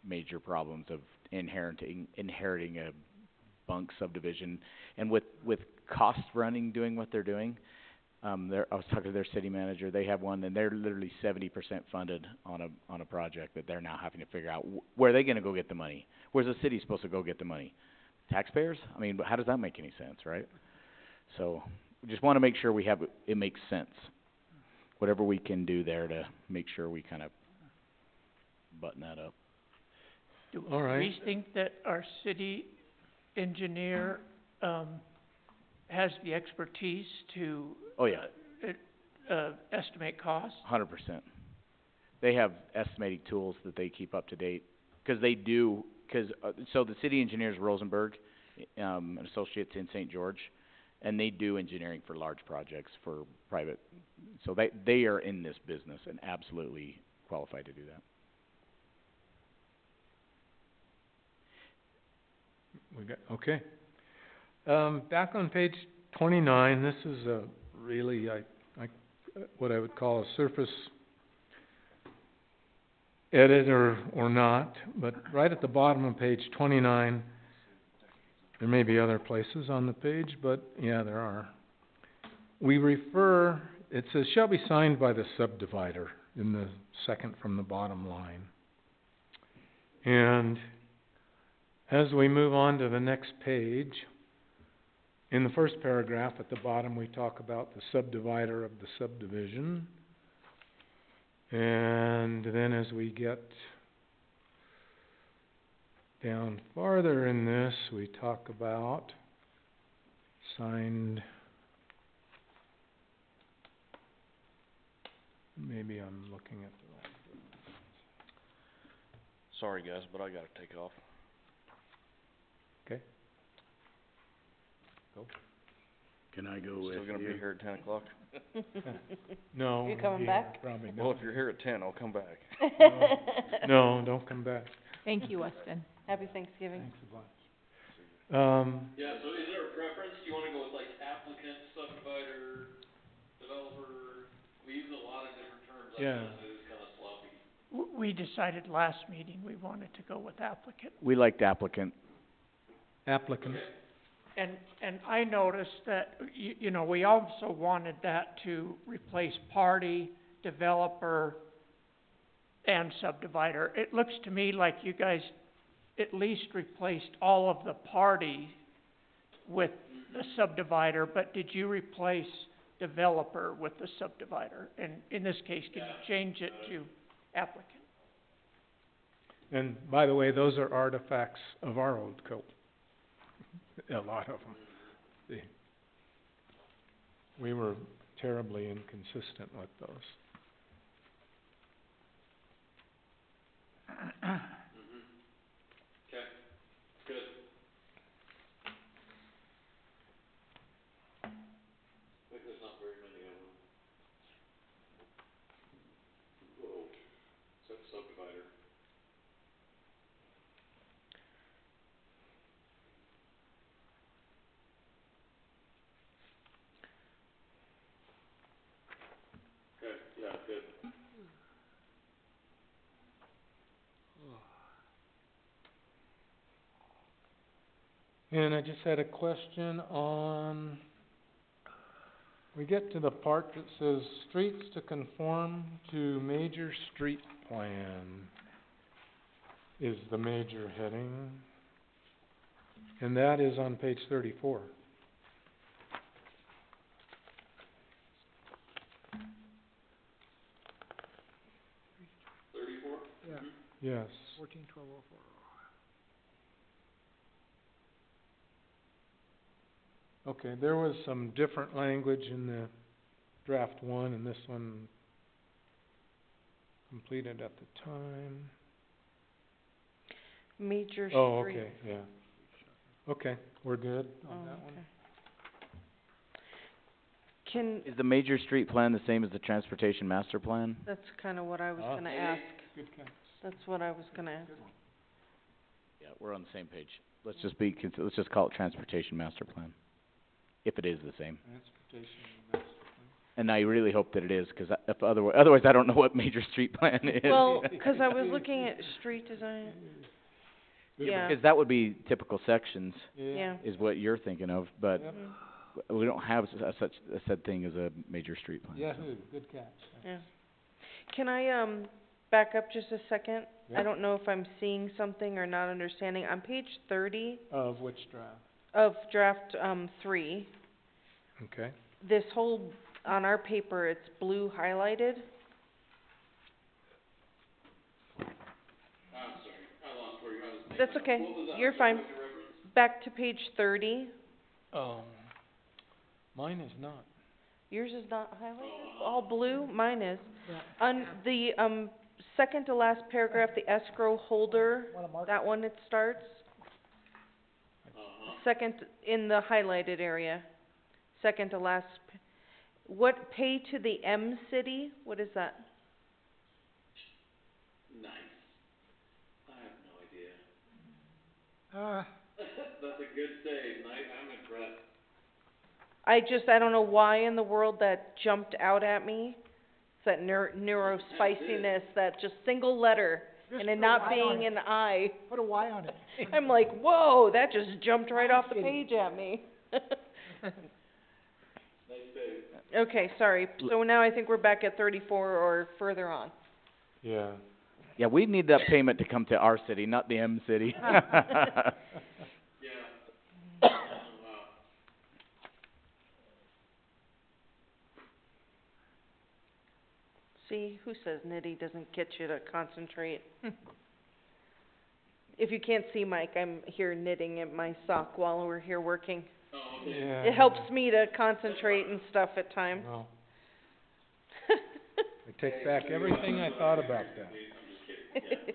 major problems of inheriting a bunk subdivision. And with cost running, doing what they're doing, I was talking to their city manager, they have one, and they're literally 70% funded on a project that they're now having to figure out, where are they gonna go get the money? Where's the city supposed to go get the money? Taxpayers? I mean, how does that make any sense, right? So, we just wanna make sure it makes sense. Whatever we can do there to make sure we kind of button that up. Do All right. we think that our city engineer, has the expertise to, Oh, yeah. estimate costs? 100%. They have estimating tools that they keep up to date, so the city engineers Rosenberg, and Associates in St. George, and they do engineering for large projects for private, so they are in this business and absolutely qualified to do that. Okay. Back on page 29, this is really, what I would call a surface edit or not, but right at the bottom of page 29, there may be other places on the page, but yeah, there are. It says, shall be signed by the subdivider in the second from the bottom line. And as we move on to the next page, in the first paragraph at the bottom, we talk about the subdivider of the subdivision. And then as we get down farther in this, we talk about signed, maybe I'm looking at the wrong. Sorry guys, but I gotta take off. Okay. Go. Can I go with you? Still gonna be here at 10 o'clock? No. You coming yeah, back? Probably Well, not. if you're here at 10, I'll come back. No, don't come back. Thank you, Weston. Happy Thanksgiving. Thanks a bunch. Yeah, so is there a preference? Do you wanna go with like applicant, subdivider, developer? We use a lot of different terms, Yeah. it's kinda sloppy. We decided last meeting we wanted to go with applicant. We liked applicant. Applicant. And I noticed that, we also wanted that to replace party, developer, and subdivider. It looks to me like you guys at least replaced all of the party with the subdivider, but did you replace developer with the subdivider? And in this case, can you change it to applicant? And by the way, those are artifacts of our old code. A lot of them. We were terribly inconsistent with those. Okay, good. And I just had a question on, we get to the part that says streets to conform to major street plan is the major heading. And that is on page 34. Yeah, Yes. 141204. Okay, there was some different language in the draft one, and this one completed at the time. Major street. Oh, okay, yeah. Okay, we're good on that one. Okay. Can, Is the major street plan the same as the transportation master plan? that's kinda what I was Ah. gonna ask. Good catch. That's what I was gonna ask. Yeah, we're on the same page. Let's just call it transportation master plan. If it is the same. Transportation master plan. And I really hope that it is, 'cause if otherwise I don't know what major street plan is. Well, 'cause I was looking at street design, yeah, Because that would be typical sections, yeah. is what you're thinking of, but Yep. we don't have such a said thing as a major street plan. so. Yahoo, good catch. Yeah. Can I, back up just a second? I Yep. don't know if I'm seeing something or not understanding. On page 30 Of which draft? of draft, 3, Okay. this whole, on our paper, it's blue highlighted. That's okay, you're fine. Back to page 30, Mine is not. yours is not highlighted, all blue, mine is. Yeah. On the, second to last paragraph, the escrow holder, Wanna mark that one it starts. Second in the highlighted area, second to last, what, pay to the M city, what is that? Nice. I have no idea. Uh, That's a good save, I'm impressed. I don't know why in the world that jumped out at me. It's that neuro spiciness, that just single letter, just and it put a not Y on being it. an I. Put a Y on it. I'm like, whoa, that just jumped right off the City. page at me. Nice save. Okay, sorry, so now I think we're back at 34 or further on. Yeah. Yeah, we need that payment to come to our city, not the M city. Yeah. Oh, wow. See, who says nitty doesn't get you to concentrate? If you can't see Mike, I'm here knitting at my sock while we're here working. Oh, okay. Yeah. It helps me to concentrate and stuff at times. Well, I take back everything I thought about that. I'm just kidding, yeah.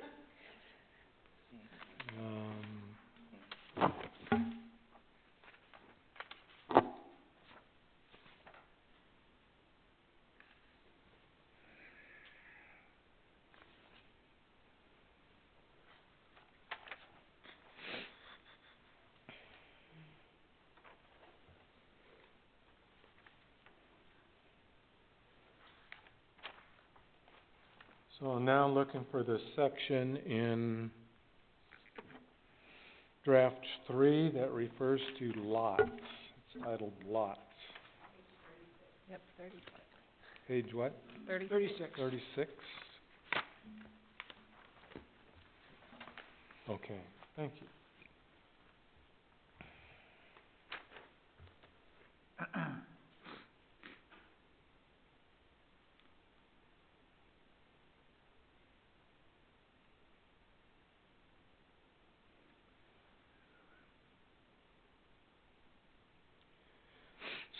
So I'm now looking for the section in draft 3 that refers to lots. It's titled lots. Yep, Page what? 36. 36? Okay, thank you.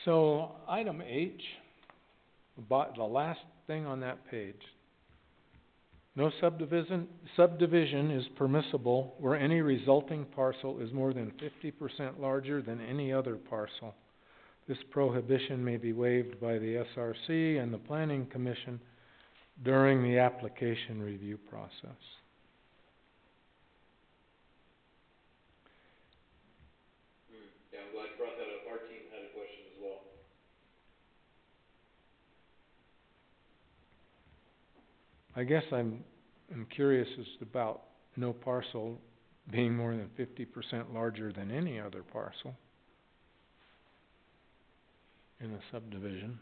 So, item H, the last thing on that page. No subdivision is permissible where any resulting parcel is more than 50% larger than any other parcel. This prohibition may be waived by the SRC and the Planning Commission during the application review process. Yeah, I'm glad you brought that up, our team had a question as well. I guess I'm curious as about no parcel being more than 50% larger than any other parcel in a subdivision.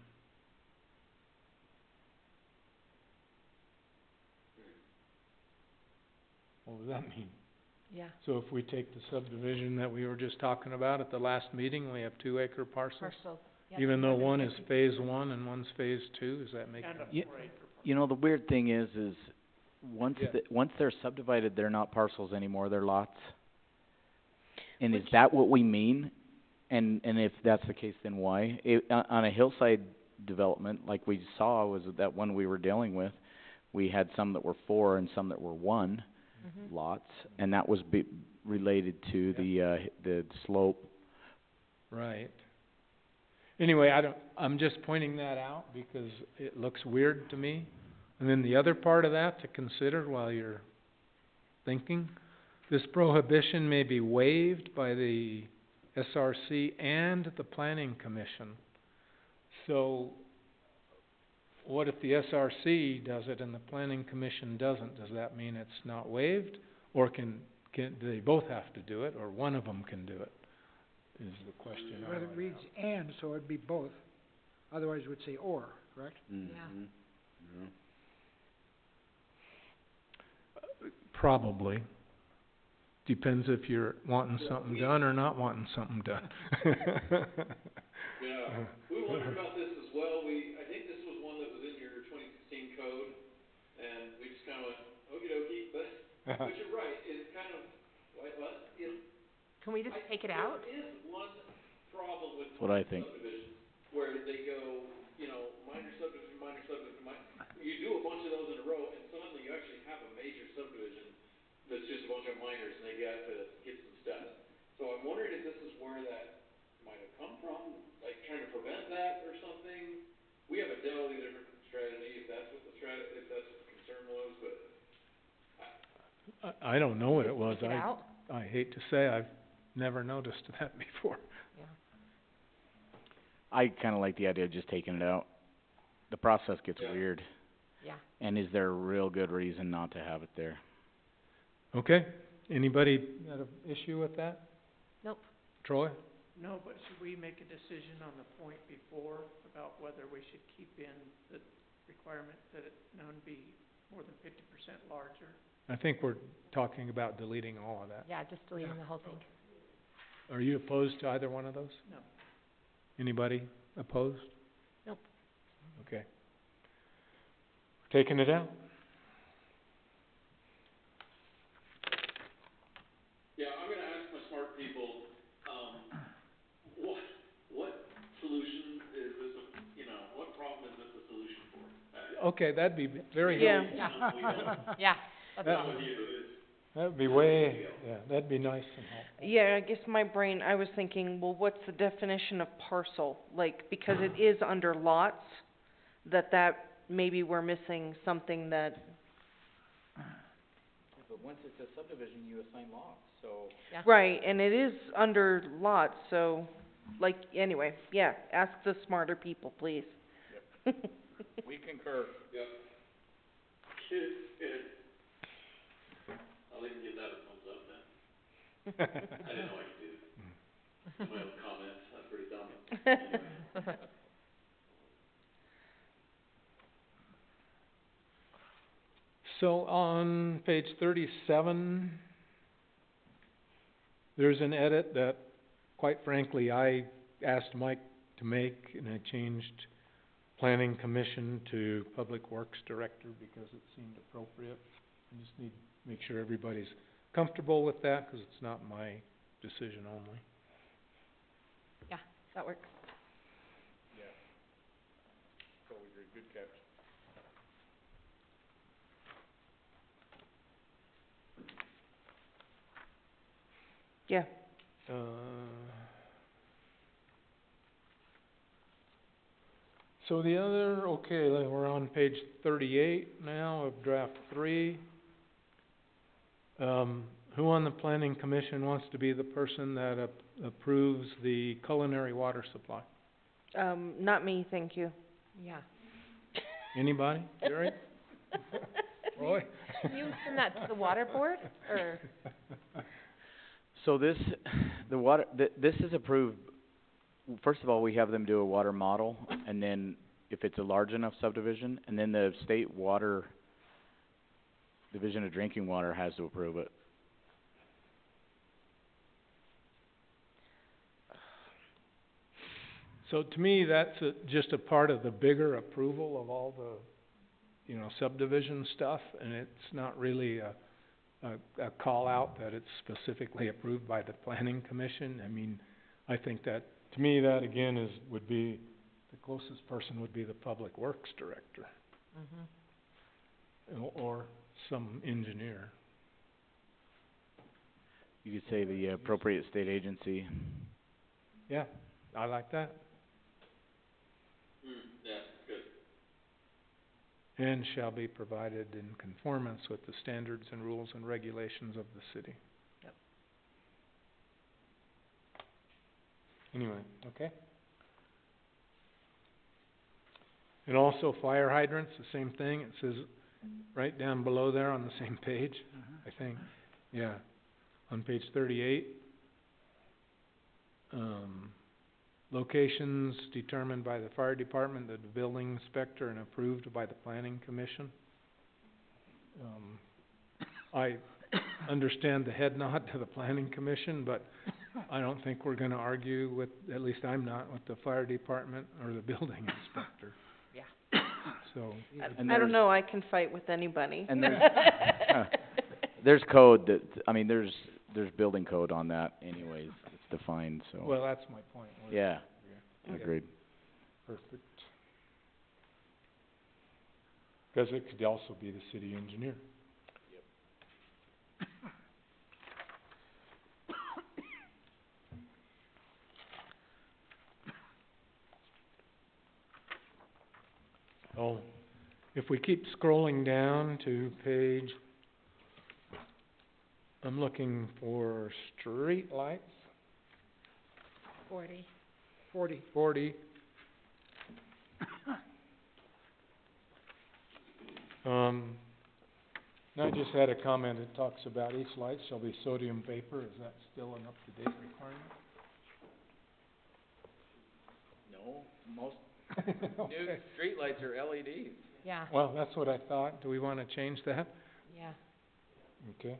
What does that mean? Yeah, So if we take the subdivision that we were just talking about at the last meeting, we have 2-acre parcels? parcels, yeah. Even though one is 250. phase 1 and one's phase 2, does that make? And a Ye- 4-acre You know, the weird thing is once Yeah. once they're subdivided, they're not parcels anymore, they're lots. And is Which- that what we mean? And if that's the case, then why? On a hillside development, like we saw, was that one we were dealing with, we had some that were 4 and some that were 1 Mhm. lots, and that was related to the slope. Right. Anyway, I'm just pointing that out because it looks weird to me. And then the other part of that to consider while you're thinking, this prohibition may be waived by the SRC and the Planning Commission. So, what if the SRC does it and the Planning Commission doesn't? Does that mean it's not waived? Or do they both have to do it, or one of them can do it? Is the question I Well, it would reads have. and, so it'd be both. Otherwise it would say or, correct? Yeah. Probably. Depends if you're wanting something done or not wanting something done. Yeah, we wondered about this as well. I think this was one that was in your 2016 code, and we just kind of went, okey dokey, but you're right, it's kind of, Can we just take it out? There is one problem with That's what I think. subdivisions, where they go, minor subdivision, you do a bunch of those in a row, and suddenly you actually have a major subdivision that's just a bunch of minors, and they got to get some steps. So I'm wondering if this is where that might have come from, like trying to prevent that or something. We have a totally different strategy, if that's what the concern was, but I don't know what it was. Take it out? I hate to say, I've never noticed that before. Yeah. I kinda like the idea of just taking it out. The process gets Yeah. weird. Yeah. And is there a real good reason not to have it there? Okay, anybody got an issue with that? Nope. Troy? No, but should we make a decision on the point before about whether we should keep in the requirement that it none be more than 50% larger? I think we're talking about deleting all of that. Yeah, just deleting the whole thing. Are you opposed to either one of those? No. Anybody opposed? Nope. Okay. Taking it out? yeah, I'm gonna ask my smart people, what solution is this, what problem is this a solution for? Okay, that'd be very Yeah. helpful. Yeah, that's That awesome. That'd be that'd be nice and helpful. Yeah, I guess my brain, I was thinking, well, what's the definition of parcel? Like, because it is under lots, that maybe we're missing something that, But once it's a subdivision, you assign lots, so. Yeah. right, and it is under lots, so, like, anyway, yeah, ask the smarter people, please. We concur. Yep. Good. I'll even give that a thumbs up then. I didn't know I could do that. My own comments, that's pretty dumb. So on page 37, there's an edit that, quite frankly, I asked Mike to make, and I changed Planning Commission to Public Works Director because it seemed appropriate. I just need to make sure everybody's comfortable with that, 'cause it's not my decision only. Yeah, that works. Totally agree, good catch. Yeah, So the other, okay, we're on page 38 now of draft 3. Who on the Planning Commission wants to be the person that approves the culinary water supply? not me, thank you. Yeah. Anybody? Jerry? Roy? Can you send that to the water board, or? So this, this is approved, first of all, we have them do a water model, and then if it's a large enough subdivision, and then the state water, Division of Drinking Water has to approve it. So to me, that's just a part of the bigger approval of all the, subdivision stuff, and it's not really a call out that it's specifically approved by the planning commission. I mean, I think that, to me, that again would be, the closest person would be the public works director. Or some engineer. You could say the appropriate state agency. Yeah, I like that. Yeah, good. And shall be provided in conformance with the standards and rules and regulations of the city. Yep. Anyway, okay. And also fire hydrants, the same thing, it says right down below there on the same page, I think, yeah, on page 38. Locations determined by the fire department, the building inspector, and approved by the planning commission. I understand the head nod to the planning commission, but I don't think we're gonna argue with, at least I'm not, with the fire department or the building inspector. Yeah. So, And I don't there's- know, I can fight with anybody. And there's code that, I mean, there's building code on that anyways, it's defined, so. well, that's my point. Yeah, Okay. agreed. Perfect. Cause it could also be the city engineer. Oh, if we keep scrolling down to page, I'm looking for street lights, 40. 40. I just had a comment that talks about each light shall be sodium vapor, is that still an up-to-date requirement? No, most Okay. streetlights are LEDs. Yeah, Well, that's what I thought, do we wanna change that? yeah. Okay.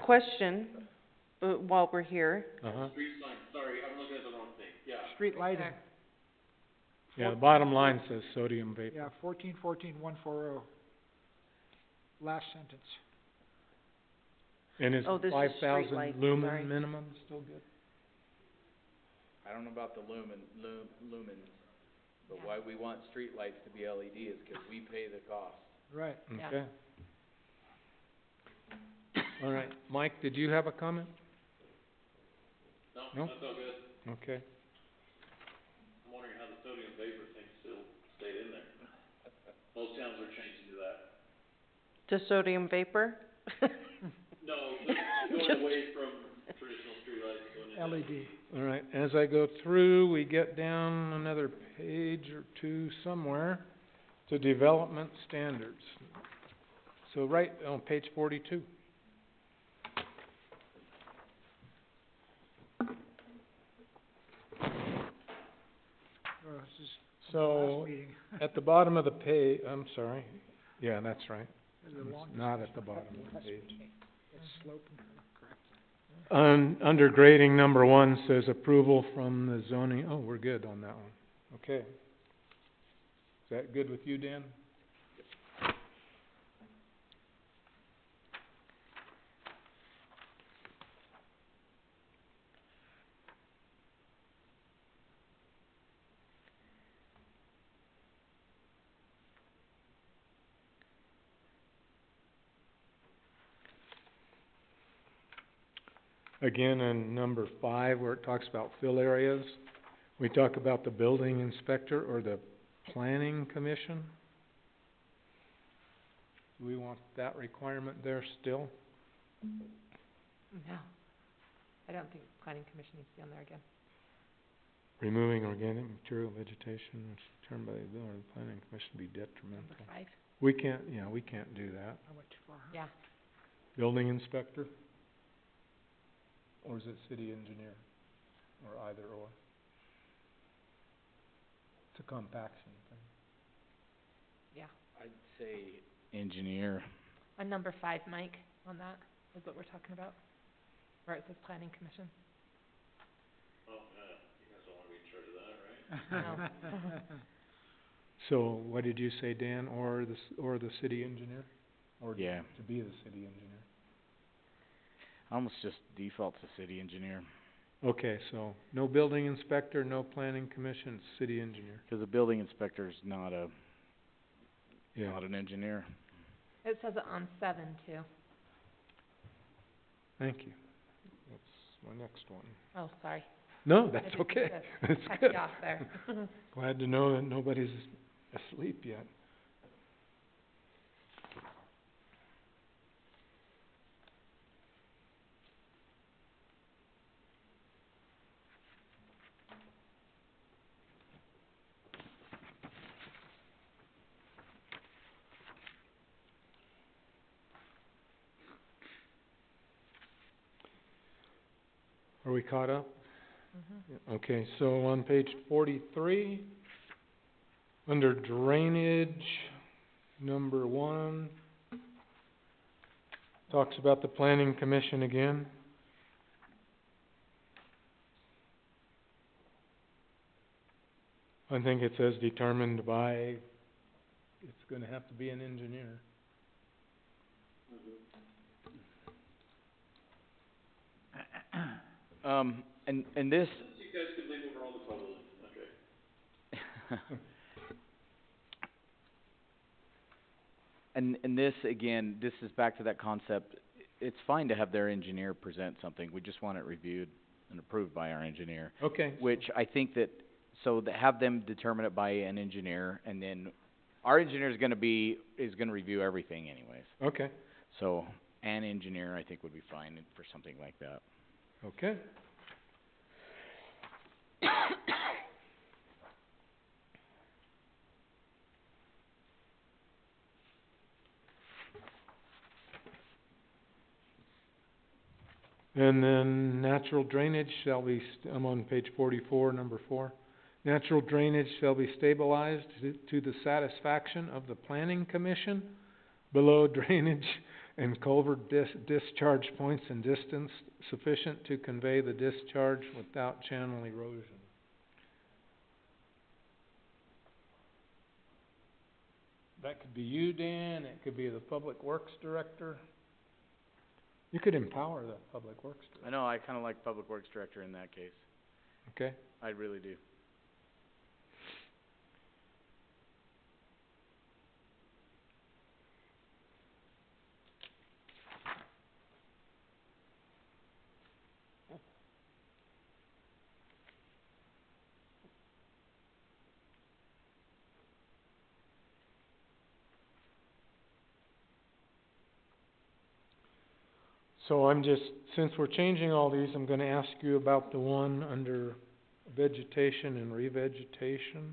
Question, while we're here. Uh-huh. Street sign, sorry, I'm looking at the wrong thing, yeah. Street lighting, There. Yeah, the bottom line says sodium vapor. yeah, 1414-140. Last sentence. And is Oh, this is 5,000 street lights, lumen sorry. minimum still good? I don't know about the lumens, but Yeah. why we want streetlights to be LED is 'cause we pay the cost. Right. Yeah. Okay. All right, Mike, did you have a comment? No? That's all good. Okay. I'm wondering how the sodium vapor thing still stayed in there. Most towns are changing to that. To sodium vapor? No, going away from traditional streetlights, going into LED. All right, as I go through, we get down another page or two somewhere to development standards. So right on page 42. This is So, last meeting. at the bottom of the page, I'm sorry, yeah, that's right. This is the It's longest not at the bottom of the last page. meeting. It's sloping, correct. Under grading, number 1 says approval from the zoning, oh, we're good on that one, okay. Is that good with you, Dan? Again, in number 5, where it talks about fill areas, we talk about the building inspector or the planning commission. Do we want that requirement there still? No. I don't think planning commission needs to be on there again. Removing organic material vegetation is determined by the building or the planning commission be Number detrimental. 5. We can't do that. I went too far. Yeah. building inspector? Or is it city engineer? Or either or? It's a compaction thing. Yeah. I'd say engineer. On number 5, Mike, on that, is what we're talking about, where it says planning commission. No. So, what did you say, Dan, or the city engineer? Or Yeah. to be the city engineer? I almost just default to city engineer, Okay, so, no building inspector, no planning commission, city engineer. cause a building inspector's not Yeah. not an engineer. It says it on 7 too. Thank you. That's my next one. Oh, sorry. No, I that's didn't okay. mean That's to cut good. you off there. Glad to know that nobody's asleep yet. Are we caught up? Yeah, okay, so on page 43, under drainage, number 1, talks about the planning commission again. I think it says determined by, it's gonna have to be an engineer. And this, You guys can leave over all the trouble, okay. and this, again, this is back to that concept, it's fine to have their engineer present something, we just want it reviewed and approved by our engineer. Okay. Which I think that, so that have them determine it by an engineer, and then our engineer is gonna review everything anyways. Okay, So, an engineer, I think, would be fine for something like that. okay. And then natural drainage shall be, I'm on page 44, number 4. Natural drainage shall be stabilized to the satisfaction of the planning commission. Below drainage and culvert discharge points and distance sufficient to convey the discharge without channel erosion. That could be you, Dan, it could be the public works director. You could empower the public works director. I know, I kinda like public works director in that case, Okay? I really do. So since we're changing all these, I'm gonna ask you about the one under vegetation and revegetation.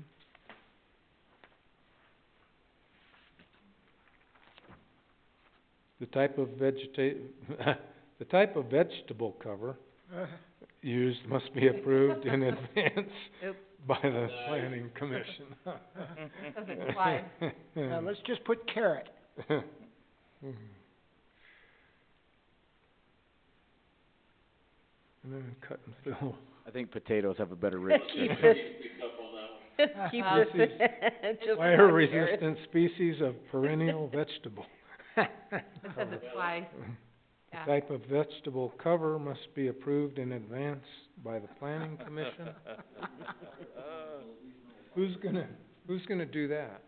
The type of the type of vegetable cover used must be approved in advance Oops. by the planning commission. Doesn't apply. Let's just put carrot. And then cut and fill. I think potatoes have a better root Keep system. this, keep this, just Fire one carrot. resistant species of perennial vegetable. It says it's fly, yeah. The type of vegetable cover must be approved in advance by the planning commission. Who's gonna do that?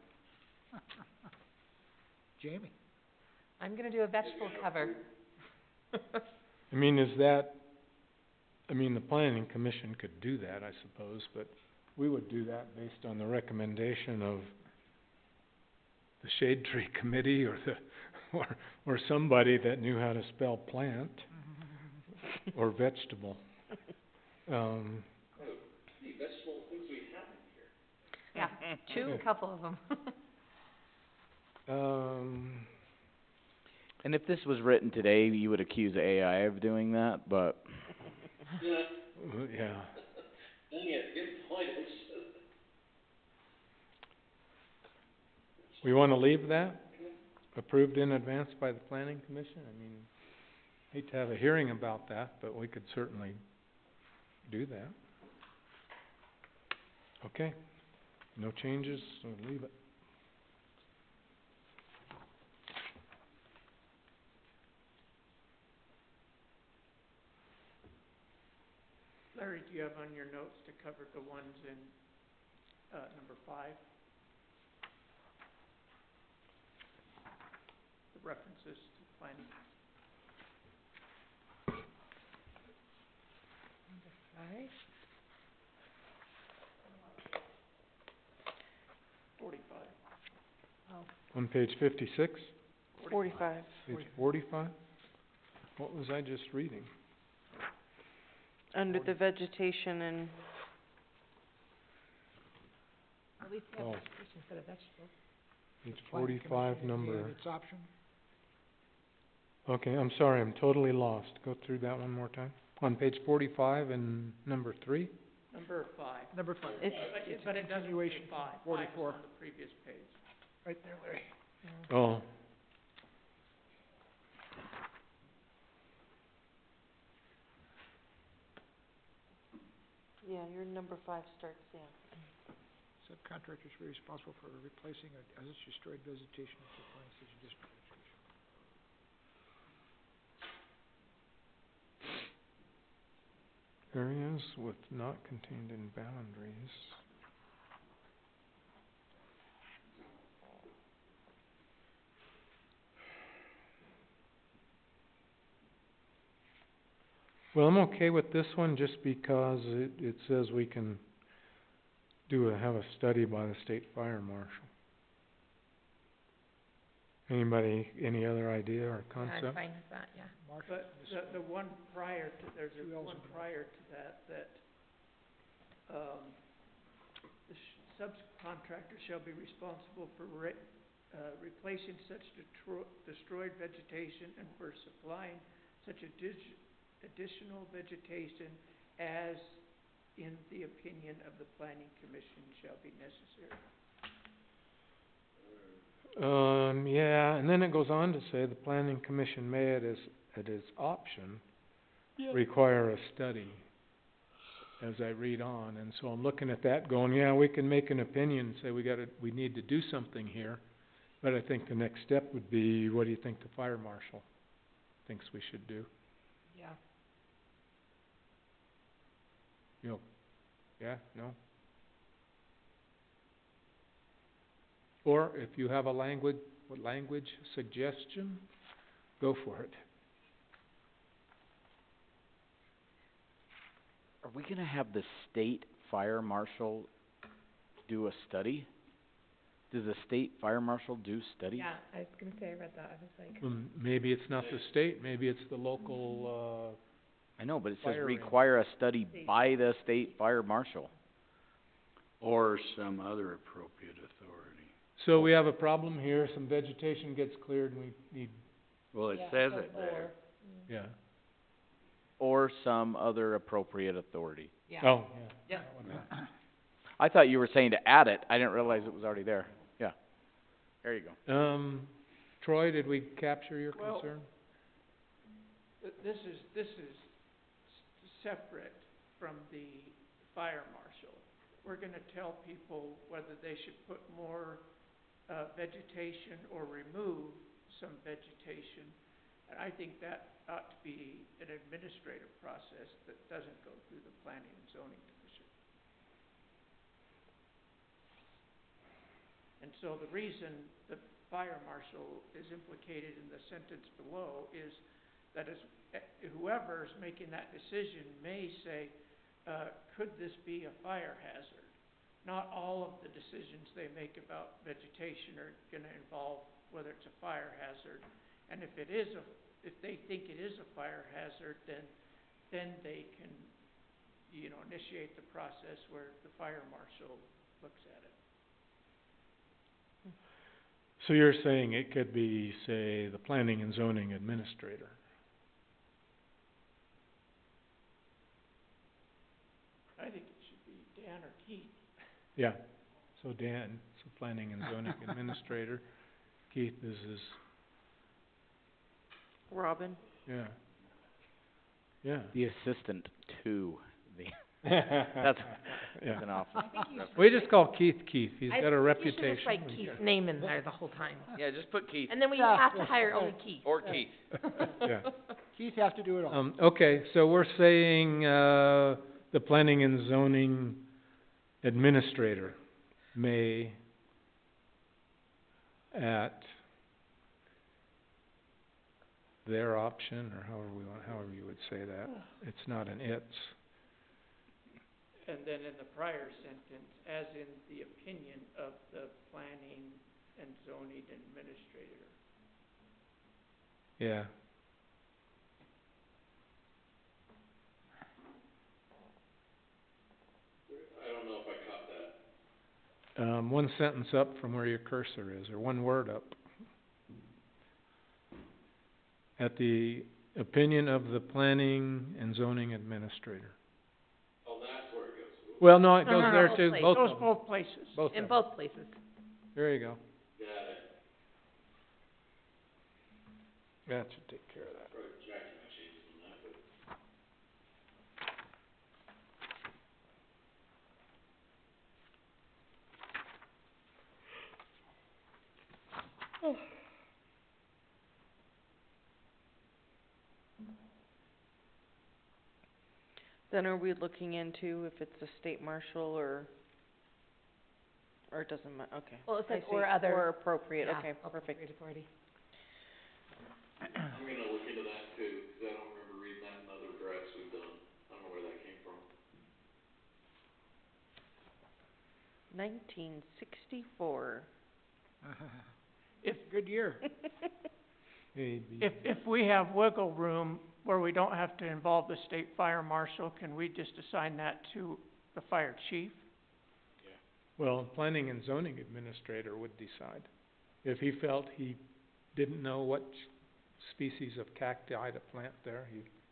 Jamie? I'm gonna do a vegetable cover. I mean, the planning commission could do that, I suppose, but we would do that based on the recommendation of the shade tree committee or or somebody that knew how to spell plant or vegetable. See, vegetable things we have in here. Yeah, a couple of them. And if this was written today, you would accuse AI of doing that, but Yeah. Then you have to get pointed. We wanna leave that? Approved in advance by the planning commission? I mean, hate to have a hearing about that, but we could certainly do that. Okay, no changes, so leave it. Larry, do you have on your notes to cover the ones in, number 5? The references to planning. Five? 45. On page 56, 45. page 45? What was I just reading? Under the vegetation and, At least we Oh. have vegetation instead of vegetables. Page Planning 45, Commission number, and its option. okay, I'm sorry, I'm totally lost. Go through that one more time. On page 45 and number 3? Number 5. Number 5. It's, But it doesn't say continuation 5. from 5 is 44. on the previous page. Right there, Larry. Oh. yeah, your number 5 starts, yeah. Subcontractors are responsible for replacing as it's destroyed vegetation and supplying such additional vegetation. Areas with not contained in boundaries. Well, I'm okay with this one just because it says we can have a study by the state fire marshal. Anybody, any other idea or Yeah, concept? I'm fine with that, yeah. Marshall, But the one prior to, there's Two L's one in there. prior to that, the subcontractor shall be responsible for replacing such destroyed vegetation and for supplying such additional vegetation as, in the opinion of the planning commission, shall be necessary. Yeah, and then it goes on to say the planning commission may at its option require a study, as I read on, and so I'm looking at that going, yeah, we can make an opinion, say we need to do something here, but I think the next step would be, what do you think the fire marshal thinks we should do? Yeah. Yeah, no? Or if you have a language suggestion, go for it. are we gonna have the state fire marshal do a study? Does the state fire marshal do studies? Yeah, I was gonna say, I read that, I was like, Maybe it's not the state, maybe it's the local, I know, but it says Fire require a study by the state fire marshal. Or some other appropriate authority. so we have a problem here, some vegetation gets cleared and we need, Well, it yeah, says so it there. yeah. Or some other appropriate authority. Yeah. Oh, yeah. Yep. that one. I thought you were saying to add it, I didn't realize it was already there. Yeah. There you go. Troy, did we capture your Well, concern? This is separate from the fire marshal. We're gonna tell people whether they should put more, vegetation or remove some vegetation. And I think that ought to be an administrative process that doesn't go through the planning and zoning commission. And so the reason the fire marshal is implicated in the sentence below is that whoever's making that decision may say, could this be a fire hazard? Not all of the decisions they make about vegetation are gonna involve whether it's a fire hazard. And if they think it is a fire hazard, then they can, initiate the process where the fire marshal looks at it. So you're saying it could be, say, the planning and zoning administrator? I think it should be Dan or Keith. Yeah, so Dan, so planning and zoning administrator, Keith is his, Robin? yeah. Yeah. The assistant to the, That's, that's an office. we just call Keith Keith, he's I got a think reputation. you should just write Keith's name in there the whole time. Yeah, just put Keith. And then we Yeah. have to hire only Keith. Or Keith. Yeah. Keith have to do it all. Okay, so we're saying, the planning and zoning administrator may at their option, or however you would say that. It's not an it's. And then in the prior sentence, as in the opinion of the planning and zoning administrator. Yeah. I don't know if I caught that. One sentence up from where your cursor is, or one word up. At the opinion of the planning and zoning administrator. Oh, that's where it goes. Well, no, it No, goes no, no, there both too, places. both Goes of them. both places. Both In of them. both places. There you go. Got it. That should take care of that. Probably Jackie might change it on that, but. Then are we looking into if it's a state marshal or it doesn't okay. Well, it's I like see. or other. Or appropriate, Yeah, okay, perfect. appropriate authority. I'm gonna look into that too, 'cause I don't remember reading that in other drafts we've done. I don't know where that came from. 1964. Good year. A, B. If we have wiggle room where we don't have to involve the state fire marshal, can we just assign that to the fire chief? Well, planning and zoning administrator would decide. If he felt he didn't know what species of cacti to plant there,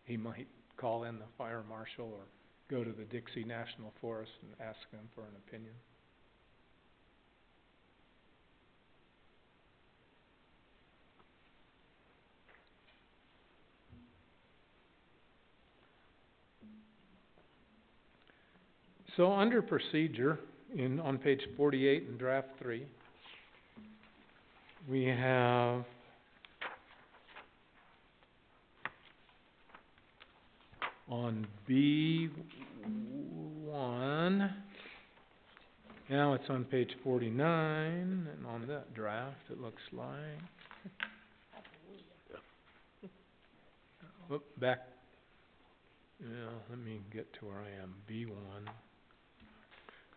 he might call in the fire marshal or go to the Dixie National Forest and ask them for an opinion. So under procedure, on page 48 in draft 3, we have on B1, now it's on page 49, and on that draft it looks like. Whoop, back, let me get to where I am, B1.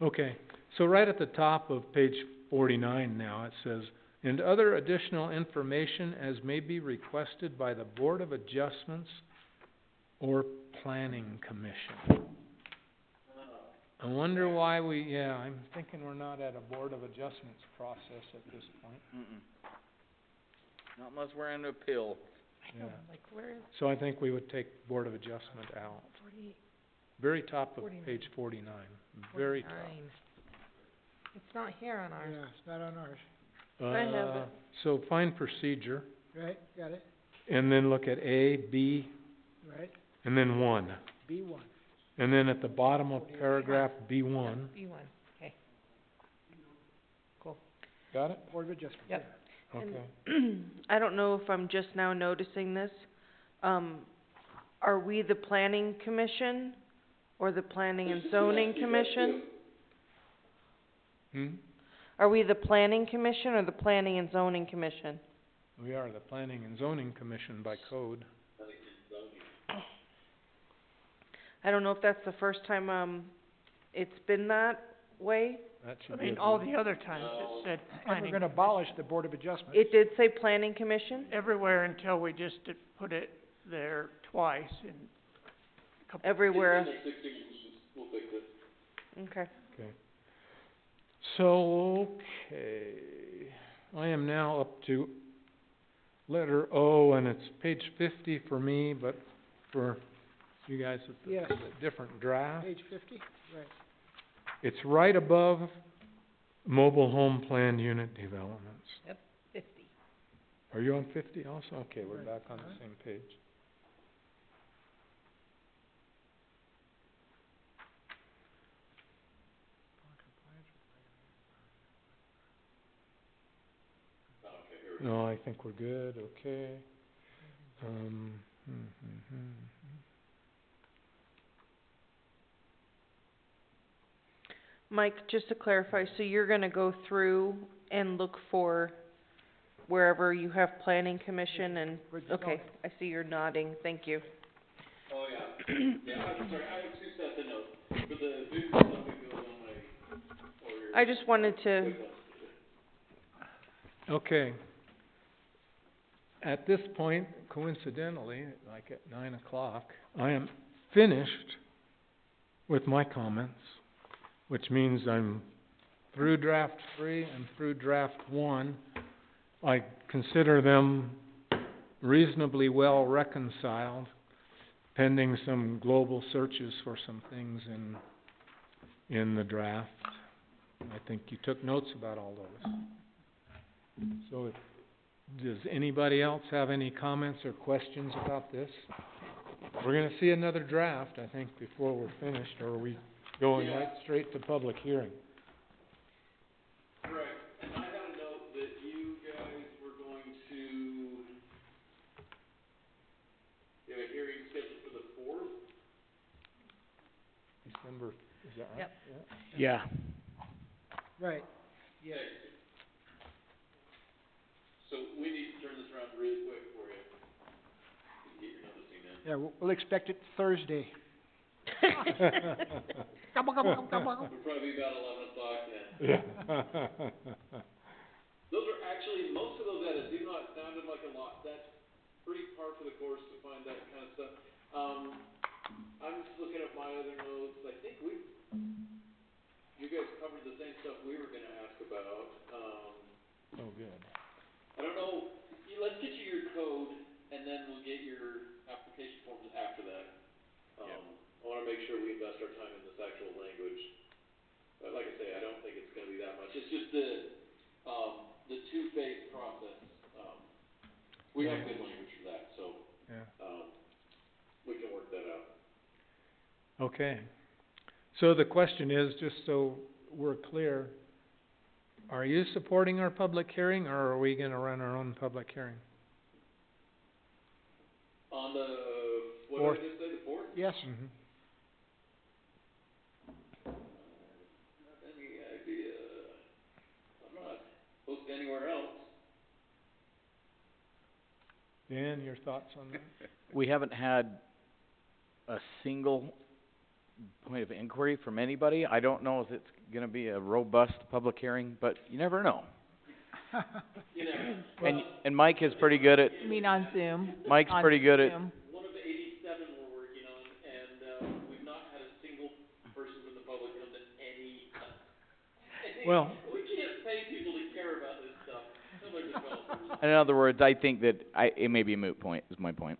Okay, so right at the top of page 49 now, it says, "And other additional information as may be requested by the Board of Adjustments or Planning Commission." I wonder why I'm thinking we're not at a Board of Adjustments process at this point. Not unless we're in appeal. Yeah. Like, where is So I think we would take Board of Adjustment out. 48, Very top of 49. page 49, very top. 49? It's not here on ours. Yeah, it's not on ours. I have it. So find procedure, Right, got it, and then look at A, B, right, and then 1. B1. And then at the bottom of paragraph B1, B1, okay. Cool. got it? Board of Adjustment. Yep. Okay. I don't know if I'm just now noticing this. Are we the planning commission or the planning and zoning commission? Are we the planning commission or the planning and zoning commission? We are the Planning and Zoning Commission by code. I don't know if that's the first time, it's been that way. That I should be. mean, a- all the other times it said And planning. we're gonna abolish the Board of Adjustment. It did say planning commission? Everywhere until we just put it there twice in a couple. Everywhere, Next 6 we'll fix it. okay. Okay. So, okay, I am now up to letter O, and it's page 50 for me, but for you guys, Yes. it's a different draft. Page 50, right. It's right above mobile home plan unit developments. 50. Are you on 50 also? Okay, we're Right. back on the Alright. same page. No, I think we're good, okay. Mike, just to clarify, so you're gonna go through and look for wherever you have planning commission and, Where's the okay, zoning? I see you're nodding, thank you. Oh, yeah. Yeah, I'm sorry, I have two sets of notes. For the big stuff, we go on my, or I just wanted to, quick ones. Okay. At this point, coincidentally, like at 9 o'clock, I am finished with my comments, which means I'm through draft 3 and through draft 1. I consider them reasonably well reconciled, pending some global searches for some things in the draft. I think you took notes about all those. So does anybody else have any comments or questions about this? We're gonna see another draft, I think, before we're finished, or are we going right straight to public hearing? Correct, and I had a note that you guys were going to, you have a hearing scheduled for the 4th? December, is that right? Yep. Yeah. Right, yes. Okay. So we need to turn this around really quick for you. To get your noticing in. Yeah, we'll expect it Thursday. Gobble, gobble, gobble. It'll probably be about 11 o'clock then. Yeah. Those are actually, most of those edits, even though it sounded like a lot, that's pretty par for the course to find that kind of stuff. I'm just looking at my other notes, I think you guys covered the same stuff we were gonna ask about. Oh, good. I don't know, let's get you your code, and then we'll get your application forms after that. I wanna make sure we invest our time in this actual language. But like I say, I don't think it's gonna be that much, it's just the two-phase process, we have good language for that, so, Yeah. we can work that out. Okay. So the question is, just so we're clear, are you supporting our public hearing, or are we gonna run our own public hearing? On the, what Fourth. did I just say, the 4th? Yes, Mm-hmm. Not any idea, I'm not posted anywhere else. Dan, your thoughts on that? We haven't had a single point of inquiry from anybody. I don't know if it's gonna be a robust public hearing, but you never know. You know, And Mike is pretty good at, You mean on Zoom? Mike's On pretty good at, Zoom. one of the 87 we're working on, and, we've not had a single person from the public come to any, Well, we can't pay people to care about this stuff, some are developers. in other words, I think that it may be a moot point, is my point.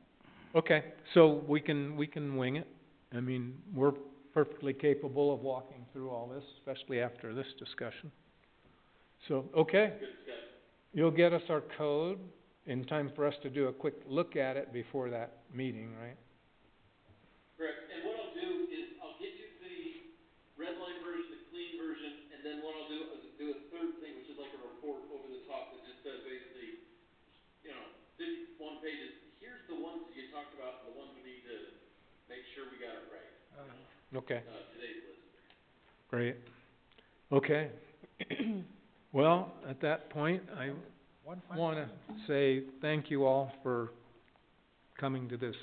okay, so we can wing it. I mean, we're perfectly capable of walking through all this, especially after this discussion. So, okay, Good discussion. you'll get us our code in time for us to do a quick look at it before that meeting, right? Correct, and what I'll do is, I'll get you the red line version, the clean version, and then what I'll do is do a third thing, which is like a report over the top that just says basically, 51 pages, here's the ones that you talked about, and the ones we need to make sure we got it right, Okay, today's list. great. Okay. Well, at that point, I one final. wanna say thank you all for coming to this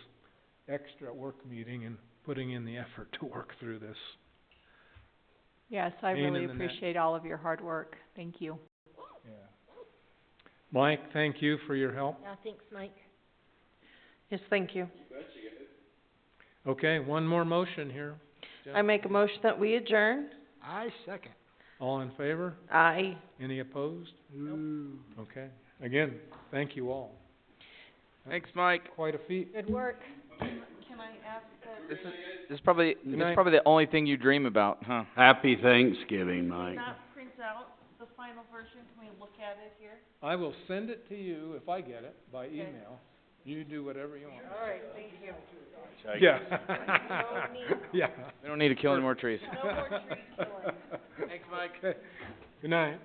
extra work meeting and putting in the effort to work through this. Yes, I Pain really in the neck. appreciate all of your hard work. Thank you. Yeah. Mike, thank you for your help. Yeah, thanks, Mike. yes, thank you. You betcha, guys. Okay, one more motion here. I make a motion that we adjourn. I second. All in favor? Aye. Any opposed? Ooh. Okay. Again, thank you all. Thanks, Mike. Quite a feat. Good work. Can I ask that? This is probably night. the only thing you dream about, huh? Happy Thanksgiving, Mike. print out the final version? Can we look at it here? I will send it to you if I get it by email. You do whatever you want. All right, thank you. Yeah. No need. Yeah. We don't need to kill any more trees. No more tree killing. Thanks, Mike. Okay. Good night.